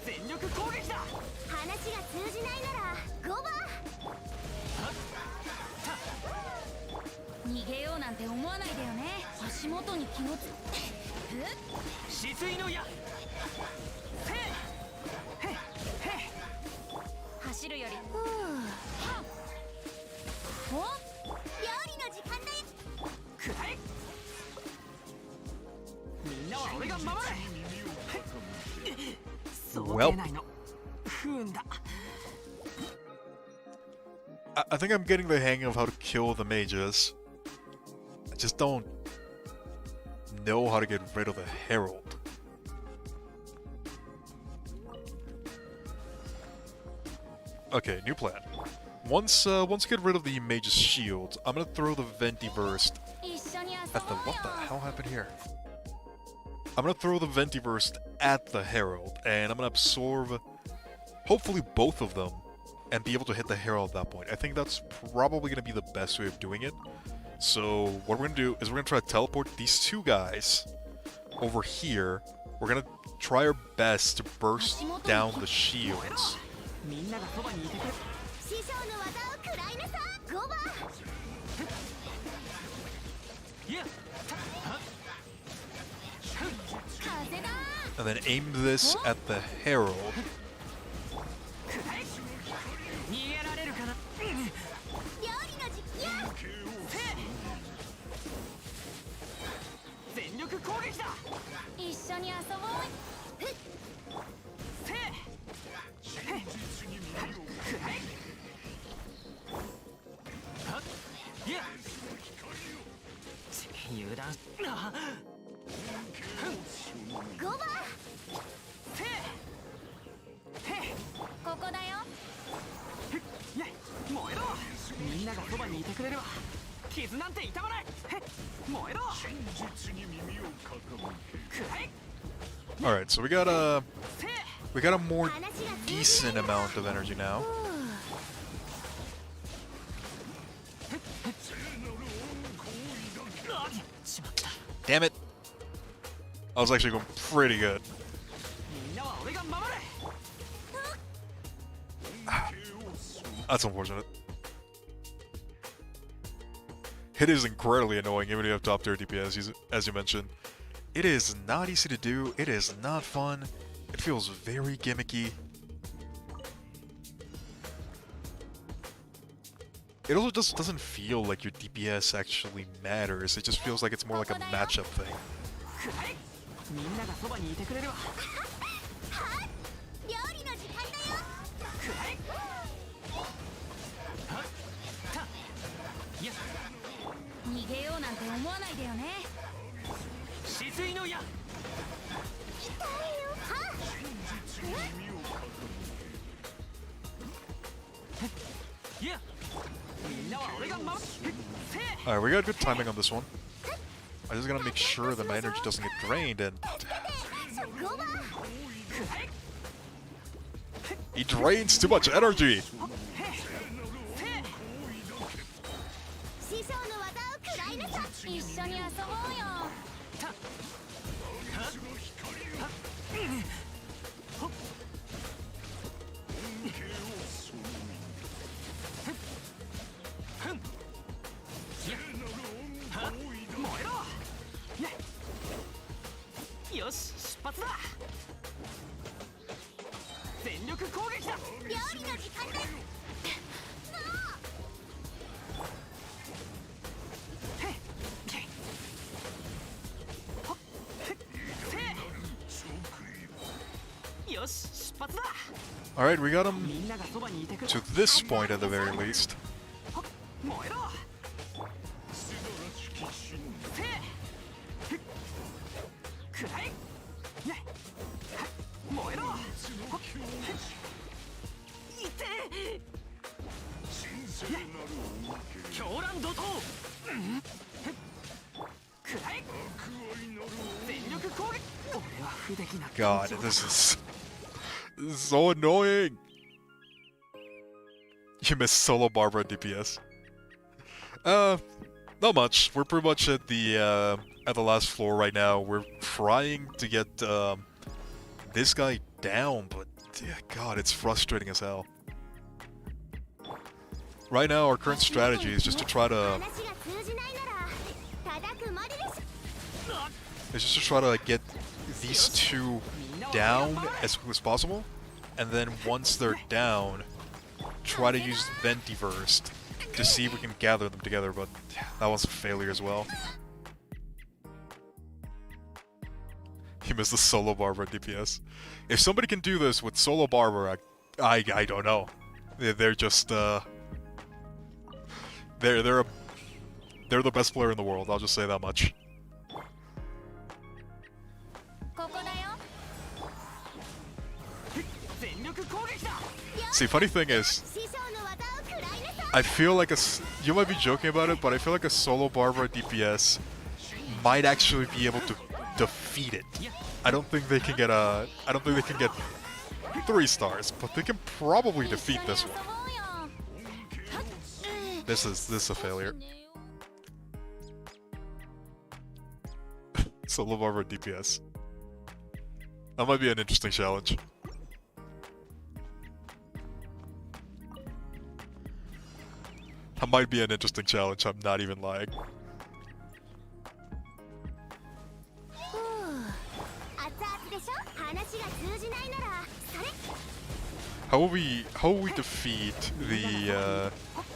全力攻撃だ話が通じないなら5番逃げようなんて思わないでよね足元に気をつ止水の矢走るよりお料理の時間だよくらえみんなは俺が守れそう出ないの不運だ I think I'm getting the hang of how to kill the mages. I just don't know how to get rid of the herald. Okay, new plan. Once I get rid of the mage's shield, I'm gonna throw the Ventiverse at the... What the hell happened here? I'm gonna throw the Ventiverse at the herald, and I'm gonna absorb, hopefully both of them, and be able to hit the herald at that point. I think that's probably gonna be the best way of doing it. So what we're gonna do is we're gonna try to teleport these two guys over here. We're gonna try our best to burst down the shields. みんながそばにいてくれ師匠の技を食らいなさ5番いや 風だ And then aim this at the herald. 逃げられるかな料理の時期や全力攻撃だ一緒に遊ぼういや油断5番ここだよ燃えろみんながそばにいてくれるわ傷なんて痛まない。へっ、燃えろ。くらえ。 Alright, so we got a more decent amount of energy now. Damn it! I was actually going pretty good. みんなは俺が守れ。 That's unfortunate. It is incredibly annoying even if you have top tier DPS, as you mentioned. It is not easy to do, it is not fun, it feels very gimmicky. It also just doesn't feel like your DPS actually matters, it just feels like it's more like a matchup thing. くらえ。みんながそばにいてくれるわ。料理の時間だよ。くらえ。はっ。た。いや。逃げようなんて思わないでよね。止水の矢。痛いよ。はっ。いや。みんなは俺が守る。せえ。 Alright, we got good timing on this one. I just gotta make sure that my energy doesn't get drained, and ショックオーバー。 he drains too much energy! 師匠の技を食らいなさい。一緒に遊ぼうよ。燃えろ。よし、出発だ。全力攻撃だ。料理の時間です。へっけい。ほっへっせい。よし、出発だ。 Alright, we got him みんながそばにいてくれ。 to this point at the very least. ほっ燃えろ。せい。ふっくらえ。ね。はっ燃えろ。ほっへっいてえ。狂乱怒涛。うんふっくらえ。全力攻撃。俺は不出来な。 God, this is so annoying! You missed solo Barbara DPS. Not much. We're pretty much at the last floor right now. We're trying to get this guy down, but God, it's frustrating as hell. Right now, our current strategy is just to try to 話が通じないなら叩くまでです。 get these two down as quickly as possible, and then once they're down, try to use Ventiverse to see if we can gather them together, but that was a failure as well. He missed the solo Barbara DPS. If somebody can do this with solo Barbara, I don't know. They're just they're the best player in the world. I'll just say that much. ここだよ。 全力攻撃だ。 See, funny thing is, 師匠の技を食らいなさい。 I feel like you might be joking about it, but I feel like a solo Barbara DPS might actually be able to defeat it. I don't think they can get 3 stars, but they can probably defeat this one. 遊ぼうよ。 This is a failure. Solo Barbara DPS. That might be an interesting challenge. That might be an interesting challenge, I'm not even lying. 熱々でしょ。話が通じないならそれ。 How will we defeat the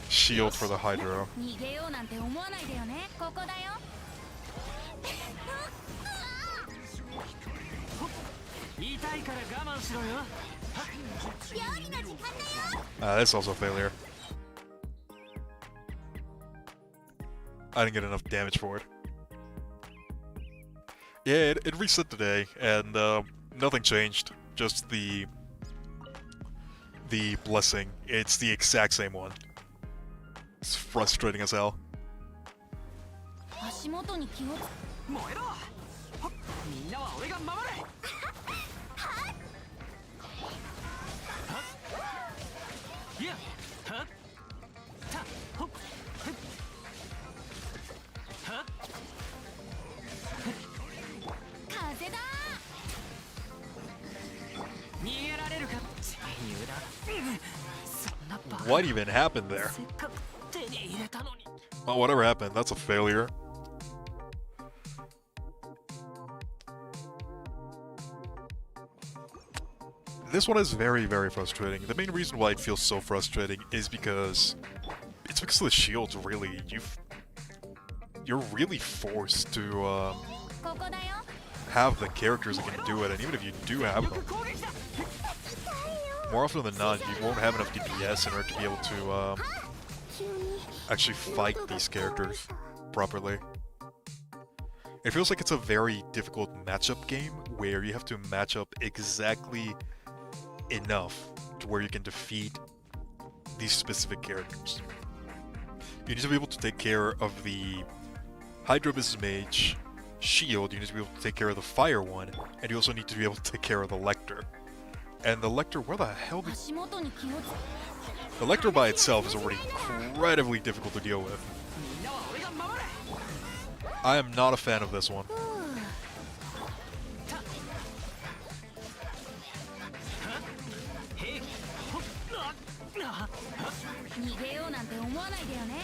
shield for the Hydra? 逃げようなんて思わないでよね。ここだよ。 言いたいから我慢しろよ。料理の時間だよ。 That's also a failure. I didn't get enough damage for it. Yeah, it reset today, and nothing changed. Just the blessing. It's the exact same one. It's frustrating as hell. 足元に気をつ燃えろほっみんなは俺が守れいやはったほっは風だ逃げられるか油断そんなバカ What even happened there? せっかく手に入れたのに Oh, whatever happened, that's a failure. This one is very, very frustrating. The main reason why it feels so frustrating is because it's because of the shields. Really, you're really forced to ここだよ have the characters that can do it, and even if you do have よく them, 攻撃だ more often than not, you won't have enough DPS in order to be able to 急に actually fight these characters properly. It feels like it's a very difficult matchup game where you have to match up exactly enough to where you can defeat these specific characters. You need to be able to take care of the Hydra Business Mage shield, you need to be able to take care of the fire one, and you also need to be able to take care of the Lecter. And the Lecter, where the hell did... 足元に気をつ The Lecter by itself is already incredibly difficult to deal with. みんなは俺が守れ I am not a fan of this one. へいほっあ逃げようなんて思わないでよね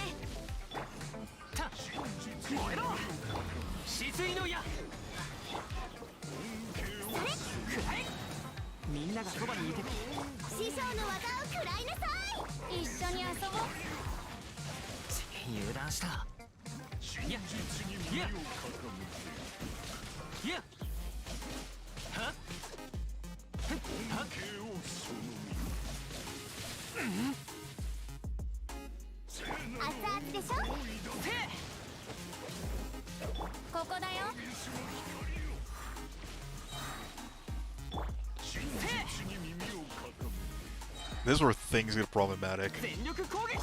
た燃えろ失意の矢くらいみんながそばにいて師匠の技を食らいなさい一緒に遊ぼう油断したいやいやいやはっはっ熱々でしょここだよ This is where things get problematic. 全力攻撃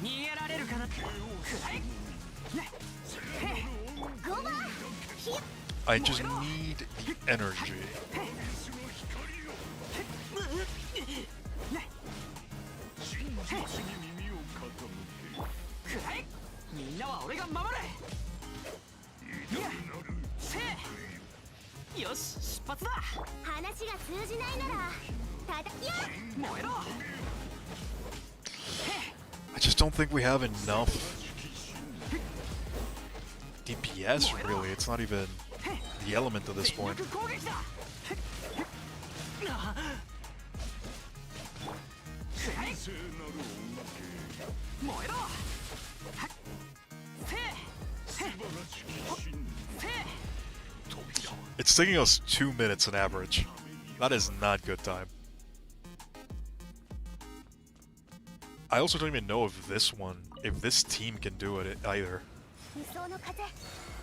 逃げられるかなくらい I just need the energy. くらいみんなは俺が守れいやせいよし出発だ話が通じないならただいや燃えろ I just don't think we have enough DPS, really. It's not even the element at this 全 point. 力攻撃だくらい燃えろはっせせせ It's taking us 2 minutes on average. That is not good time. I also don't even know if this team can do it either. 無双の風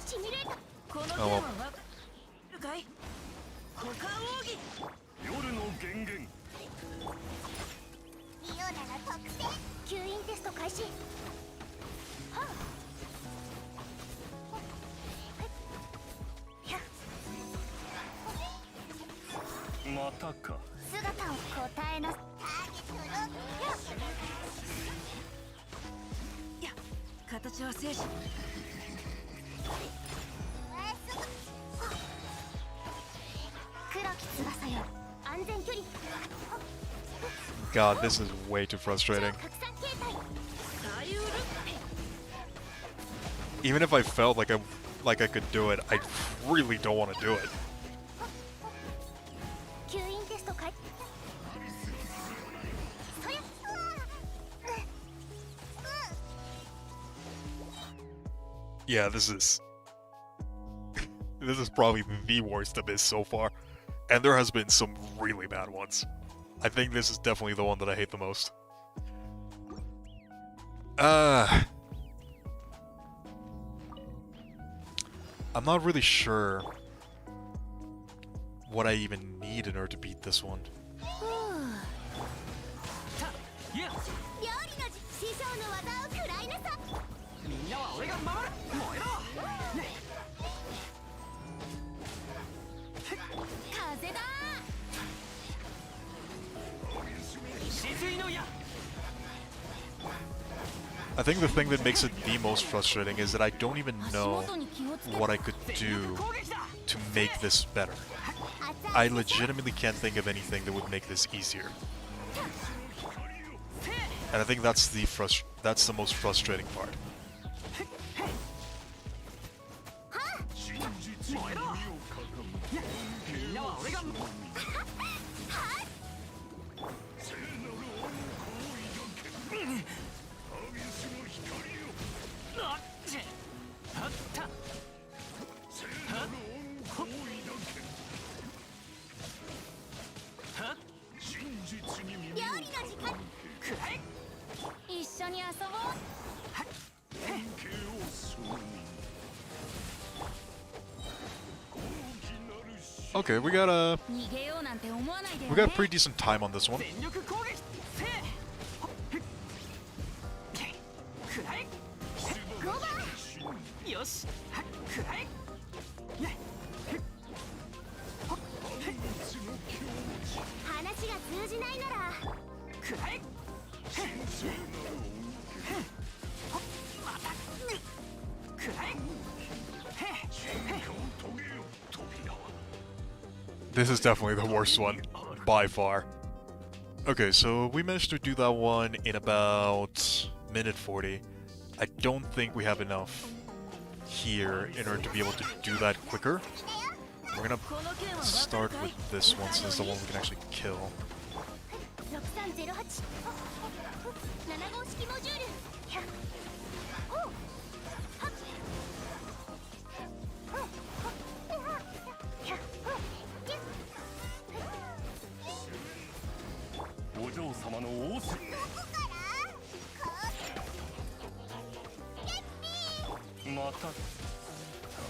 シミュレートこの手 Oh, は well. わかるかい股間奥義夜の源源リオナの特性吸引テスト開始はまたか姿を答えなターゲットロッいや形は精神黒き翼よ安全距離 God, this is way too frustrating. 拡散形態左右ルッペ Even if I felt like I could do it, I really don't want to do it. 吸引テスト開そやYeah, this is this is probably the worst Abyss so far, and there has been some really bad ones. I think this is definitely the one that I hate the most. I'm not really sure what I even need in order to beat this one. たいや料理の師匠の技を食らいなさいみんなは俺が守る燃えろ I think the thing that makes it the most frustrating is that I don't even know what I could do to make this better. I legitimately can't think of anything that would make this easier. And I think that's the most frustrating part. 燃えろみんなは俺が料理の時間くらえ一緒に遊ぼう Okay, we got a pretty decent time on this one. 全力攻撃せくらえよしくらえ話が通じないならくらえまたくらえ This is definitely the worst one, by far. Okay, so we managed to do that one in about minute 40. I don't think we have enough here in order to be able to do that quicker. We're gonna start with this one since it's the one we can actually kill. 6308 7号式モジュールおうお嬢様の仰せ また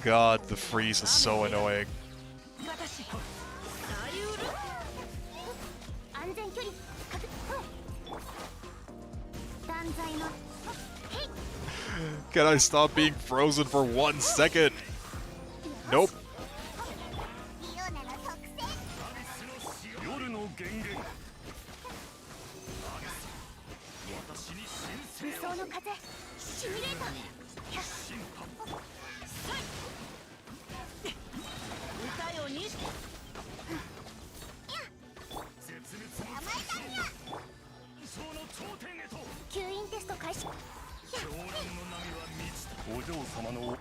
God, the freeze is so annoying. 安全距離確断罪の Can I stop being frozen for 1 second? Nope. イオナの特性 夜の源源 理想の風シミュレーター歌よにその頂点へと 吸引テスト開始 狂乱の波は満ちたお嬢様の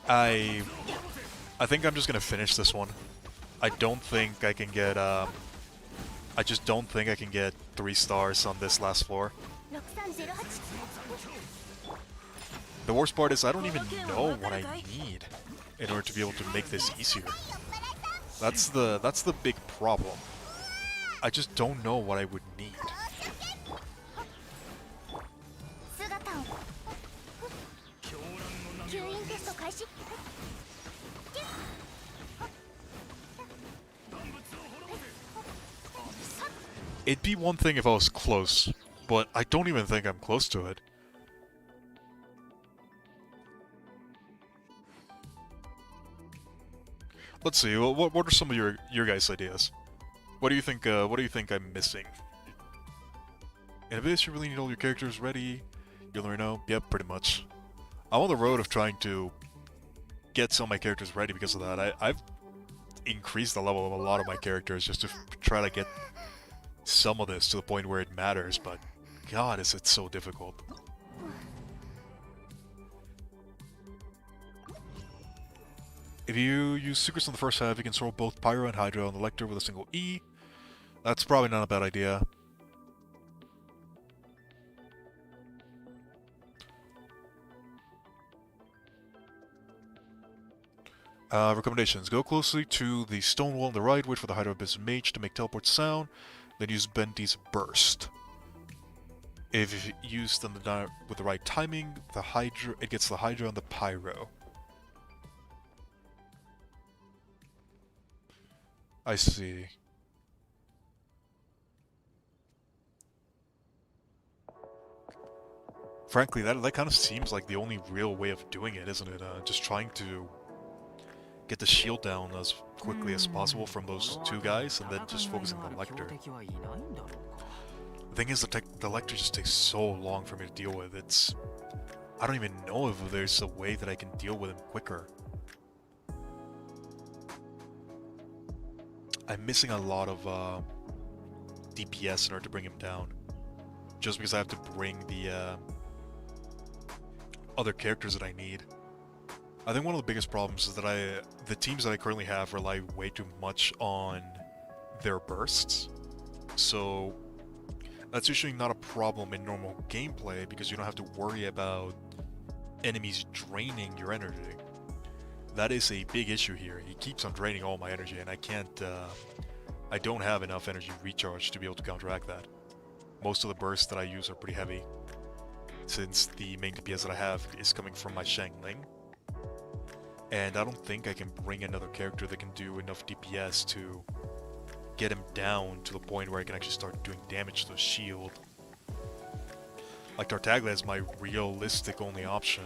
I think I'm just gonna finish this one. I don't think I can get I just don't think I can get 3 stars on this last floor. 6308 The worst part is I don't even know what I need in order to be able to make this easier. That's the big problem. I just don't know what I would need. 姿を吸引テスト開始 It'd be one thing if I was close, but I don't even think I'm close to it. Let's see. What are some of your guys' ideas? What do you think? What do you think I'm missing? In this, you really need all your characters ready. You'll never know. Yep, pretty much. I'm on the road of trying to get some of my characters ready because of that. I've increased the level of a lot of my characters just to try to get some of this to the point where it matters, but God, is it so difficult. If you use secrets in the first half, you can throw both Pyro and Hydra on the Lector with a single E. That's probably not a bad idea. Recommendations. Go closely to the stone wall on the right, wait for the Hydra Abyss Mage to make teleport sound, then use Bendy's Burst. If used on with the right timing, it gets the Hydra and the Pyro. I see. Frankly, that kind of seems like the only real way of doing it, isn't it? Just trying to get the shield down as quickly as possible from those 2 guys, and then just focusing on the Lector. thing is, the lecture just takes so long for me to deal with. I don't even know if there's a way that I can deal with him quicker. I'm missing a lot of DPS in order to bring him down. Just because I have to bring the other characters that I need. I think one of the biggest problems is that the teams that I currently have rely way too much on their bursts. So that's usually not a problem in normal gameplay because you don't have to worry about enemies draining your energy. That is a big issue here. He keeps on draining all my energy and I can't, I don't have enough energy recharge to be able to counteract that. Most of the bursts that I use are pretty heavy, since the main DPS that I have is coming from my Shangling. And I don't think I can bring another character that can do enough DPS to get him down to the point where I can actually start doing damage to the shield. Like Tartaglia is my realistic only option.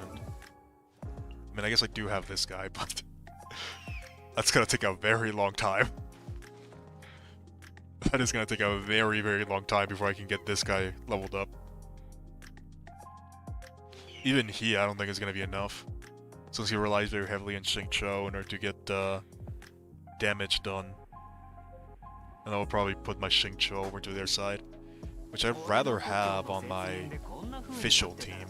I mean, I guess I do have this guy, but that's gonna take a very long time. That is gonna take a very, very long time before I can get this guy leveled up. Even he, I don't think is gonna be enough, since he relies very heavily on Xingqiu in order to get damage done. And I will probably put my Xingqiu over to their side, which I'd rather have on my official team.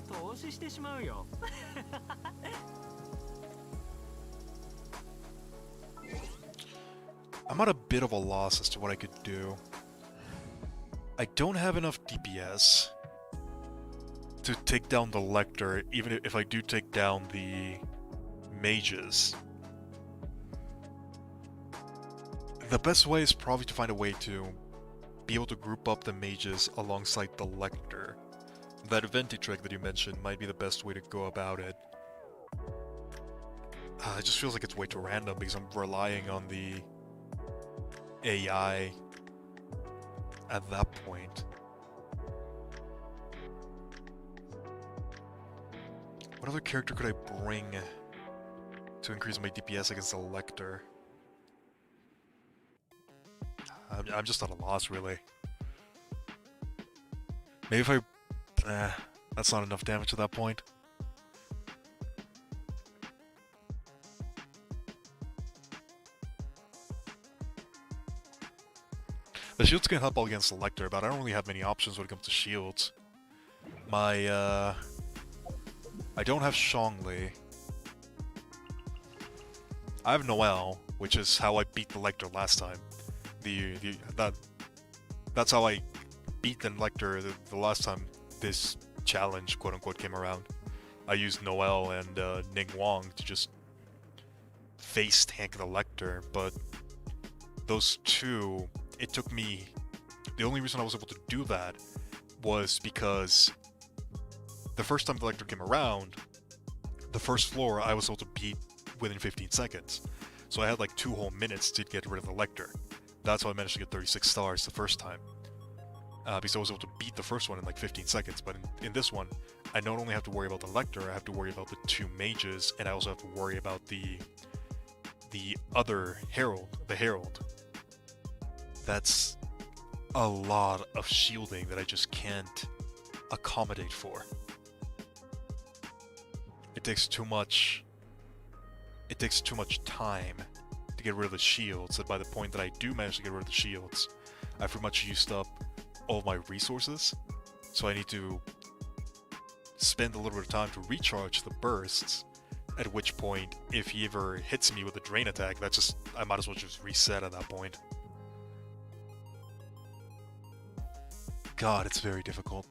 I'm at a bit of a loss as to what I could do. I don't have enough DPS to take down the Lector, even if I do take down the mages. The best way is probably to find a way to be able to group up the mages alongside the Lector. That Venti trick that you mentioned might be the best way to go about it. It just feels like it's way too random because I'm relying on the AI at that point. What other character could I bring to increase my DPS against the Lector? I'm just at a loss, really. Maybe if I... that's not enough damage at that point. The shields can help against the Lector, but I don't really have many options when it comes to shields. I don't have Zhongli. I have Noelle, which is how I beat the Lector last time. That's how I beat the Lector the last time this challenge, quote-unquote, came around. I used Noelle and Ning Wang to just face tank the Lector, but those two... It took me... The only reason I was able to do that was because the first time the Lector came around, the first floor I was able to beat within 15 seconds. So I had like 2 whole minutes to get rid of the Lector. That's how I managed to get 36 stars the first time. Because I was able to beat the first one in like 15 seconds. But in this one, I not only have to worry about the Lector, I have to worry about the 2 mages, and I also have to worry about the other Herald, the Herald. That's a lot of shielding that I just can't accommodate for. It takes too much time to get rid of the shields, and by the point that I do manage to get rid of the shields, I've pretty much used up all of my resources, so I need to spend a little bit of time to recharge the bursts, at which point, if he ever hits me with a drain attack, I might as well just reset at that point. God, it's very difficult.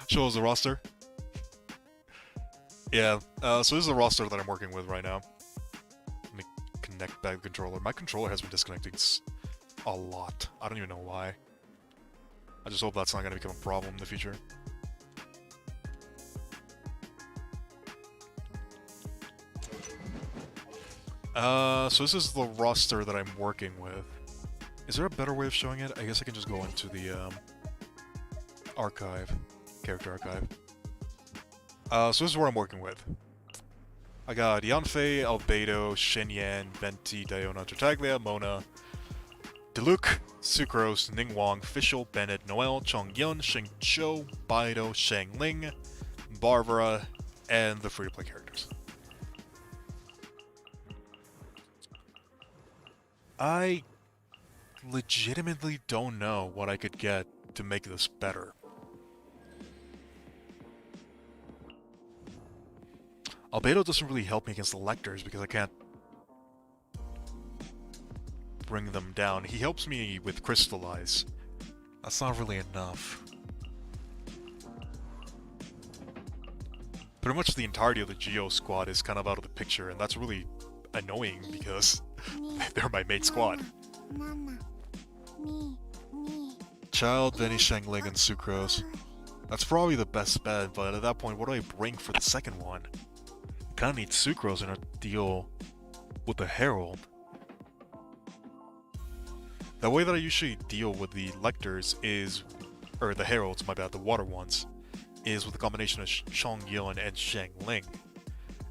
Show us the roster. Yeah, so this is the roster that I'm working with right now. Let me connect back the controller. My controller has been disconnecting a lot. I don't even know why. I just hope that's not going to become a problem in the future. So this is the roster that I'm working with. Is there a better way of showing it? I guess I can just go into the archive, character archive. So this is what I'm working with. I got Yanfei, Albedo, Shenyan, Venti, Diona, Tartaglia, Mona, Diluc, Sucrose, Ningguang, Fischl, Bennett, Noel, Chongyun, Xingqiu, Baido, Shangling, Barbara, and the free-to-play characters. I legitimately don't know what I could get to make this better. Albedo doesn't really help me against the Lectors because I can't bring them down. He helps me with Crystallize. That's not really enough. Pretty much the entirety of the Geo squad is kind of out of the picture, and that's really annoying because they're my main squad. Child, Venny, Shangling, and Sucrose. That's probably the best bet, but at that point, what do I bring for the second one? I kinda need Sucrose in a deal with the Herald. The way that I usually deal with the Lectors is, or the Heralds, my bad, the water ones, is with a combination of Chongyun and Shangling.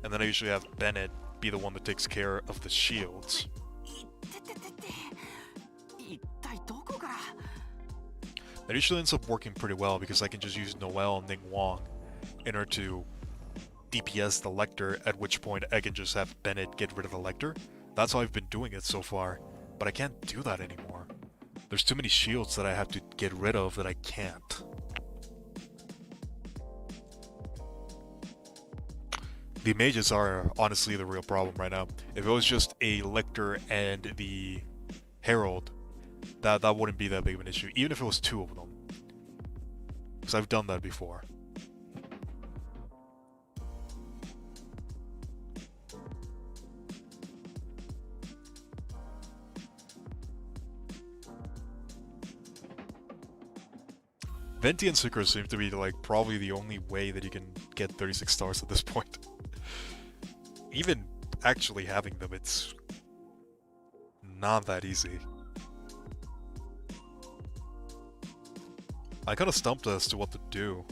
And then I usually have Bennett be the one that takes care of the shields. That usually ends up working pretty well because I can just use Noel and Ningguang in order to DPS the Lector, at which point I can just have Bennett get rid of the Lector. That's how I've been doing it so far, but I can't do that anymore. There's too many shields that I have to get rid of that I can't. The mages are honestly the real problem right now. If it was just a Lector and the Herald, that wouldn't be that big of an issue, even if it was two of them. Because I've done that before. Venti and Sucrose seem to be like probably the only way that you can get 36 stars at this point. Even actually having them, it's not that easy. I kinda stumped as to what to do.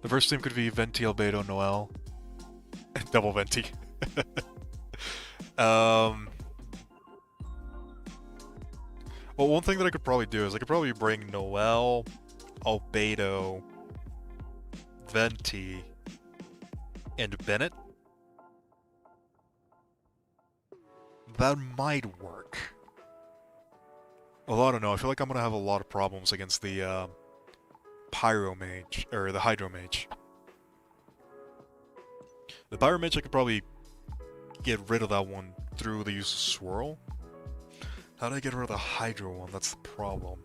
The first team could be Venti, Albedo, Noel, and double Venti. Well, one thing that I could probably do is I could probably bring Noel, Albedo, Venti, and Bennett. That might work. Although, I don't know, I feel like I'm gonna have a lot of problems against the Pyro Mage, or the Hydro Mage. The Pyro Mage, I could probably get rid of that one through the use of Swirl. How do I get rid of the Hydro one? That's the problem.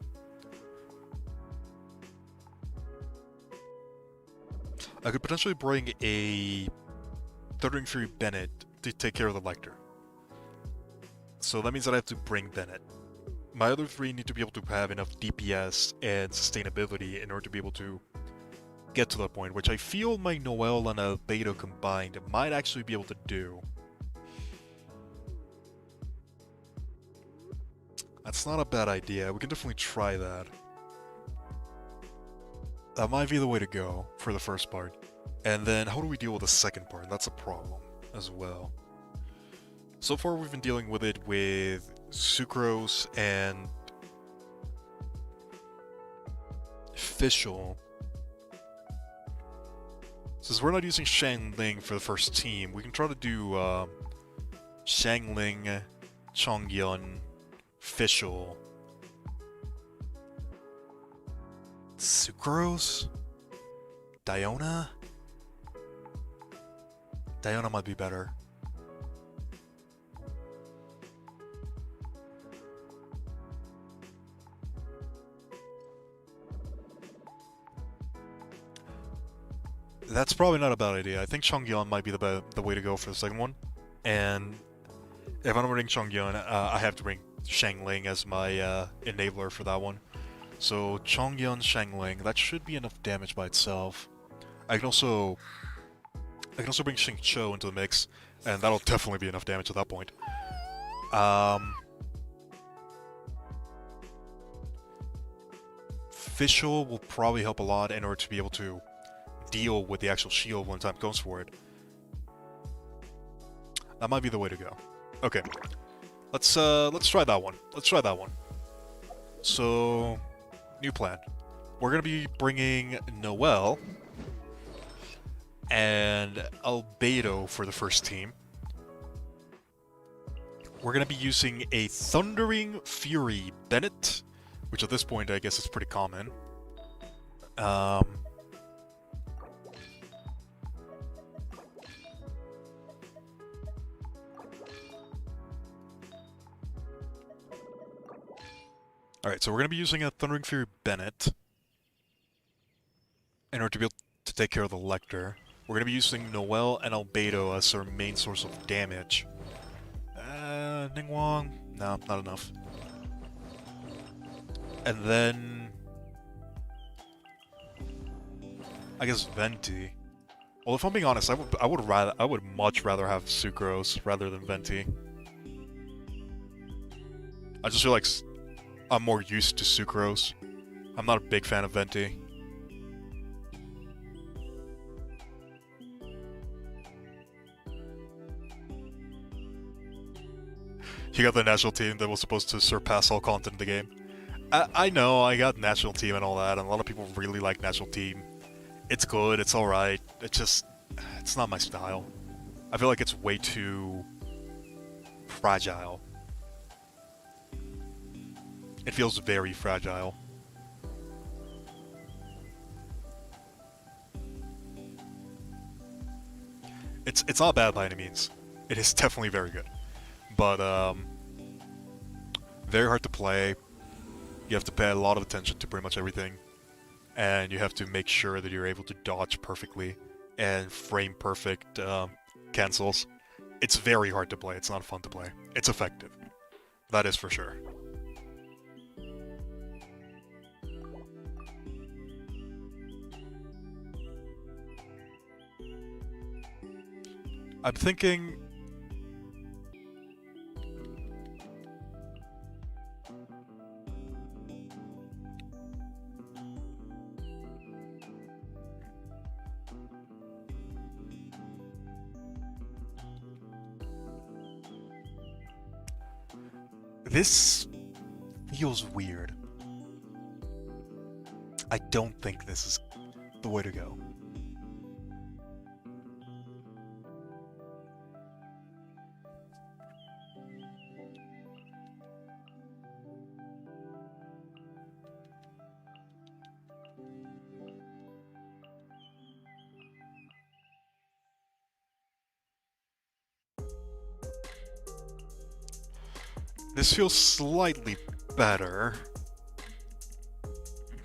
I could potentially bring a Thundering Fury Bennett to take care of the Lector. So that means that I have to bring Bennett. My other three need to be able to have enough DPS and sustainability in order to be able to get to that point, which I feel my Noel and Albedo combined might actually be able to do. That's not a bad idea. We can definitely try that. That might be the way to go for the first part. And then how do we deal with the second part? That's a problem as well. So far we've been dealing with it with Sucrose and Fischl. Since we're not using Shangling for the first team, we can try to do Shangling, Chongyun, Fischl, Sucrose, Diona? Diona might be better. That's probably not a bad idea. I think Chongyun might be the way to go for the second one. And if I'm bringing Chongyun, I have to bring Shangling as my enabler for that one. So Chongyun, Shangling, that should be enough damage by itself. I can also bring Xingqiu into the mix, and that'll definitely be enough damage at that point. official will probably help a lot in order to be able to deal with the actual shield when time comes for it. That might be the way to go. Okay, let's try that one. Let's try that one. So, new plan. We're gonna be bringing Noelle and Albedo for the first team. We're gonna be using a Thundering Fury Bennett, which at this point I guess is pretty common. Alright, so we're going to be using a Thundering Fury Bennett in order to be able to take care of the Lecter. We're going to be using Noelle and Albedo as our main source of damage. Ningguang? No, not enough. And then... I guess Venti. Well, if I'm being honest, I would much rather have Sucrose rather than Venti. I just feel like I'm more used to Sucrose. I'm not a big fan of Venti. You got the national team that was supposed to surpass all content in the game. I know, I got national team and all that, and a lot of people really like national team. It's good, it's alright. It's not my style. I feel like it's way too fragile. It feels very fragile. It's not bad by any means. It is definitely very good. But, very hard to play. You have to pay a lot of attention to pretty much everything. And you have to make sure that you're able to dodge perfectly and frame perfect cancels. It's very hard to play. It's not fun to play. It's effective. That is for sure. I'm thinking... This feels weird. I don't think this is the way to go. This feels slightly better.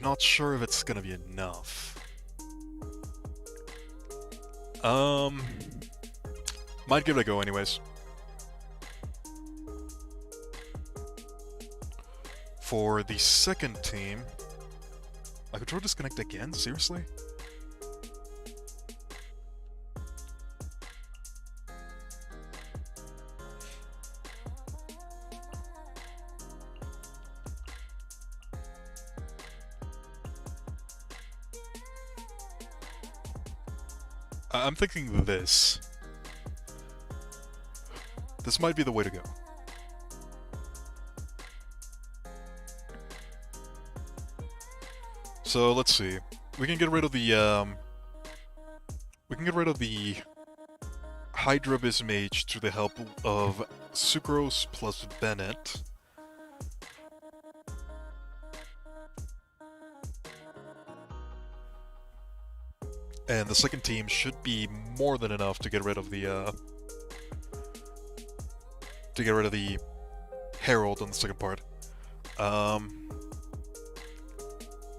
Not sure if it's gonna be enough. Might give it a go anyways. For the second team... My controller disconnect again? Seriously? I'm thinking this. This might be the way to go. So let's see. We can get rid of the Hydra Bismage through the help of Sucrose plus Bennett. And the second team should be more than enough to get rid of the Herald on the second part.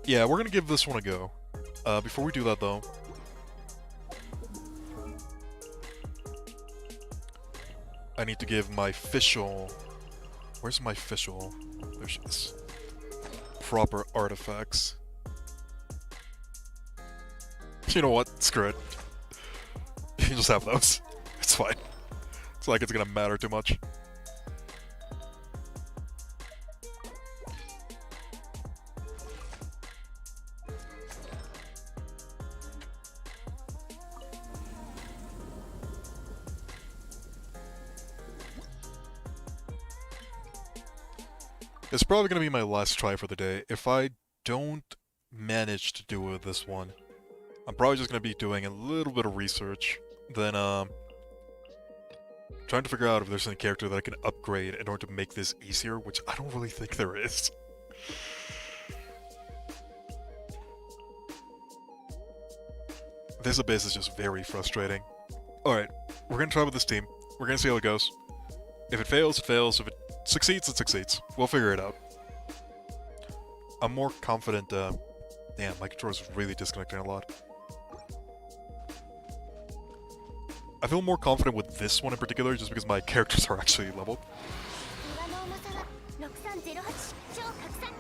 Yeah, we're gonna give this one a go. Before we do that though, I need to give my official... Where's my official? There she is. Proper artifacts. You know what? Screw it. You can just have those. It's fine. It's like it's gonna matter too much. It's probably gonna be my last try for the day. If I don't manage to do it this one, I'm probably just gonna be doing a little bit of research, then trying to figure out if there's any character that I can upgrade in order to make this easier, which I don't really think there is. This abyss is just very frustrating. Alright, we're gonna try with this team. We're gonna see how it goes. If it fails, it fails. If it succeeds, it succeeds. We'll figure it out. I'm more confident, damn, my controller's really disconnecting a lot. I feel more confident with this one in particular, just because my characters are actually leveled. 岩の重さは6308超拡散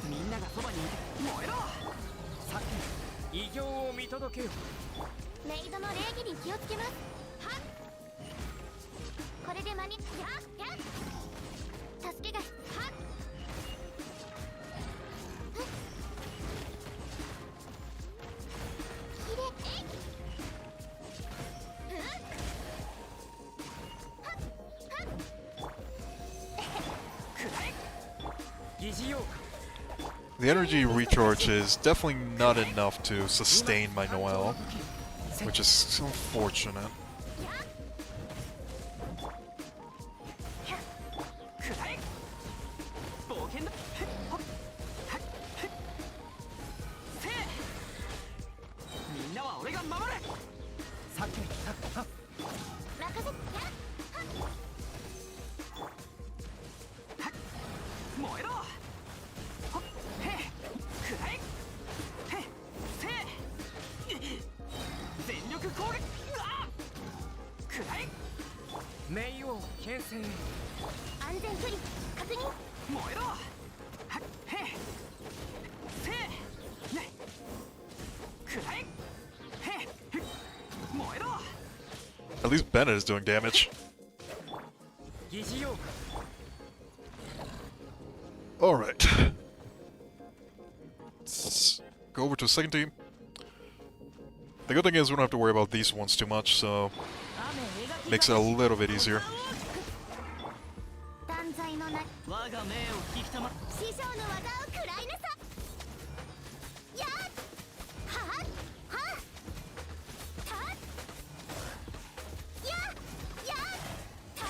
みんながそばにいて燃えろさっきの異形を見届けよメイドの礼儀に気をつけますはっこれで間にやっやっ助けがはっきれい疑似用 The energy recharge is definitely not enough to sustain my Noel, which is unfortunate. くらえ冒険だほっはっはっせえみんなは俺が守るさっきのはっ任せやっ燃えろほっへえくらえへえせえ全力攻撃うわくらえ冥王牽制安全距離確認燃えろはっへえせえねくらえへえ燃えろ At least Bennett is doing damage. 疑似用 Alright. Let's go over to the second team. The good thing is we don't have to worry about these ones too much, so 雨描き makes it a little bit easier. 断罪のない我が命を引きたま師匠の技を食らいなさやっはっはったっやっやったっ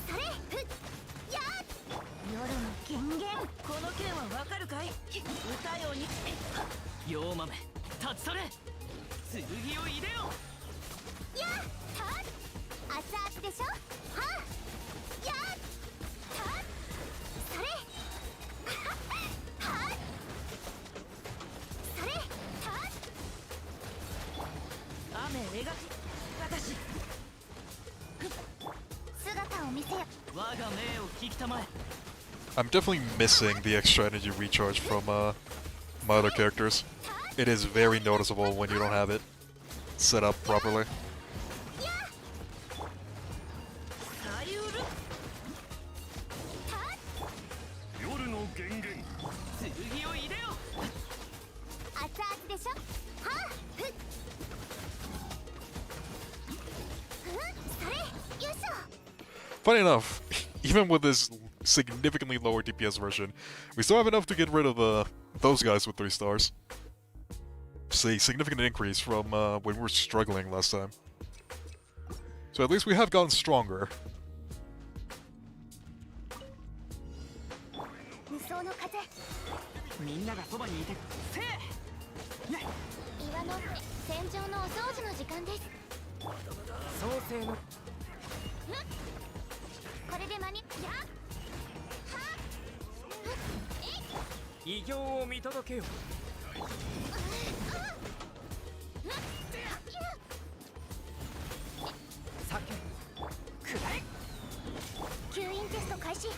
それふっやっ夜の権限この剣はわかるかい歌よに妖豆立ち去れ剣を入れよやったっ熱々でしょはっやったっそれはっそれたっ雨描き私姿を見せよ我が命を引きたまえ I'm definitely missing the extra energy recharge from my other characters. It is very noticeable when you don't have it set up properly. サリウル夜の源源剣を入れよ熱々でしょはっふっそれよいしょ Funny enough, even with this significantly lower DPS version, we still have enough to get rid of those guys with 3 stars. It's a significant increase from when we were struggling last time. So at least we have gotten stronger. 無双の風みんながそばにいてせえね岩の戦場のお掃除の時間です創世のこれで間にやっはっ異形を見届けよさっきくらえ吸引テスト開始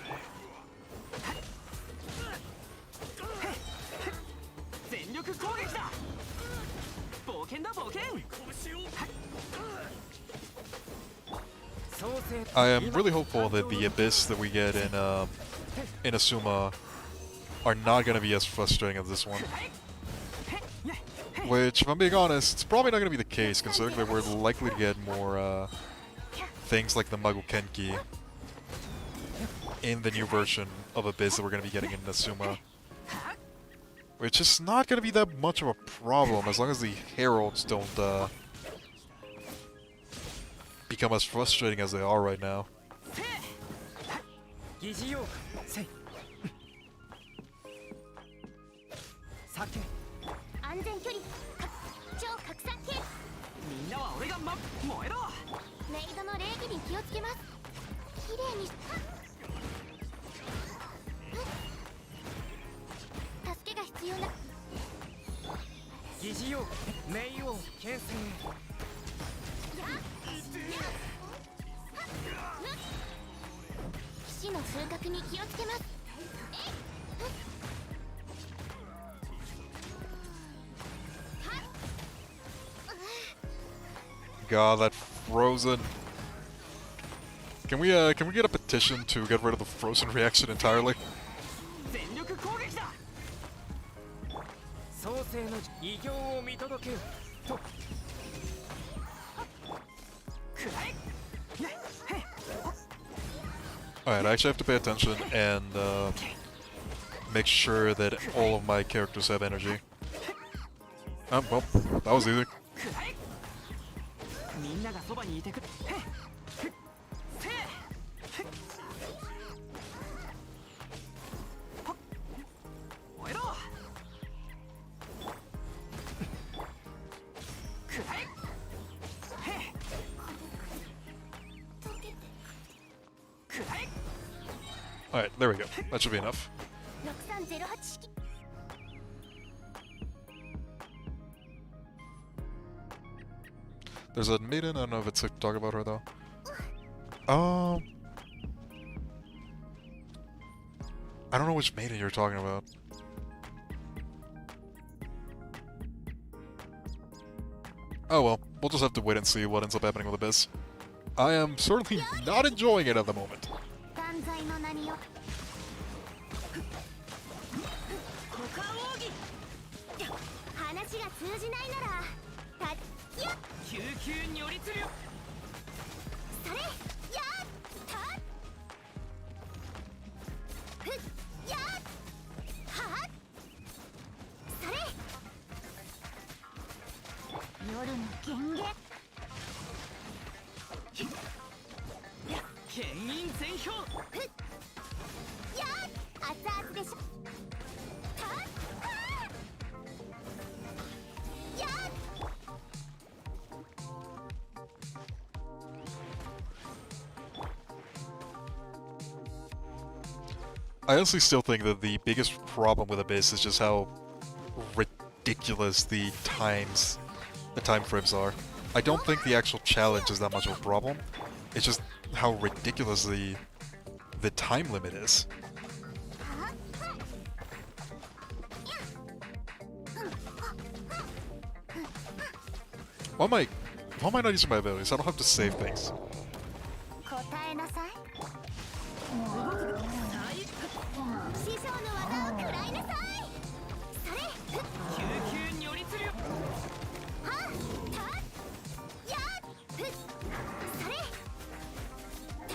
全力攻撃だ冒険だ冒険創世 I am really hopeful that the abyss that we get in Asuma are not going to be as frustrating as this one. Which, if I'm being honest, it's probably not going to be the case, considering that we're likely to get more things like the Magu Kenki in the new version of Abyss that we're going to be getting in Nasuma. Which is not going to be that much of a problem as long as the heralds don't become as frustrating as they are right now. 疑似用せい酒安全距離超拡散系みんなは俺が燃えろメイドの礼儀に気をつけます綺麗に助けが必要な疑似用メイ王牽制騎士の風格に気をつけます God, that frozen. Can we get a petition to get rid of the frozen reaction entirely? 全力攻撃だ創世の偉業を見届けよとくらえ Alright, I actually have to pay attention and make sure that all of my characters have energy. Well, that was easy. くらえみんながそばにいてくれへっふっせーふっほっ燃えろくらえへっくらえ Alright, there we go. That should be enough. 6308式 There's a maiden, I don't know if it's safe to talk about her though. I don't know which maiden you're talking about. Oh well, we'll just have to wait and see what ends up happening with Abyss. I am certainly not enjoying it at the moment. 断罪の名によ股間奥義話が通じないならたっや救急如律力それやったふっやはっそれ夜の権限牽引全票ふっや熱々でしょはっや I honestly still think that the biggest problem with Abyss is just how ridiculous the time frames are. I don't think the actual challenge is that much of a problem. It's just how ridiculous the time limit is. Why am I not using my abilities? I don't have to save things. 答えなさい師匠の技を食らいなさいそれふっ救急如律力はったやふっそれた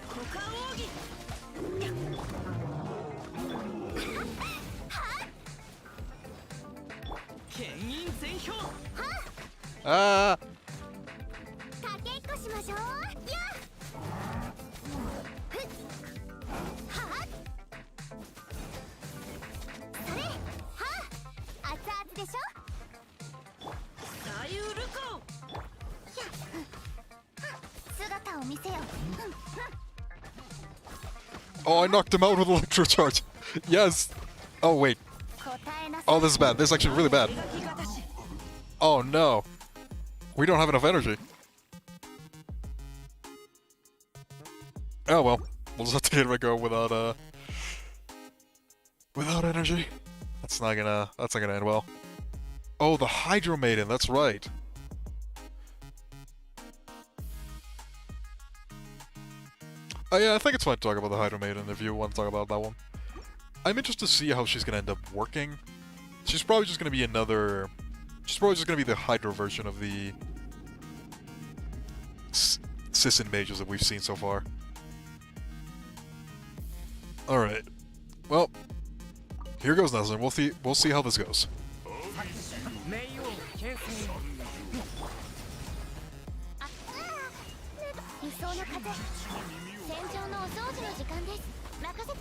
股間奥義牽引全票 Ah! かけっこしましょうやふっはっそれは熱々でしょ左右ルコ姿を見せよ Oh, I knocked him out with electro charge. Yes. Oh wait. 答えなさい Oh, this is bad. This is actually really bad. Oh no. We don't have enough energy. Oh well. We'll just have to get it go without energy. That's not gonna end well. Oh, the Hydro Maiden, that's right. Oh yeah, I think it's fine to talk about the Hydro Maiden if you want to talk about that one. I'm interested to see how she's gonna end up working. She's probably just gonna be another... She's probably just gonna be the Hydra version of the... Sissin mages that we've seen so far. Alright. Well, here goes nothing. We'll see how this goes. 理想の風戦場のお掃除の時間です任せ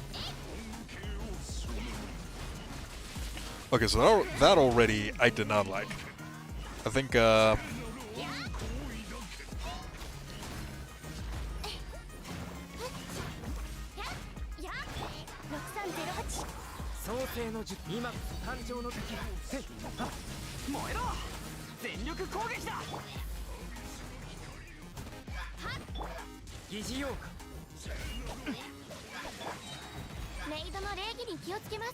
Okay, so that already I did not like. I think,メイドの礼儀に気をつけます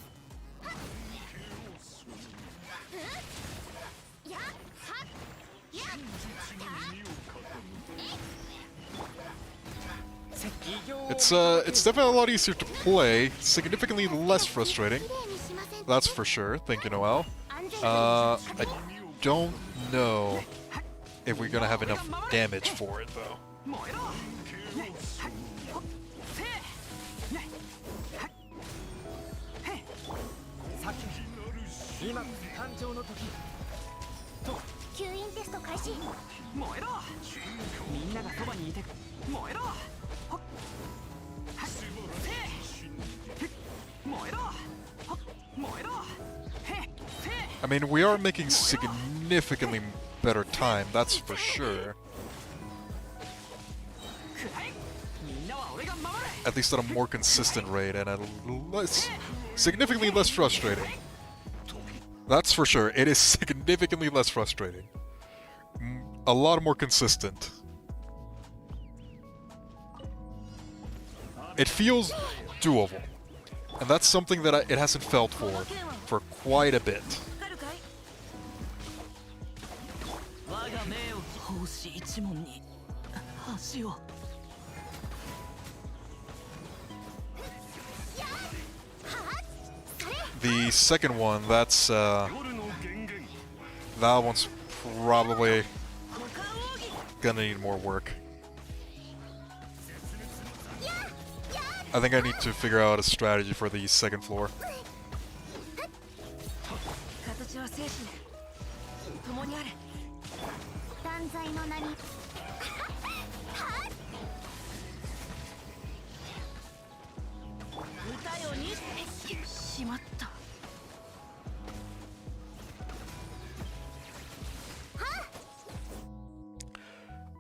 やっはっやっ it's definitely a lot easier to play, significantly less frustrating. That's for sure. Thank you, Noel. I don't know if we're gonna have enough damage for it though. I mean, we are making significantly better time, that's for sure. At least at a more consistent rate and at significantly less frustrating. That's for sure. It is significantly less frustrating. A lot more consistent. It feels doable. And that's something that it hasn't felt for quite a bit. The second one, that's that one's probably gonna need more work. I think I need to figure out a strategy for the second floor.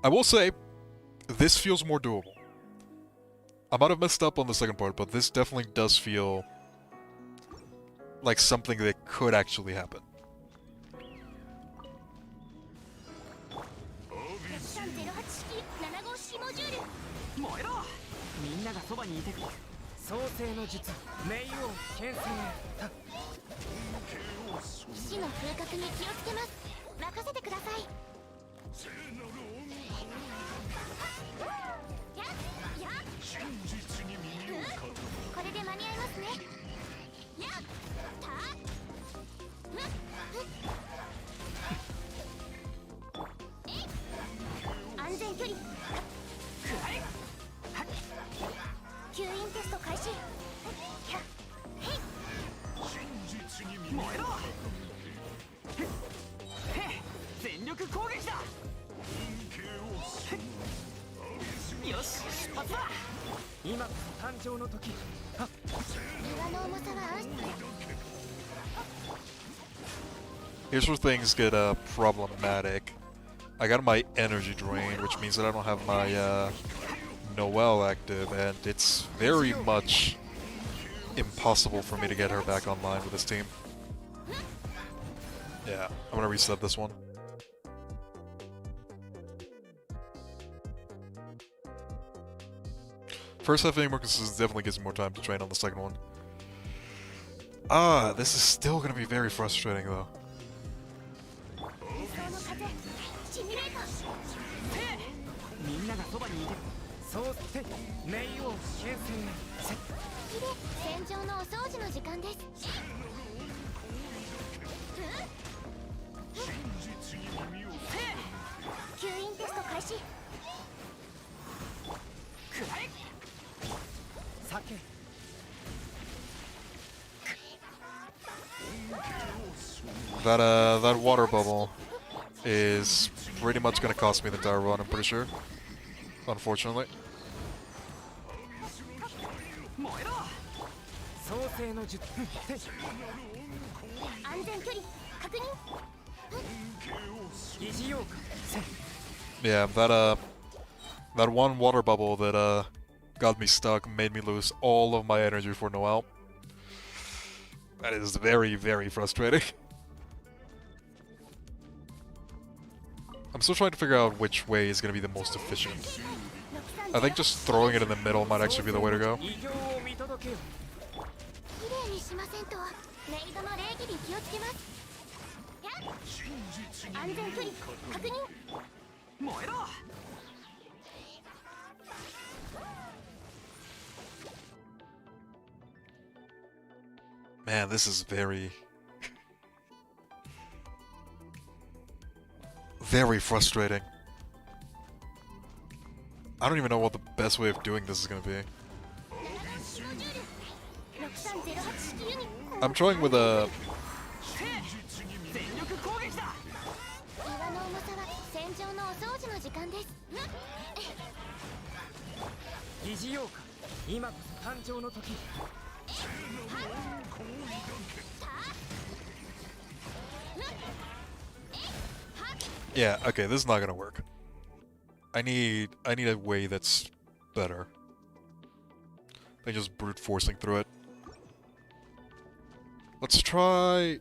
I will say, this feels more doable. I might have messed up on the second part, but this definitely does feel like something that could actually happen. Here's where things get problematic. I got my energy drain, which means that I don't have my Noelle active, and it's very much impossible for me to get her back online with this team. Yeah, I'm gonna reset this one. First half being more consistent definitely gives me more time to train on the second one. Ah, this is still gonna be very frustrating though. 間です。吸引テスト開始。くらえ酒 That water bubble is pretty much gonna cost me the entire run, I'm pretty sure. Unfortunately. 燃えろ創世の術安全距離確認。疑似用かせ Yeah, that one water bubble that got me stuck made me lose all of my energy for Noel. That is very, very frustrating. I'm still trying to figure out which way is going to be the most efficient. I think just throwing it in the middle might actually be the way to go. 異形を見届けよきれいにしませんとメイドの礼儀に気をつけます。やっ安全距離確認。燃えろ Man, this is very... very frustrating. I don't even know what the best way of doing this is going to be. I'm trying with a... 全力攻撃だ岩の重さは戦場のお掃除の時間です。疑似用か今こそ誕生の時 Yeah, okay, this is not gonna work. I need a way that's better than just brute forcing through it. Let's try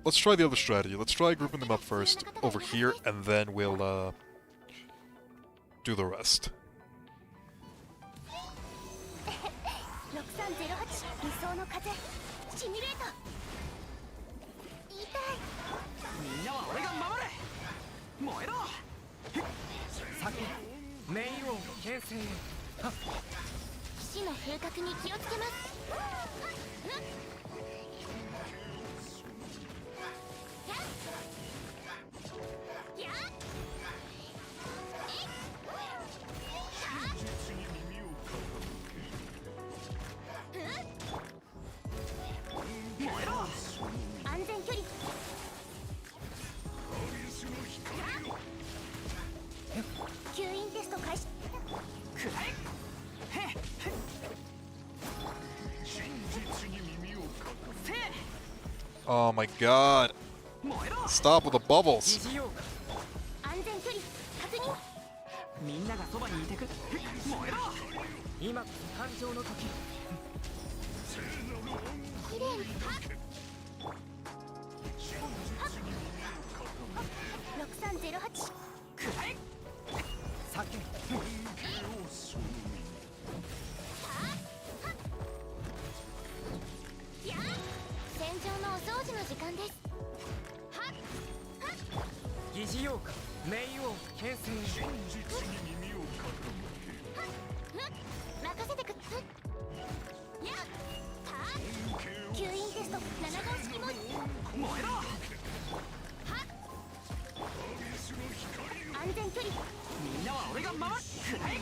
the other strategy. Let's try grouping them up first over here, and then we'll do the rest. 6308理想の風シミュレート。痛い。みんなは俺が守れ燃えろ酒冥王牽制へ騎士の風格に気をつけます。やっ燃えろ安全距離。吸引テスト開始。くらえへっせ Oh my god! 燃えろ Stop with the 疑 bubbles! 似用か安全距離確認。みんながそばにいてく燃えろ今こそ誕生の時きれいに。6308くらえ酒やっ戦場のお掃除の時間です。はっ疑似用か冥王牽制へ任せてくっやっ吸引テスト7号式モード。燃えろ安全距離。みんなは俺が守るくらえ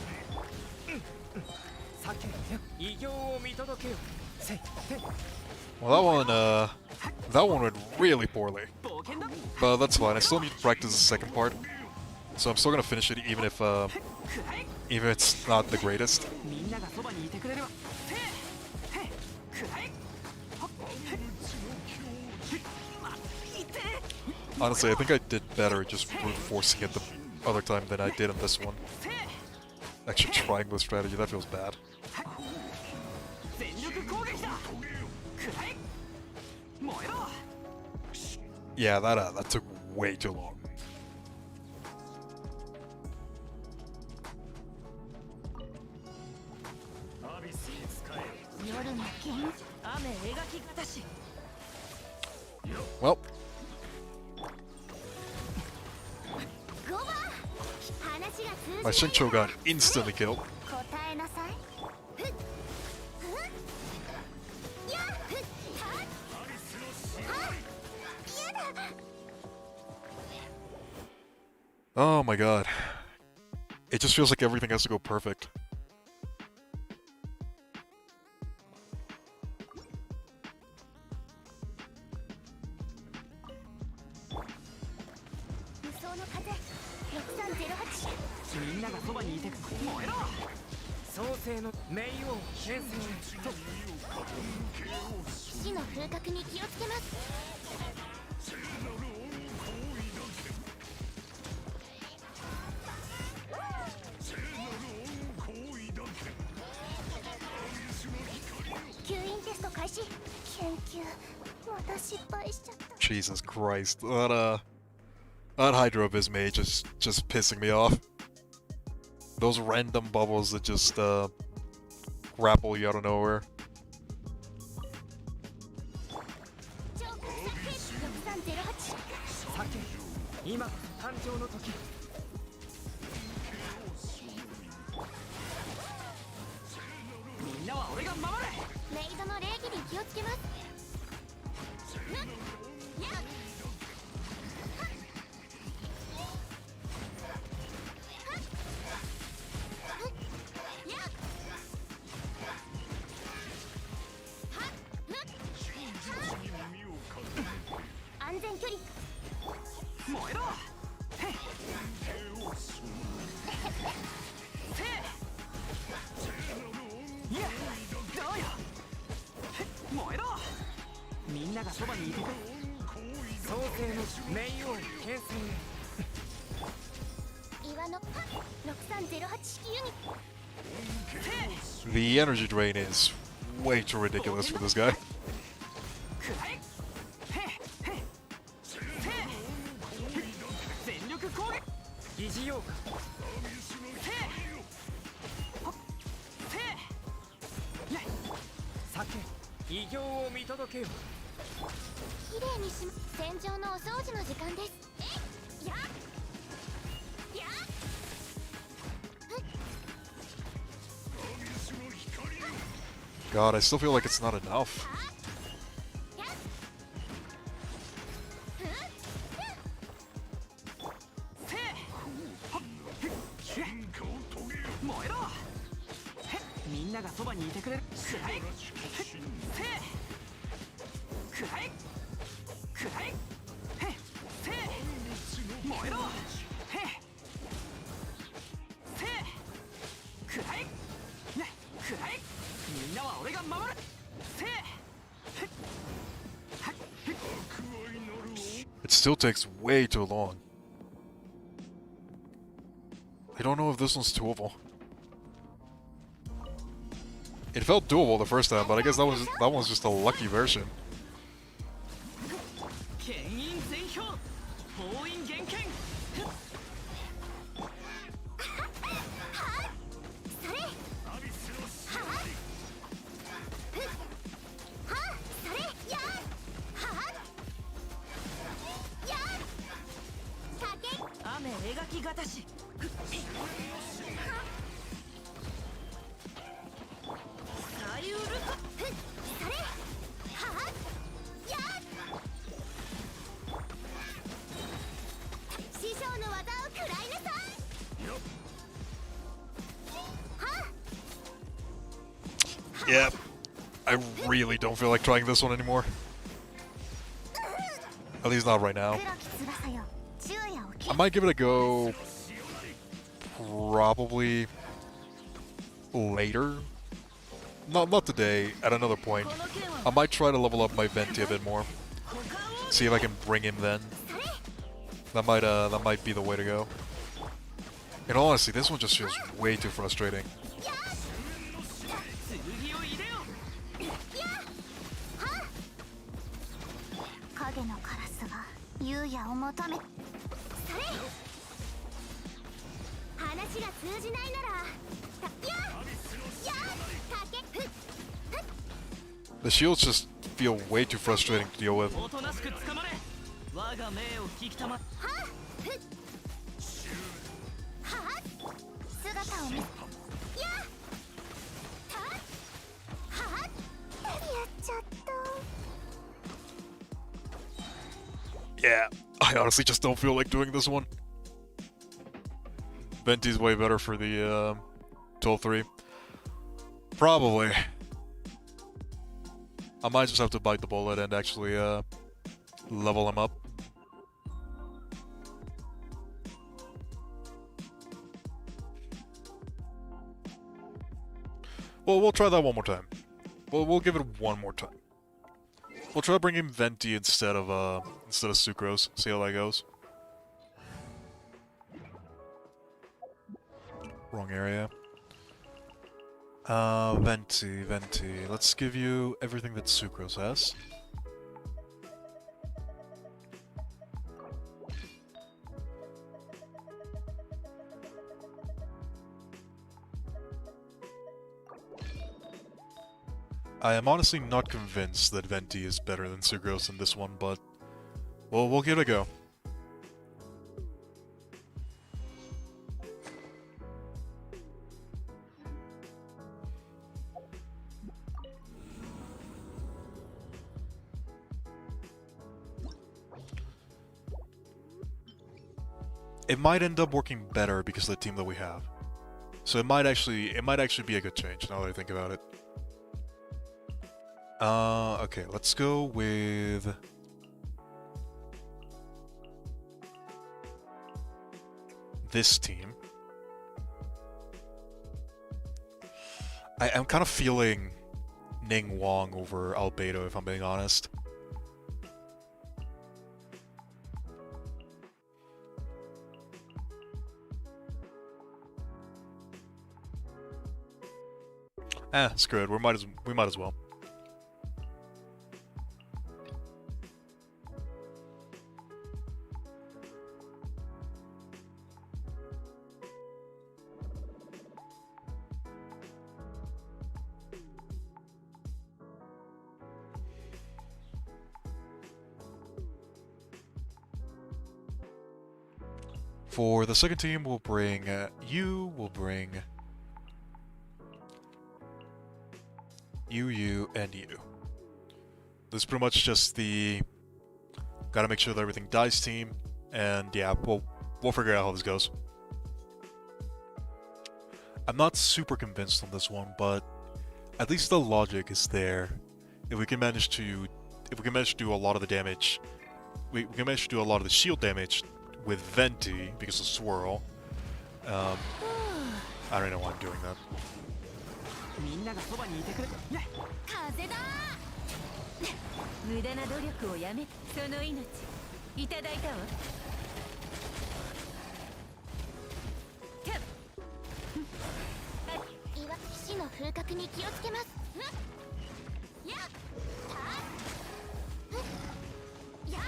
酒異形を見届けよせ Well, that one went really poorly. 冒険だ But that's fine. I still need to practice the second part, so I'm still gonna finish it even if くらえ it's not the greatest. みんながそばにいてくれればせへくらえはっへあいて Honestly, I think I did better just brute forcing it the other time than I did in this one. せ Actually trying this strategy, that feels bad. 全力攻撃だくらえ燃えろ Yeah, that took way too long. アビスに使え夜の剣雨描き方し Well, 5番話が通じ my Shincho got instantly killed. 答えなさい。ふっふっやっふっは Oh my god. It just feels like everything has to go perfect. 無双の風6308みんながそばにいて燃えろ創世の冥王剣戦と死の風格に気をつけます。吸引テスト開始。研究また失敗しちゃった。 Jesus Christ. That Hydro Abyss Mage is just pissing me off. Those random bubbles that just grapple you out of nowhere. 超覚醒6308酒今誕生の時みんなは俺が守れメイドの礼儀に気をつけます。ふっやっ安全距離。燃えろへっせいやどうよへっ燃えろみんながそばにいてくれ創世の冥王剣戦岩の6308式ユニット。 The energy drain is way too ridiculous for this guy. くらえへっへっせい全力攻撃疑似妖怪せいほっせいやい酒異形を見届けよきれいにし戦場のお掃除の時間です。やっやっ God, I still feel like it's not enough. やっせいほっへっ燃えろへっみんながそばにいてくれるくらえへっせいくらえくらえへっせい燃えろへっせいくらえねくらえみんなは俺が守るせいへっはっへっ It still takes way too long. I don't know if this one's doable. It felt doable the first time, but I guess that one's just a lucky version. 牽引全票封印厳剣それはあふっはあそれやはあやかけ雨描きがたしサイウルふっそれはあや師匠の技を食らいなさいはあ Yeah, I really don't feel like trying this one anymore. At least not right now. 黒き翼よ昼夜を切 I might give it a go probably later. Not today, at another point. I might try to level up my Venti a bit more. See if I can bring him then. それ That might be the way to go. In all honesty, this one just feels way too frustrating. 剣を入れよ影のカラスが優也を求めそれ話が通じないならかけふっ The shields just feel way too frustrating to deal with. おとなしく捕まれ我が命を引きたまはふっは姿を見やたはやっちゃった Yeah, I honestly just don't feel like doing this one. Venti's way better for the 12-3. Probably. I might just have to bite the bullet and actually level him up. Well, we'll try that one more time. We'll give it one more time. We'll try to bring in Venti instead of Sucrose. See how that goes. Wrong area. Venti. Let's give you everything that Sucrose has. I am honestly not convinced that Venti is better than Sucrose in this one, but we'll give it a go. It might end up working better because of the team that we have. So it might actually be a good change now that I think about it. Okay, let's go with this team. I'm kind of feeling Ning Wong over Albedo, if I'm being honest. Screw it. We might as well. For the second team, we'll bring you. We'll bring you, and you. This is pretty much just the gotta make sure that everything dies team, and yeah, we'll figure out how this goes. I'm not super convinced on this one, but at least the logic is there. If we can manage to do a lot of the damage, we can manage to do a lot of the shield damage with Venti because of Swirl. I don't know why I'm doing that. みんながそばにいてくれね風だ無駄な努力をやめその命いただいたわいわ死の風格に気をつけますやったや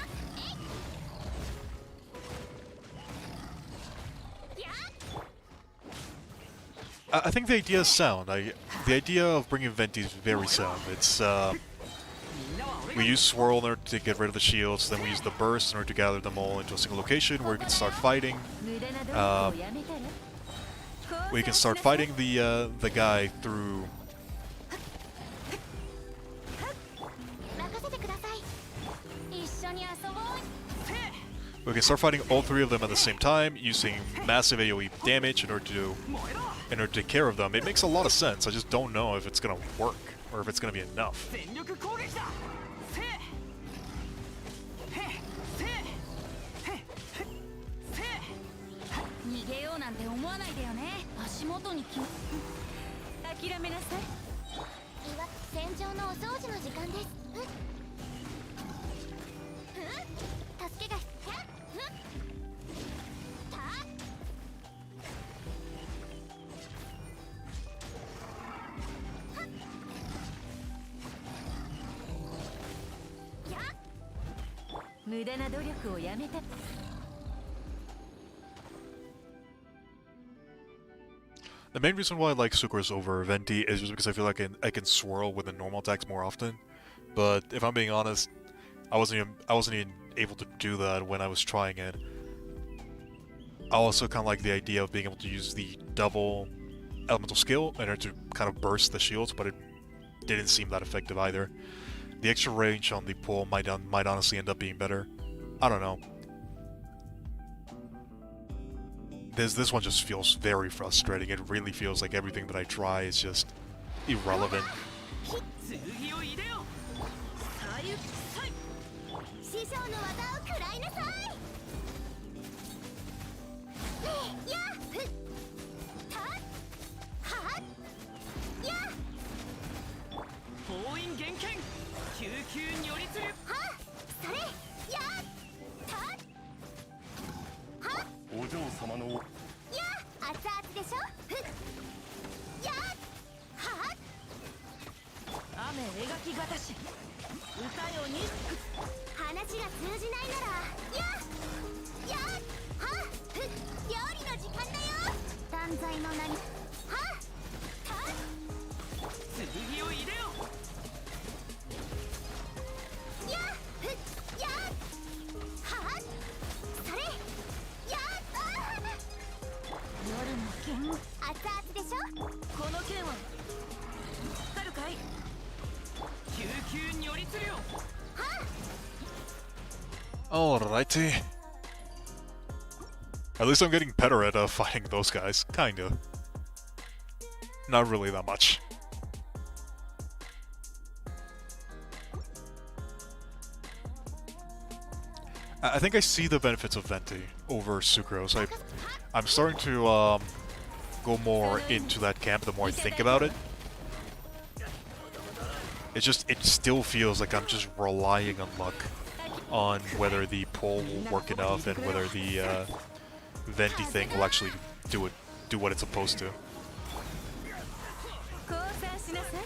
I think the idea is sound. The idea of bringing Venti is very sound. It's we use Swirl in order to get rid of the shields, then we use the Burst in order to gather them all into a single location where we can start fighting. We can start fighting the guy through. We can start fighting all three of them at the same time, using massive AoE damage in order to take care of them. It makes a lot of sense. I just don't know if it's gonna work or if it's gonna be enough. 全力攻撃だせへせせ逃げようなんて思わないでよね足元に気を諦めなさい戦場のお掃除の時間です助けが無駄な努力をやめた The main reason why I like Sucrose over Venti is just because I feel like I can swirl with the normal attacks more often. But if I'm being honest, I wasn't even able to do that when I was trying it. I also kind of like the idea of being able to use the double elemental skill in order to kind of burst the shields, but it didn't seem that effective either. The extra range on the pull might honestly end up being better. I don't know. this one just feels very frustrating. It really feels like everything that I try is just irrelevant. 剣を入れよ左右左師匠の技を食らいなさい。やっふったはっやっ封印厳剣救急如律流はっそれやったはっお嬢様のや熱々でしょふっやはっ雨描きがたし歌よに話が通じないならやはっふっ料理の時間だよ。断罪の名にはっはっ剣を入れよやふっやはっそれや夜の剣熱々でしょ。この剣は光るかい救急如律流 Alrighty. At least I'm getting better at fighting those guys. Kinda. Not really that much. I think I see the benefits of Venti over Sucrose. I'm starting to go more into that camp the more I think about it. It still feels like I'm just relying on luck, on whether the pole will work enough and whether the Venti thing will actually do what it's supposed to. 降参しなさい。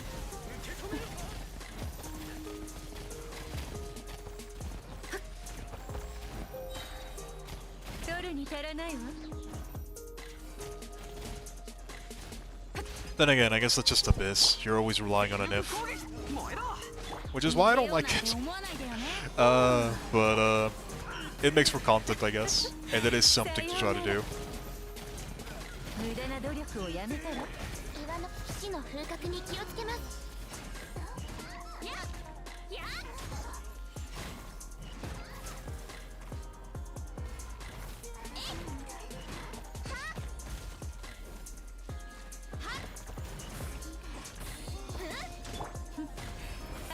取るに足らないわ。 Then again, I guess that's just Abyss. You're always relying on an if, which is why I don't like it. But it makes for content, I guess, and it is something to try to do. 無駄な努力をやめたら岩の騎士の風格に気をつけます。やや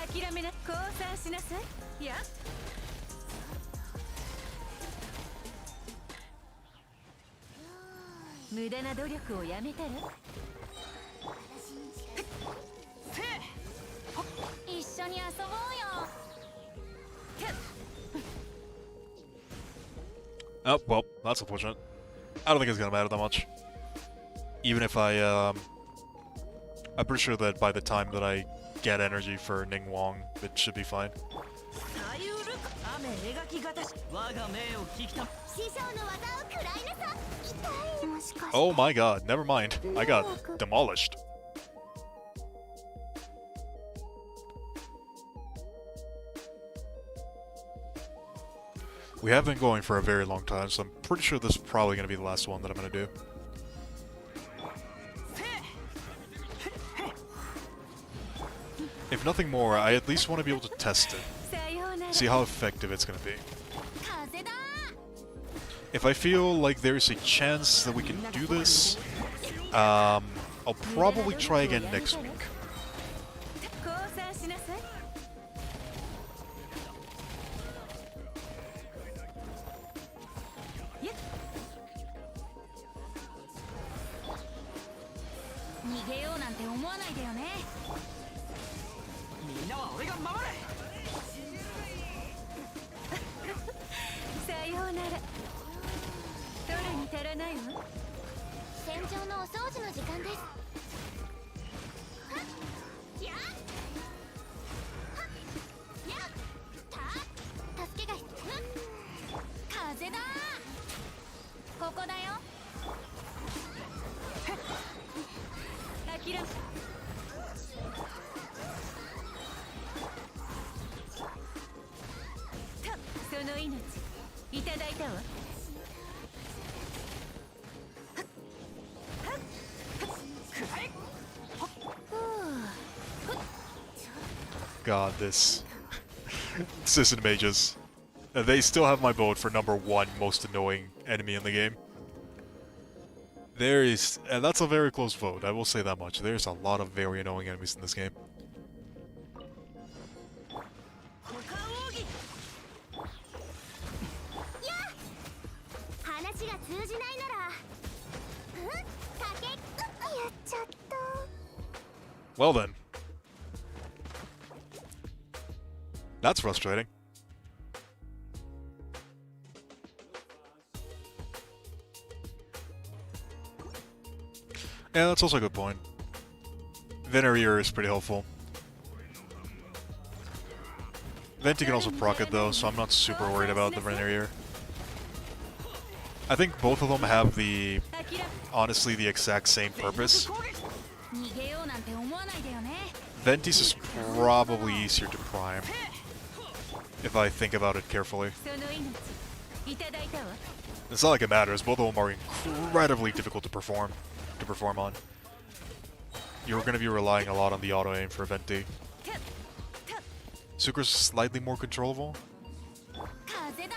諦めな降参しなさい。や無駄な努力をやめたら一緒に遊ぼうよ。 Oh, well, that's unfortunate. I don't think it's gonna matter that much. Even if I'm pretty sure that by the time that I get energy for Ning Wong, it should be fine. 左右ル雨描きがたし我が命を聞きた師匠の技を食らいなさい。痛い。もしかして Oh my god, never mind. I got demolished. We have been going for a very long time, so I'm pretty sure this is probably going to be the last one that I'm going to do. If nothing more, I at least want to be able to test it. さようなら See how effective it's going to be. 風だ。 If I feel like there's a chance that we can do this, I'll probably try again next week. 降参しなさい。やっ逃げようなんて思わないでよね。みんなは俺が守れさようなら。取るに足らないわ。戦場のお掃除の時間です。はっやっはっやった助けが必要。風だ。ここだよ。諦め。その命いただいたわ。 God, this Assistant Mages. They still have my vote for #1 most annoying enemy in the game. There is, and that's a very close vote, I will say that much. There's a lot of very annoying enemies in this game. 股間奥義話が通じないならかけやっちゃった Well then. That's frustrating. Yeah, that's also a good point. Venereer is pretty helpful. Venti can also proc it though, so I'm not super worried about the Venereer. I think both of them have the, honestly, the exact same purpose. 逃げようなんて思わないでよね Ventis is probably easier to prime, if I think about it carefully. その命いただいたわ It's not like it matters, both of them are incredibly difficult to perform on. You're going to be relying a lot on the auto aim for Venti. Sucre's slightly more controllable, 風だ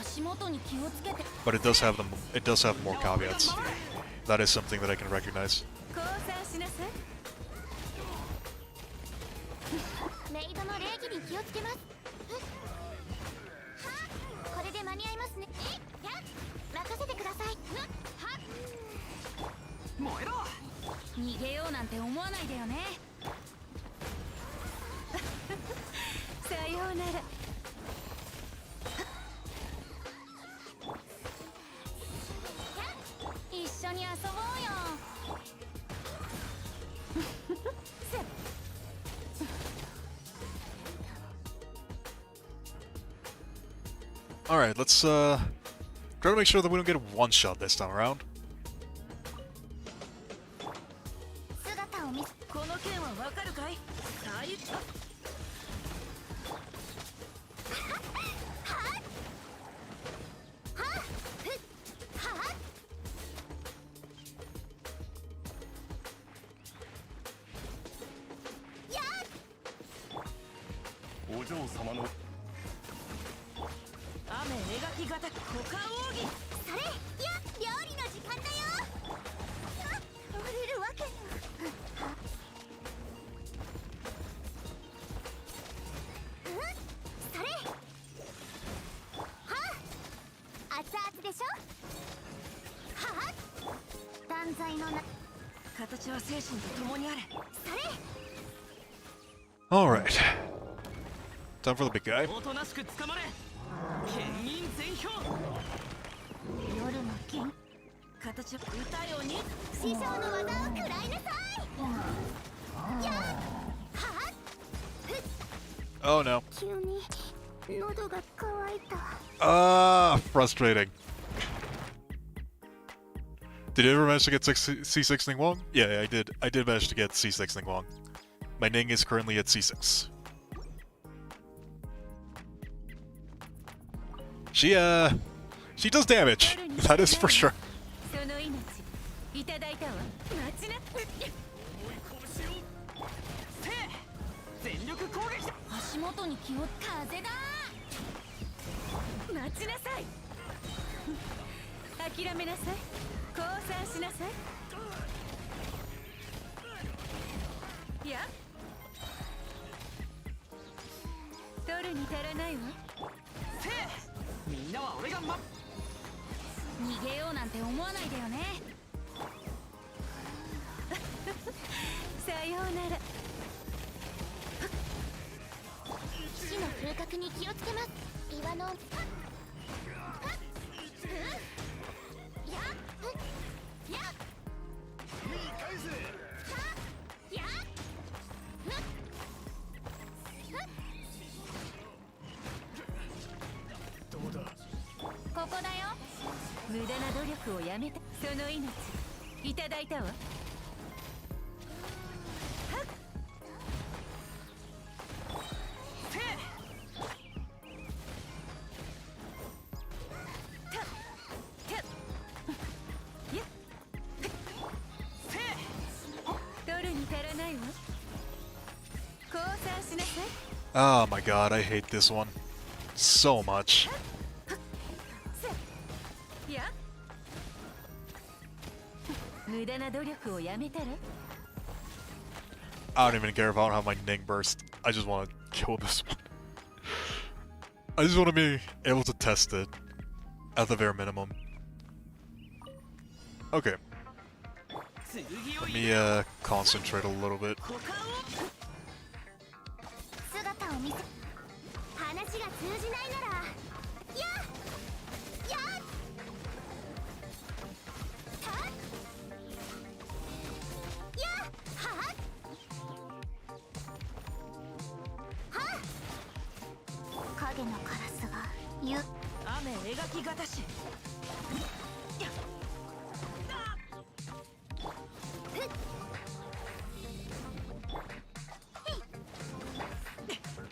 足元に気をつけて but it does have more caveats. That is something that I can recognize. 降参しなさいメイドの礼儀に気をつけますこれで間に合いますね任せてください燃えろ逃げようなんて思わないでよねさようなら一緒に遊ぼうよ Alright, let's try to make sure that we don't get one shot this time around. 姿を見せこの件はわかるかい大お嬢様の雨描き型股間奥義それ料理の時間だよ触れるわけにはそれ熱々でしょ断罪のな形は精神と共にあれそれ Alright. Time for the big guy. おとなしく捕まれ牽引全票夜の剣形を歌ように師匠の技を食らいなさいOh no. 急に喉が渇いた Frustrating. Did you ever manage to get C6 Ning Wong? Yeah, I did. I did manage to get C6 Ning Wong. My Ning is currently at C6. She does damage. That is for sure. その命いただいたわ待ちな全力攻撃だ足元に気を風だ待ちなさい諦めなさい降参しなさいや取るに足らないわみんなは俺が逃げようなんて思わないでよねさようなら死の風格に気をつけます岩のここだよ無駄な努力をやめたその命いただいたわ取るに足らないわ降参しなさい Oh my god, I hate this one so much. 無駄な努力をやめたら I don't even care if I don't have my Ning burst. I just want to kill this one. I just want to be able to test it at the very minimum. Okay, 剣を let 入 me れ concentrate a little bit. 股間を姿を見せ話が通じないならややたやはは影のカラスがゆ雨描きがたし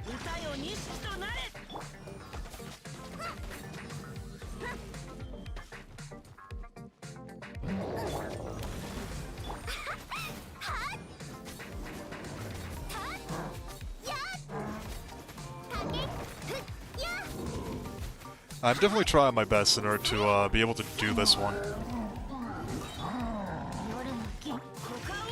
歌よ錦となれや I'm definitely trying my best in order to be able to do this one. 夜の銀股間を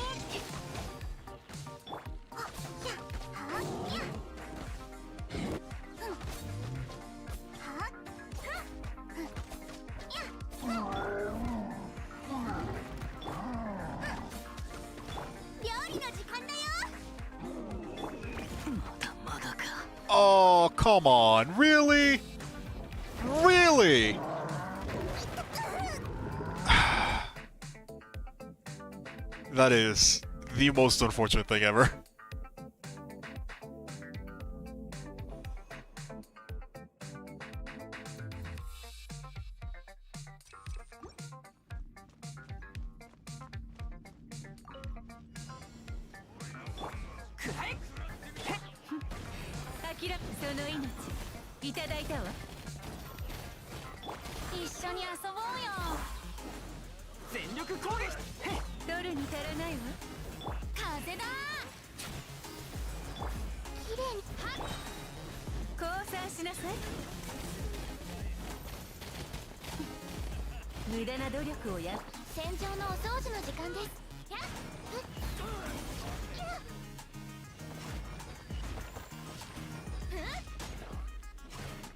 料理の時間だよ Oh, come on, really? Really? That is the most unfortunate thing ever. Akira その命いただいたわ一緒に遊ぼうよ全力攻撃へっ取るに足らないわ風だ綺麗にはっ降参しなさい無駄な努力をや戦場のお掃除の時間ですやっふっやっふっ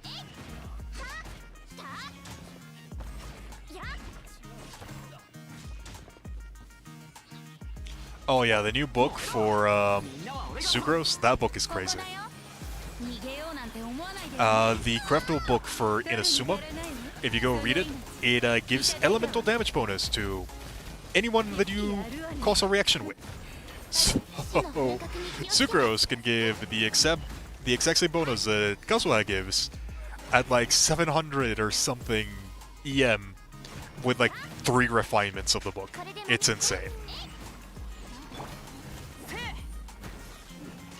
えいはたやっ Oh yeah, the new book for みんなは俺が Sucrose, that book is crazy. ここだよ逃げようなんて思わないで The craftable book for Inazuma, if you go read it, it gives elemental damage bonus to anyone that you cause a reaction with. So, Sucrose can give the exact same bonus that Kazuha gives at like 700 or something EM with like 3 refinements of the book. It's insane.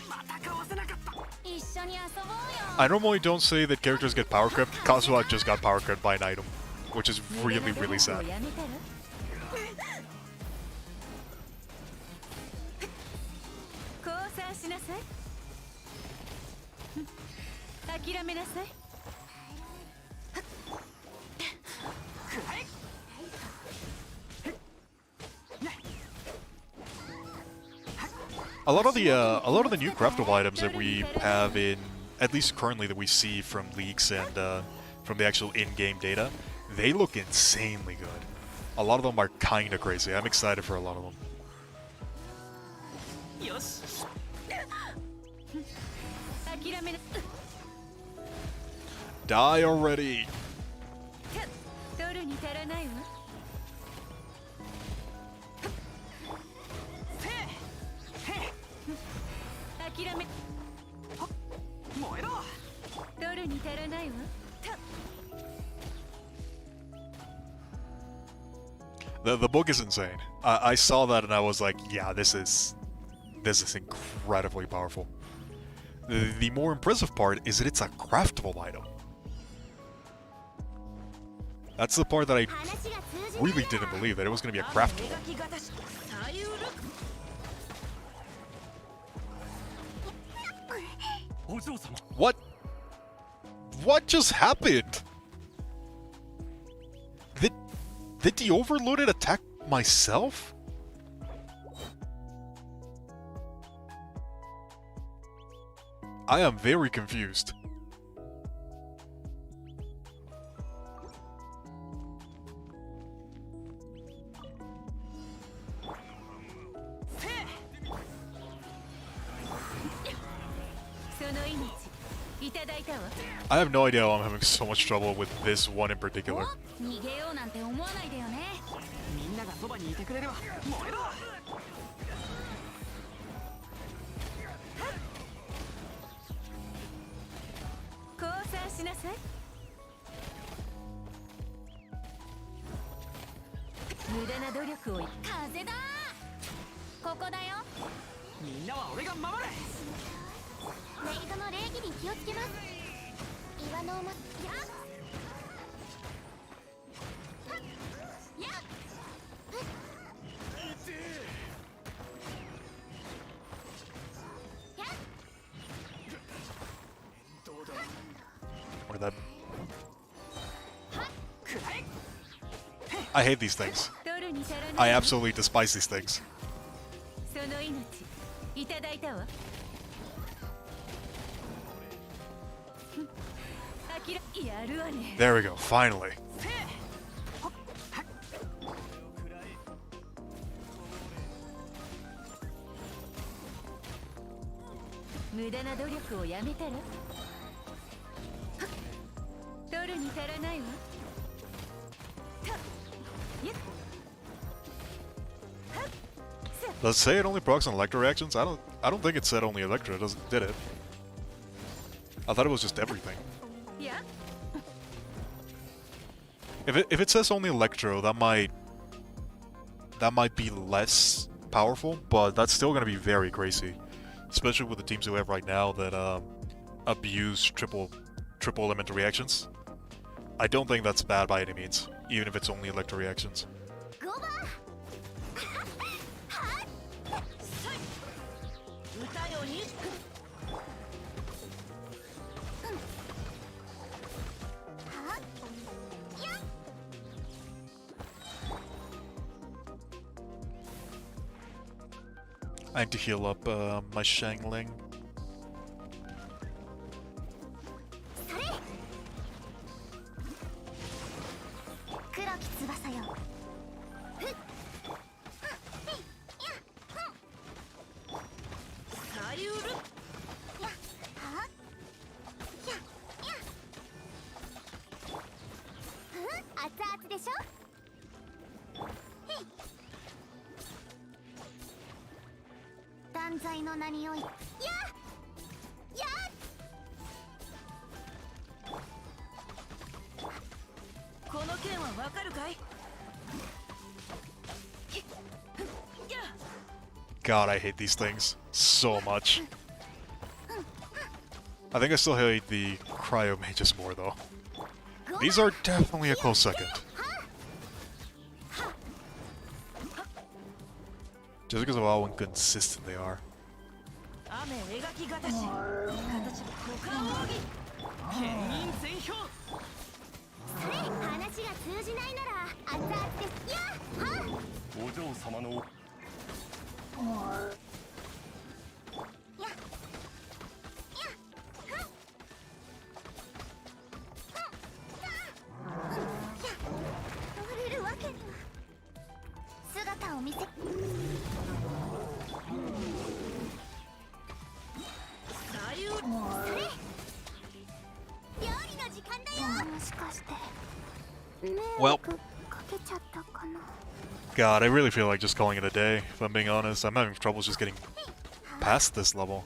またかわせなかった 一緒に遊ぼうよ I normally don't say that characters get power crept. Kazuha just got power crept by an item, which is really, really sad. やめたら降参しなさい諦めなさい A lot of the new craftable items that we have in, at least currently that we see from leaks and from the actual in-game data, they look insanely good. A lot of them are kind of crazy. I'm excited for a lot of them. よし諦めな Die already! 取るに足らないわ諦め燃えろ取るに足らないわ The book is insane. I saw that and I was like, yeah, this is incredibly powerful. The more impressive part is that it's a craftable item. That's the part that I 話が通じない really didn't believe, that it was going to be a craftable. 描きがたしさゆるお嬢様 What? What just happened? Did the overloaded attack myself? I am very confused. I have no idea why I'm having so much trouble with this one in particular. 逃げようなんて思わないでよね。みんながそばにいてくれれば燃えろ。降参しなさい。無駄な努力を。風だ。ここだよ。みんなは俺が守れ。メイドの礼儀に気をつけます。岩のおもやOr that. I hate these things. I absolutely despise these things. その命いただいたわ。やるわね。There we go, finally. 無駄な努力をやめたら取るに足らないわ。 Does it say it only procs on Electro reactions? I don't think it said only Electro, did it? I thought it was just everything. Yeah. If it says only Electro, that might be less powerful, but that's still gonna be very crazy. Especially with the teams we have right now that abuse triple elemental reactions. I don't think that's bad by any means, even if it's only Electro reactions. 歌よに I need to heal up my Shangling. 黒き翼よ。さゆるやはやや熱々でしょ。断罪の名においややこの件はわかるかい God, I hate these things so much. I think I still hate the Cryo Mages more though. These are definitely a close second. Just because of how inconsistent they are. 雨描きがたし形股間奥義牽引全票それ話が通じないなら熱々ですやはお嬢様のや乗れるわけには姿を見せさゆるそれ料理の時間だよもしかして迷 Well 惑かけちゃったかな God, I really feel like just calling it a day, if I'm being honest. I'm having trouble just getting past this level.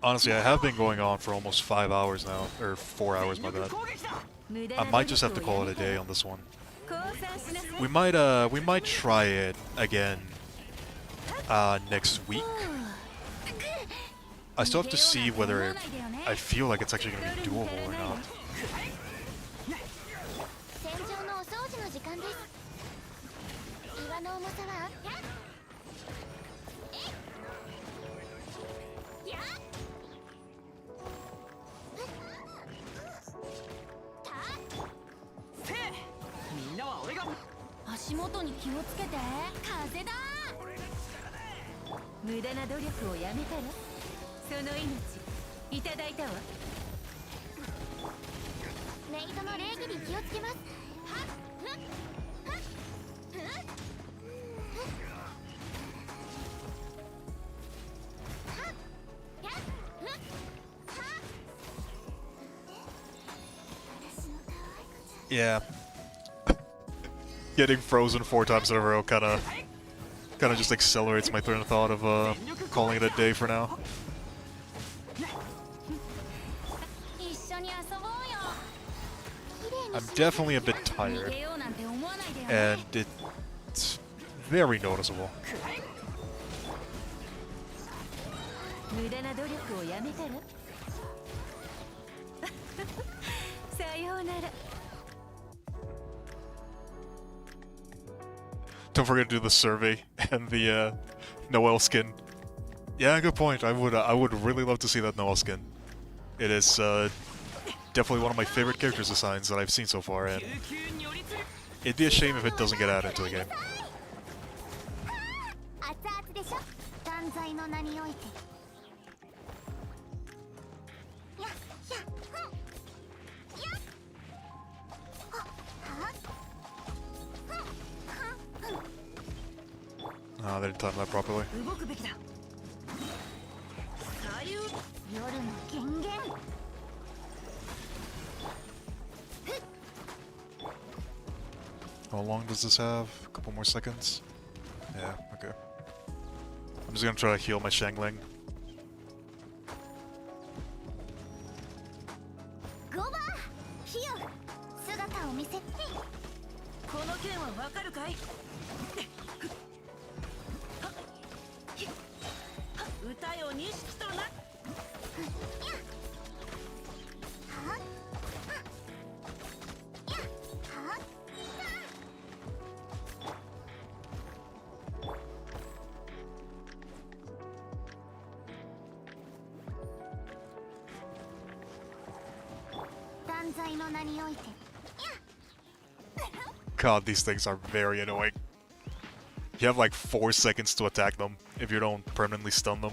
Honestly, I have been going on for almost 5 hours now, or 4 hours, my bad. I might just have to call it a day on this one. We might try it again next week. I still have to see whether I feel like it's actually going to be doable or not. 元に気をつけて。風だ。無駄な努力をやめたらその命いただいたわ。メイドの礼儀に気をつけます。はっふっはっふっはっやっふっはっ。私の可愛子ちゃん。 Yeah. Getting frozen 4 times in a row kind of just accelerates my train of thought of calling it a day for now. 一緒に遊ぼうよ。 I'm definitely a bit 逃 tired, げようなんて思わないでよね。 and it's very noticeable. 無駄な努力をやめたらさようなら。 Don't forget to do the survey and the Noel skin. Yeah, good point. I would really love to see that Noel skin. It is definitely one of my favorite characters designs that I've seen so far, and 救急に寄りつる it'd be a shame if it doesn't get added into the game. 熱々でしょ。断罪の名において。やっやっふんやっはっはっふんふんふん。 Ah, they didn't time that properly. 動くべきだ。左右夜の権限。 How long does this have? A couple more seconds? Yeah, okay. I'm just gonna try to heal my Shangling. ゴバヒヨ姿を見せて。この件はわかるかい。歌よ錦とな。はっはっやっはっ。断罪の名において。 God, these things are very annoying. You have like 4 seconds to attack them if you don't permanently stun them.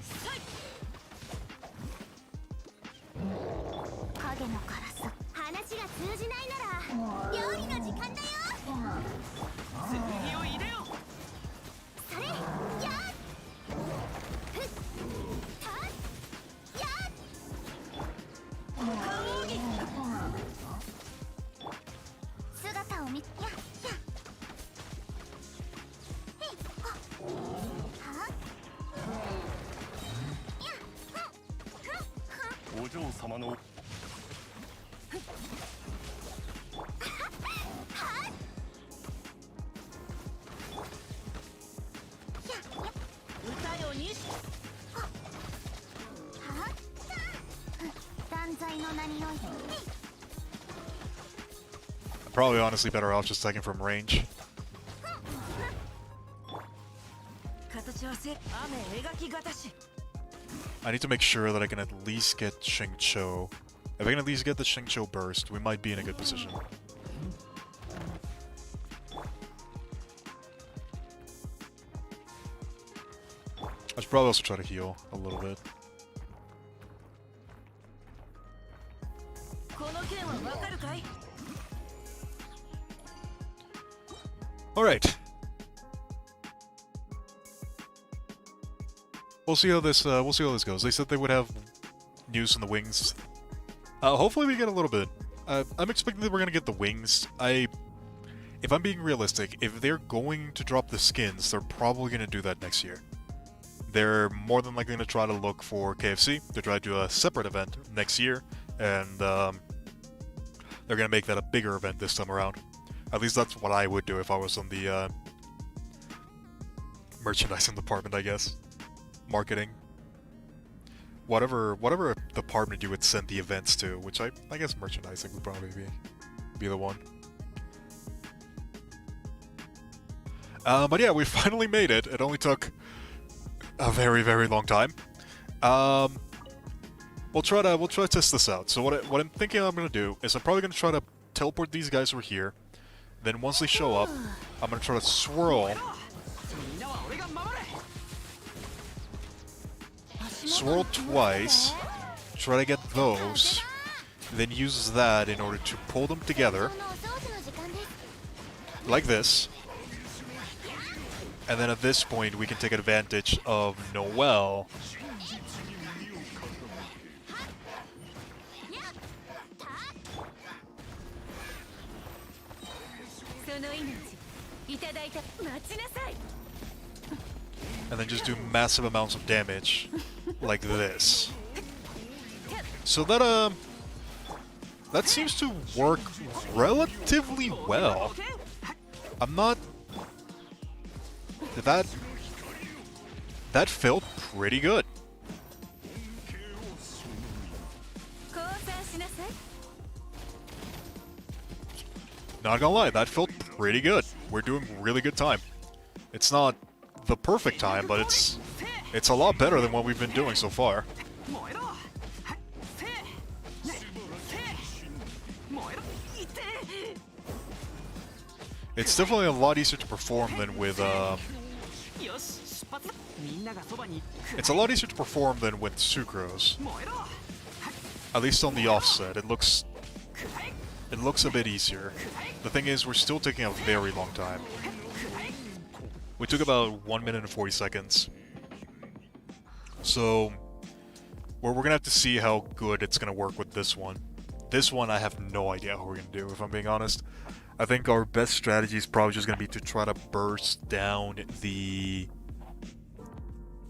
影のカラス。話が通じないなら料理の時間だよ。剣を入れよ。それやっふっはっやっ。姿を見ややへいはっはっやふんふんふん。お嬢様の歌よ錦。断罪の名において。 I'm probably honestly better off just attacking from range. 形はせ雨描きがたし。 I need to make sure that I can at least get Xingqiu. If I can at least get the Xingqiu burst, we might be in a good position. I should probably also try to heal a little bit. この件はわかるかい。 Alright. We'll see how this goes. They said they would have news in the wings. Hopefully we get a little bit. I'm expecting that we're gonna get the wings. If I'm being realistic, if they're going to drop the skins, they're probably gonna do that next year. They're more than likely gonna try to look for KFC. They're trying to do a separate event next year, and they're gonna make that a bigger event this time around. At least that's what I would do if I was on the merchandising department, I guess. Marketing. Whatever department you would send the events to, which I guess merchandising would probably be the one. But yeah, we finally made it. It only took a very, very long time. We'll try to test this out. So what I'm thinking I'm gonna do is I'm probably gonna try to teleport these guys over here, Then once they show up, I'm gonna try to swirl. みんなは俺が守れ Swirl twice. Try to get those. Then use that in order to pull them together. お掃除の時間です Like this. And then at this point, we can take advantage of Noelle. その命いただいた待ちなさい And then just do massive amounts of damage. Like this. So that seems to work relatively well. I'm not... That felt pretty good. 降参しなさい Not gonna lie, that felt pretty good. We're doing really good time. It's not the perfect time, but it's a lot better than what we've been doing so far. 燃えろせねせ燃えろいて It's definitely a lot easier to perform than with よし出発だみんながそばに it's a lot easier to perform than with Sucrose. 燃えろ At least on the offset, it looks くらえ a bit easier. The thing is, we're still taking a very long time. We took about 1 minute and 40 seconds. So, we're gonna have to see how good it's gonna work with this one. This one, I have no idea how we're gonna do, if I'm being honest. I think our best strategy is probably just gonna be to try to burst down the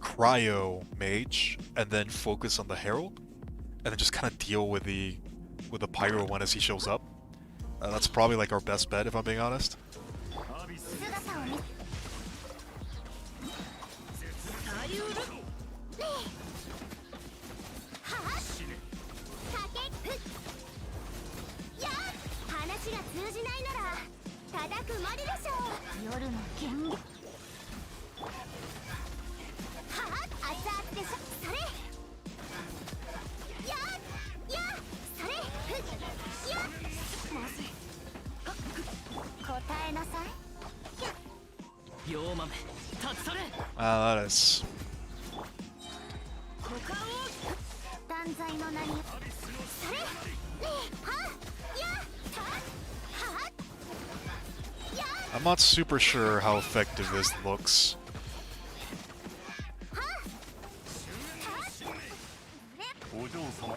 Cryo Mage, and then focus on the Herald, and then just kind of deal with the Pyro one as he shows up. That's probably like our best bet, if I'm being honest. 姿を見さゆるやっ話が通じないなら叩くまででしょう夜の剣はあ熱々でしょそれやっやっそれふっやっまずい答えなさい両豆立ち去れ That is... 股間を断罪の名にそれねえはあやっはあやっ I'm not super sure how effective this looks. お嬢様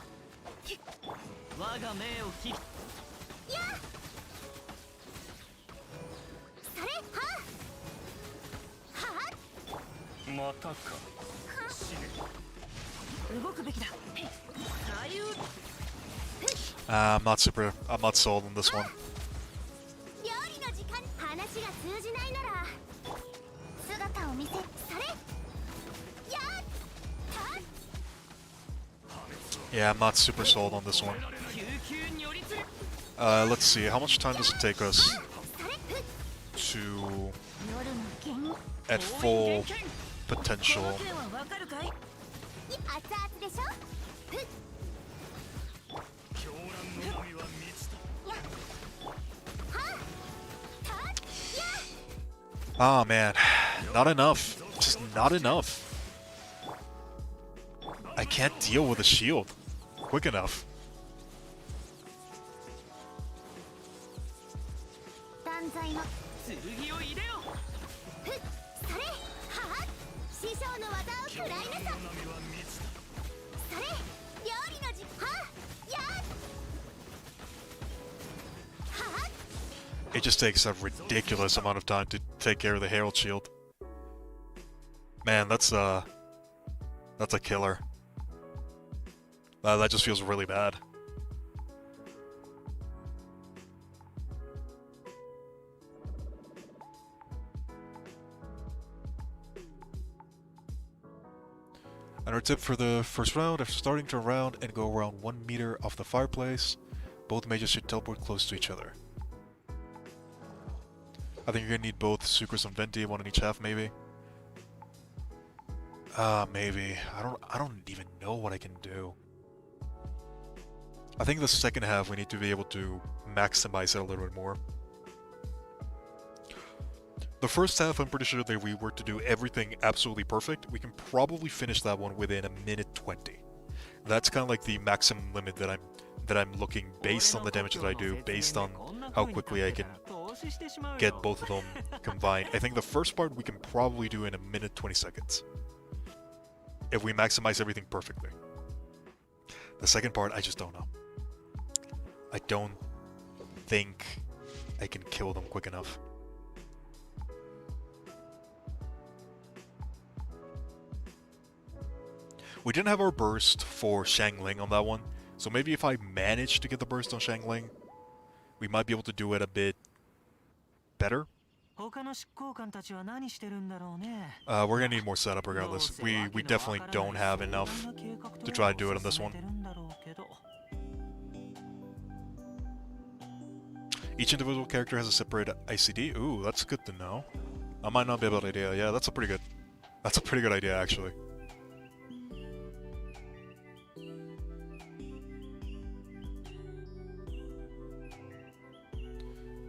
我が命を聞きやっそれはあはあまたか動くべきだ左右 I'm not sold on this one. 料理の時間話が通じないなら姿を見せそれやっは Yeah, I'm not super sold on this one. 救急に寄りつる Let's see, how much time does it take us それふっ to 夜の剣 at full potential? 件はわかるかい熱々でしょふっ狂乱の波は満ちたやはあたや Ah, man. Not enough. Just not enough. I can't deal with a shield quick enough. 断罪の剣を入れよふっそれはあ師匠の技を食らいなさ波は満ちたそれ料理の時はあやはあ It just takes a ridiculous amount of time to take care of the Herald Shield. Man, that's a killer. That just feels really bad. And our tip for the first round, after starting to round and go around 1 meter off the fireplace, both mages should teleport close to each other. I think you're gonna need both Sucrose and Venti, one in each half, maybe. Maybe. I don't even know what I can do. I think the second half we need to be able to maximize it a little bit more. The first half, I'm pretty sure that if we were to do everything absolutely perfect, we can probably finish that one within a minute 20. That's kind of like the maximum limit that I'm looking based on the damage that I do, based on how quickly I can get both of them combined. I think the first part we can probably do in a minute 20 seconds. If we maximize everything perfectly. The second part, I just don't know. I don't think I can kill them quick enough. We didn't have our burst for Xiangling on that one, so maybe if I manage to get the burst on Xiangling, we might be able to do it a bit better. We're gonna need more setup regardless. We definitely don't have enough to try to do it on this one. Each individual character has a separate ICD. Ooh, that's good to know. I might not be able to idea. Yeah, that's a pretty good idea actually.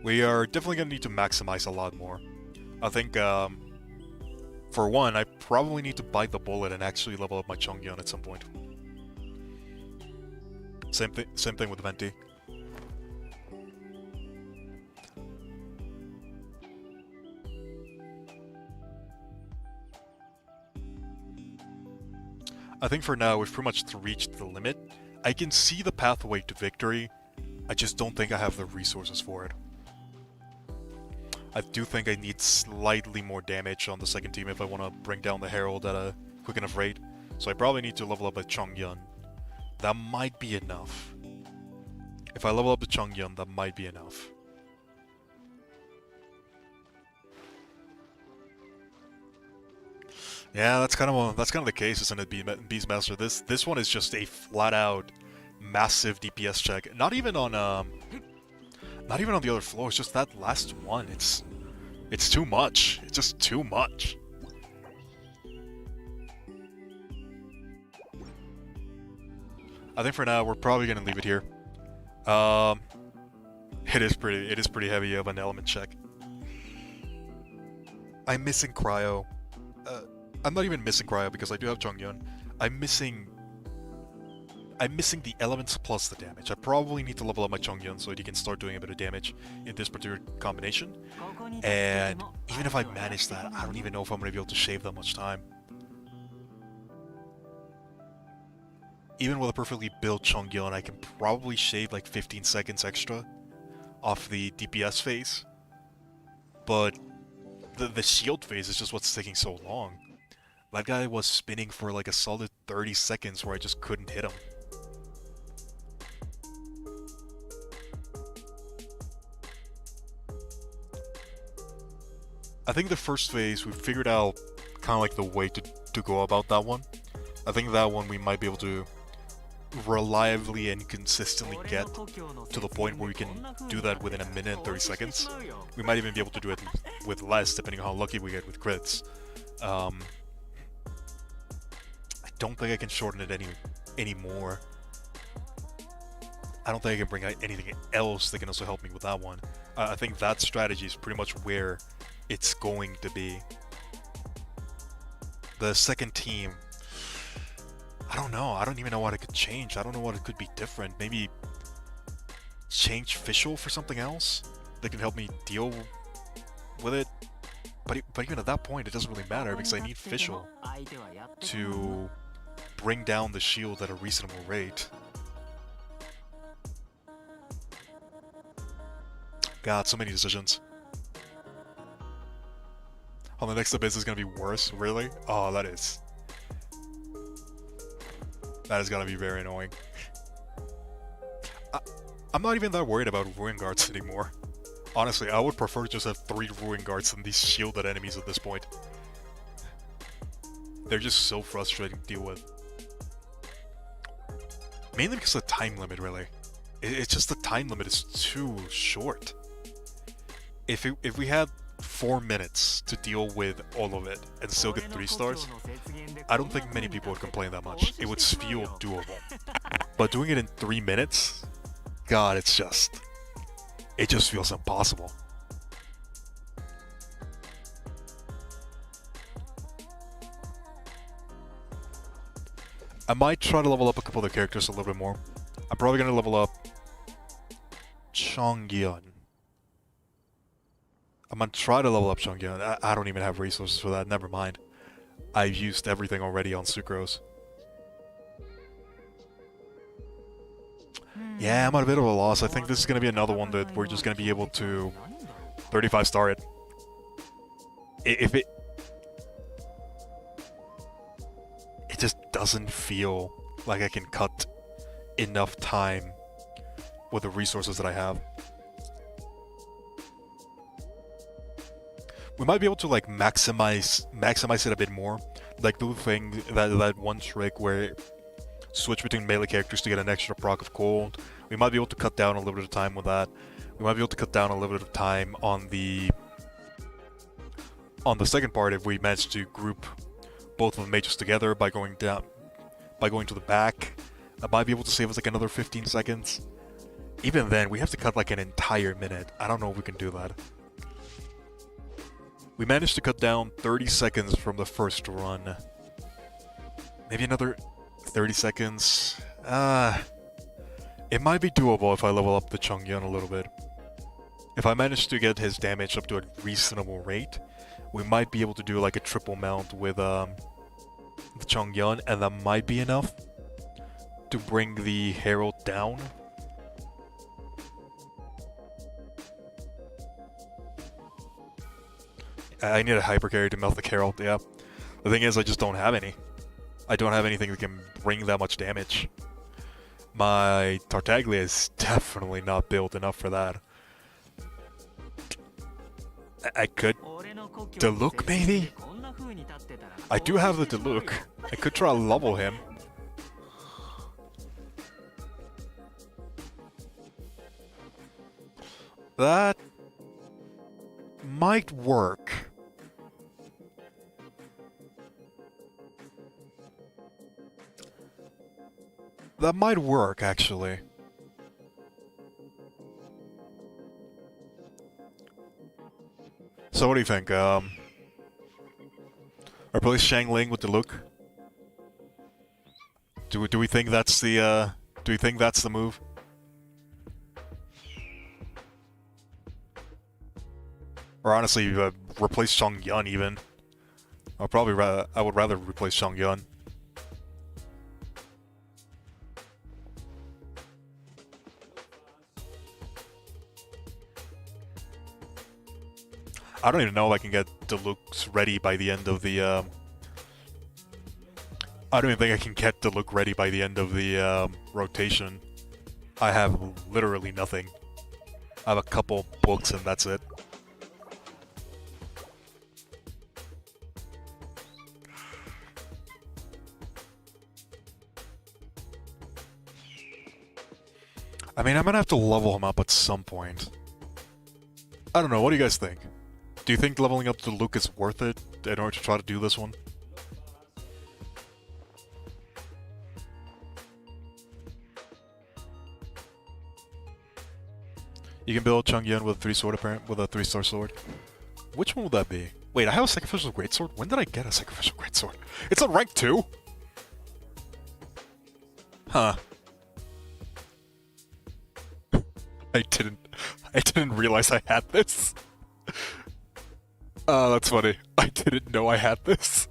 We are definitely going to need to maximize a lot more. I think, for one, I probably need to bite the bullet and actually level up my Chongyun at some point. Same thing with Venti. I think for now we've pretty much reached the limit. I can see the pathway to victory. I just don't think I have the resources for it. I do think I need slightly more damage on the second team if I want to bring down the Herald at a quick enough rate. So I probably need to level up a Chongyun. That might be enough. If I level up the Chongyun, that might be enough. Yeah, that's kind of the case, isn't it, Beastmaster? This one is just a flat-out massive DPS check. Not even on the other floors, just that last one. It's too much. It's just too much. I think for now we're probably gonna leave it here. It is pretty heavy of an element check. I'm missing Cryo. I'm not even missing Cryo because I do have Chongyun. I'm missing the elements plus the damage. I probably need to level up my Chongyun so that he can start doing a bit of damage in this particular combination. And even if I manage that, I don't even know if I'm going to be able to shave that much time. Even with a perfectly built Chongyun, I can probably shave like 15 seconds extra off the DPS phase. But the shield phase is just what's taking so long. That guy was spinning for like a solid 30 seconds where I just couldn't hit him. I think the first phase, we figured out kind of like the way to go about that one. I think that one we might be able to reliably and consistently get to the point where we can do that within a minute and 30 seconds. We might even be able to do it with less, depending on how lucky we get with crits. I don't think I can shorten it anymore. I don't think I can bring out anything else that can also help me with that one. I think that strategy is pretty much where it's going to be. The second team, I don't know. I don't even know what it could change. I don't know what it could be different. Maybe change Fischl for something else that can help me deal with it. But even at that point, it doesn't really matter because I need Fischl to bring down the shield at a reasonable rate. God, so many decisions. Oh, the next abyss is gonna be worse, really? Oh, that is gonna be very annoying. I'm not even that worried about Ruin Guards anymore. Honestly, I would prefer to just have 3 Ruin Guards than these shielded enemies at this point. They're just so frustrating to deal with. Mainly because of the time limit, really. It's just the time limit is too short. If we had 4 minutes to deal with all of it and still get 3 stars, I don't think many people would complain that much. It would feel doable. But doing it in 3 minutes, God, it just feels impossible. I might try to level up a couple of the characters a little bit more. I'm probably gonna level up Chongyeon. I'm gonna try to level up Chongyeon. I don't even have resources for that. Never mind. I've used everything already on Sucrose. Yeah, I'm at a bit of a loss. I think this is gonna be another one that we're just gonna be able to 35 star it. If it just doesn't feel like I can cut enough time with the resources that I have. We might be able to like maximize it a bit more. Like do the thing that one trick where switch between melee characters to get an extra proc of cold. We might be able to cut down a little bit of time with that. We might be able to cut down a little bit of time on the second part if we manage to group both of the mages together by going to the back. I might be able to save us like another 15 seconds. Even then, we have to cut like an entire minute. I don't know if we can do that. We managed to cut down 30 seconds from the first run. Maybe another 30 seconds. It might be doable if I level up the Chongyeon a little bit. If I manage to get his damage up to a reasonable rate, we might be able to do like a triple mount with the Chongyeon, and that might be enough to bring the Herald down. I need a hyper carry to melt the Herald, yeah. The thing is, I just don't have any. I don't have anything that can bring that much damage. My Tartaglia is definitely not built enough for that. I could Diluc maybe? I do have the Diluc. I could try to level him. That might work. That might work, actually. So what do you think? Replace Shang Ling with Diluc? Do we think that's the do we think that's the move? Or honestly, replace Chongyeon even. I would rather replace Chongyeon. I don't even know if I can get Diluc ready by the end of the, I don't even think I can get Diluc ready by the end of the, rotation. I have literally nothing. I have a couple books and that's it. I mean, I'm gonna have to level him up at some point. I don't know, what do you guys think? Do you think leveling up to Luke is worth it in order to try to do this one? You can build Chongyeon with a 3-star sword. Which one would that be? Wait, I have a sacrificial greatsword? When did I get a sacrificial greatsword? It's on rank 2? Huh. I didn't realize I had this. That's funny. I didn't know I had this.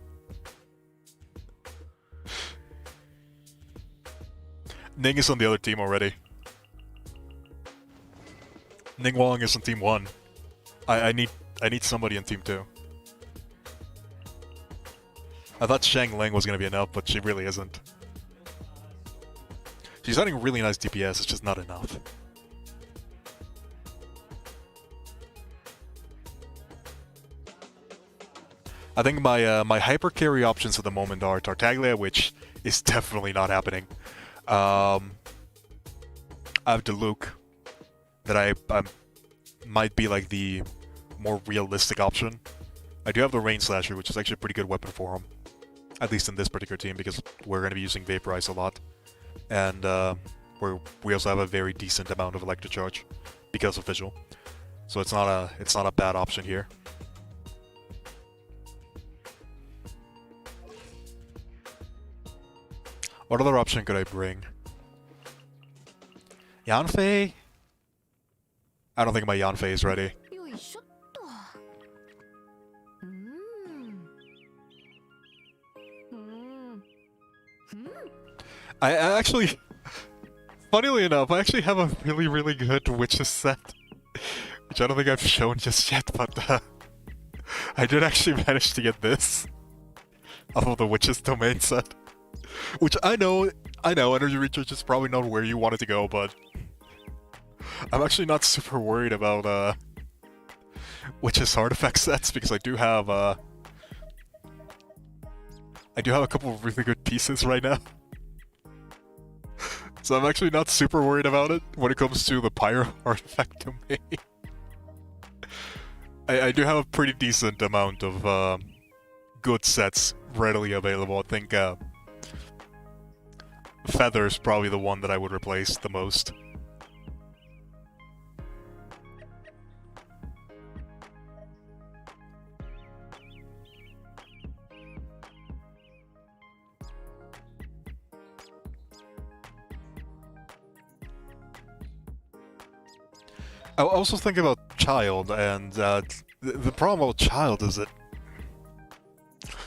Ning is on the other team already. Ning Wong is on team 1. I need somebody in team 2. I thought Shang Ling was gonna be enough, but she really isn't. She's having really nice DPS, it's just not enough. I think my hyper carry options at the moment are Tartaglia, which is definitely not happening. I have Diluc, that I might be like the more realistic option. I do have the Rain Slasher, which is actually a pretty good weapon for him, at least in this particular team, because we're going to be using Vaporize a lot, and we also have a very decent amount of Electric Charge because of Visual, so it's not a bad option here. What other option could I bring? Yanfei? I don't think my Yanfei is ready. よいしょっと。I actually, funnily enough, I actually have a really, really good Witches set, which I don't think I've shown just yet, but I did actually manage to get this off of the Witches domain set, which I know, Energy Research is probably not where you wanted to go, but I'm actually not super worried about Witches artifact sets because I do have a couple of really good pieces right now. So I'm actually not super worried about it when it comes to the Pyro artifact domain. I do have a pretty decent amount of good sets readily available. I think Feather's probably the one that I would replace the most. I also think about Child, and the problem about Child is that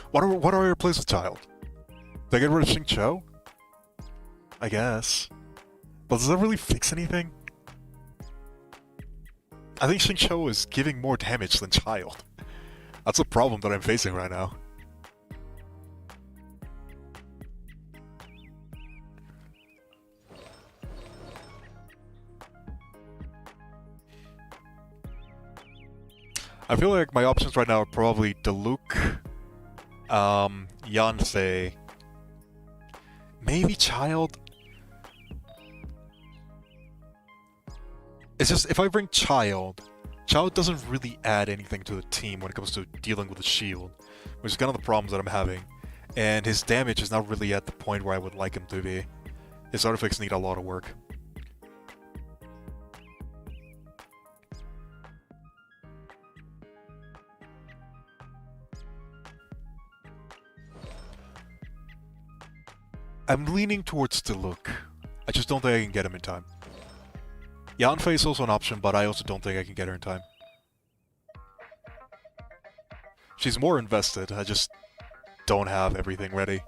what do I replace with Child? Do I get rid of Xingqiu? I guess, but does that really fix anything? I think Xingqiu is giving more damage than Child. That's a problem that I'm facing right now. I feel like my options right now are probably Diluc, Yanfei, maybe Child. It's just, if I bring Child doesn't really add anything to the team when it comes to dealing with the shield, which is kind of the problems that I'm having. And his damage is not really at the point where I would like him to be. His artifacts need a lot of work. I'm leaning towards Diluc. I just don't think I can get him in time. Yanfei is also an option, but I also don't think I can get her in time. She's more invested, I just don't have everything ready.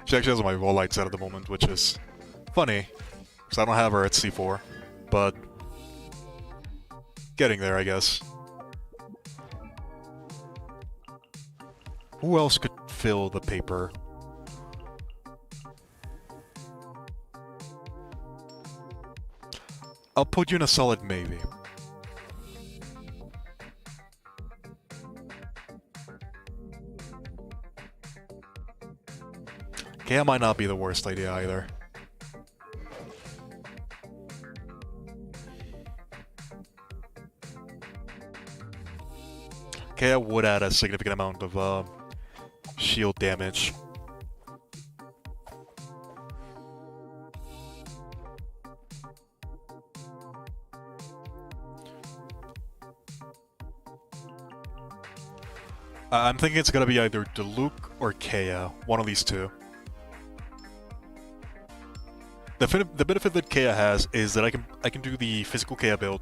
She actually has my Volite set at the moment, which is funny, because I don't have her at C4, but getting there, I guess. Who else could fill the paper? I'll put you in a solid maybe. Okay, that might not be the worst idea either. Okay, I would add a significant amount of shield damage. I'm thinking it's gonna be either Diluc or Kea, one of these two. The benefit that Kea has is that I can do the physical Kea build,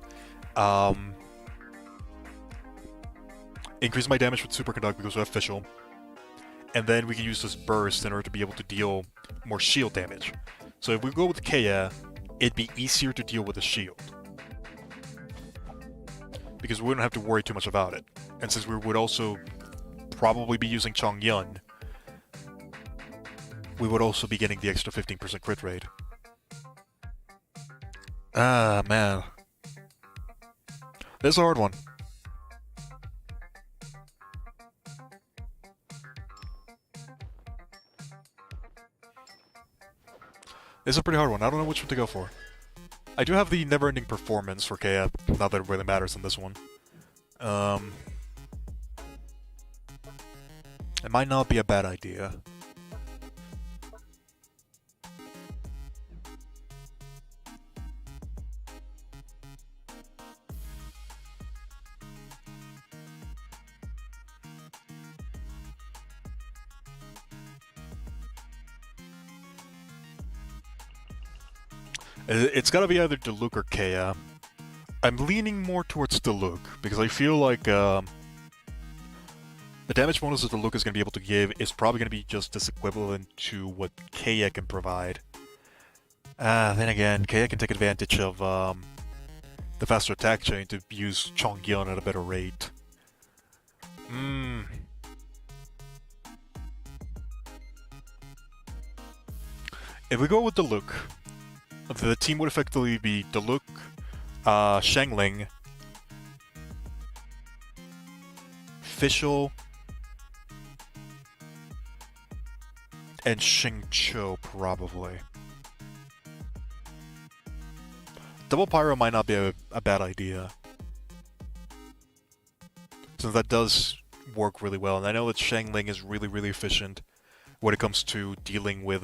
increase my damage with Superconduct because we're official, and then we can use this burst in order to be able to deal more shield damage. So if we go with Kea, it'd be easier to deal with the shield, because we wouldn't have to worry too much about it. And since we would also probably be using Chongyun, we would also be getting the extra 15% crit rate. Ah, man. This is a hard one. This is a pretty hard one. I don't know which one to go for. I do have the never-ending performance for Kea, not that it really matters in this one. It might not be a bad idea. It's gotta be either Diluc or Kea. I'm leaning more towards Diluc, because I feel like the damage bonus that Diluc is going to be able to give is probably going to be just as equivalent to what Kea can provide. Then again, Kea can take advantage of the faster attack chain to use Chongyun at a better rate. If we go with Diluc, the team would effectively be Diluc, Shangling, Fischl, and Xingqiu, probably. Double Pyro might not be a bad idea, since that does work really well, and I know that Shangling is really, really efficient when it comes to dealing with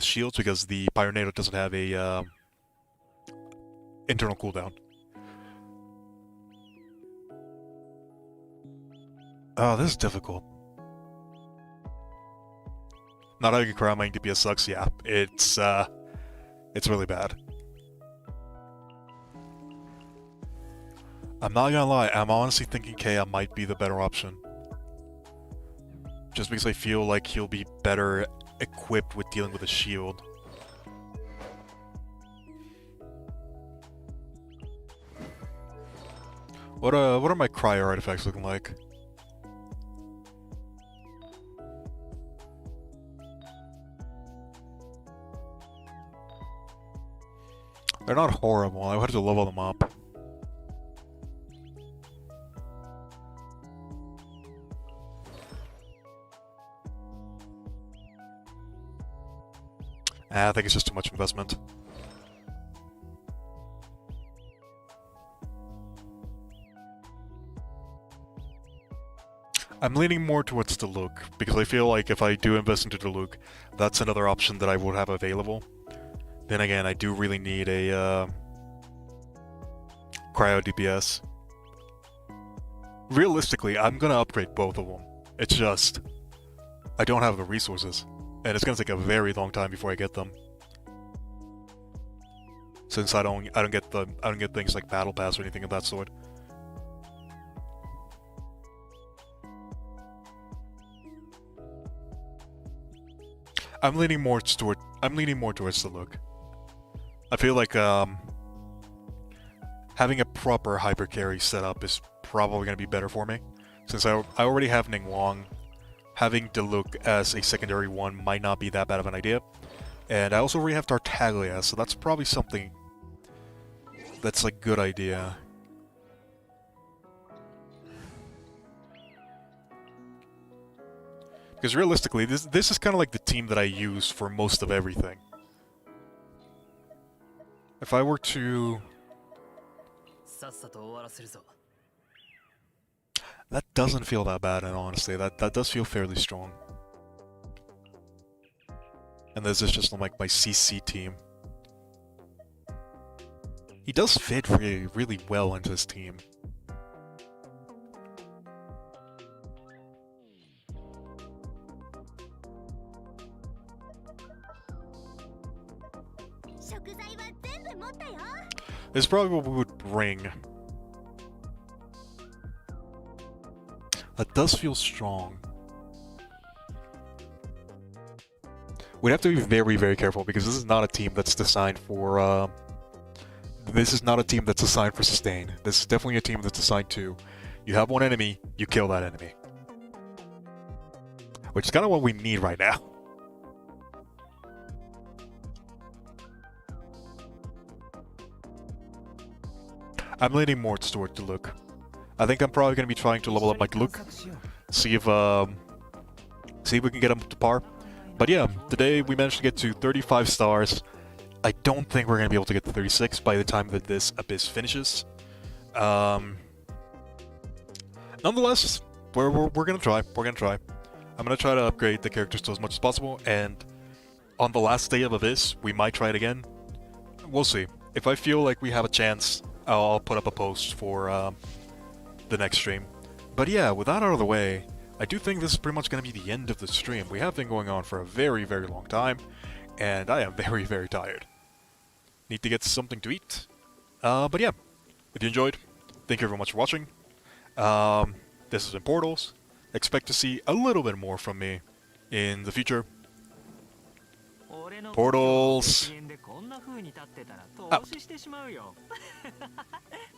shields, because the Pyronado doesn't have a internal cooldown. Oh, this is difficult. Not having a Crown Mining DPS sucks, yeah. It's really bad. I'm not gonna lie, I'm honestly thinking Kea might be the better option. Just because I feel like he'll be better equipped with dealing with a shield. What are my cryo artifacts looking like? They're not horrible, I would have to level them up. I think it's just too much investment. I'm leaning more towards Diluc, because I feel like if I do invest into Diluc, that's another option that I would have available. Then again, I do really need a cryo DPS. Realistically, I'm gonna upgrade both of them. It's just I don't have the resources, and it's gonna take a very long time before I get them. Since I don't get things like Battle Pass or anything of that sort. I'm leaning more towards Diluc. I feel like having a proper hyper carry setup is probably going to be better for me. Since I already have Ningguang, having Diluc as a secondary one might not be that bad of an idea. And I also already have Tartaglia, so that's probably something that's a good idea. Because realistically, this is kind of like the team that I use for most of everything. If I were to... That doesn't feel that bad, and honestly, that does feel fairly strong. And this is just like my CC team. He does fit really, really well into his team. This is probably what we would bring. That does feel strong. We'd have to be very, very careful, because this is not a team that's designed for, this is not a team that's designed for sustain. This is definitely a team that's designed to, you have one enemy, you kill that enemy. Which is kind of what we need right now. I'm leaning more towards Diluc. I think I'm probably going to be trying to level up my Diluc. See if we can get him up to par. But yeah, today we managed to get to 35 stars. I don't think we're going to be able to get to 36 by the time that this Abyss finishes. Nonetheless, we're going to try. We're going to try. I'm going to try to upgrade the characters to as much as possible, and on the last day of Abyss, we might try it again. We'll see. If I feel like we have a chance, I'll put up a post for the next stream. But yeah, with that out of the way, I do think this is pretty much going to be the end of the stream. We have been going on for a very, very long time. and I am very, very tired. Need to get something to eat. But yeah, if you enjoyed, thank you very much for watching. This has been Portals. Expect to see a little bit more from me in the future. Portals.こんな風に立ってたら投資してしまうよ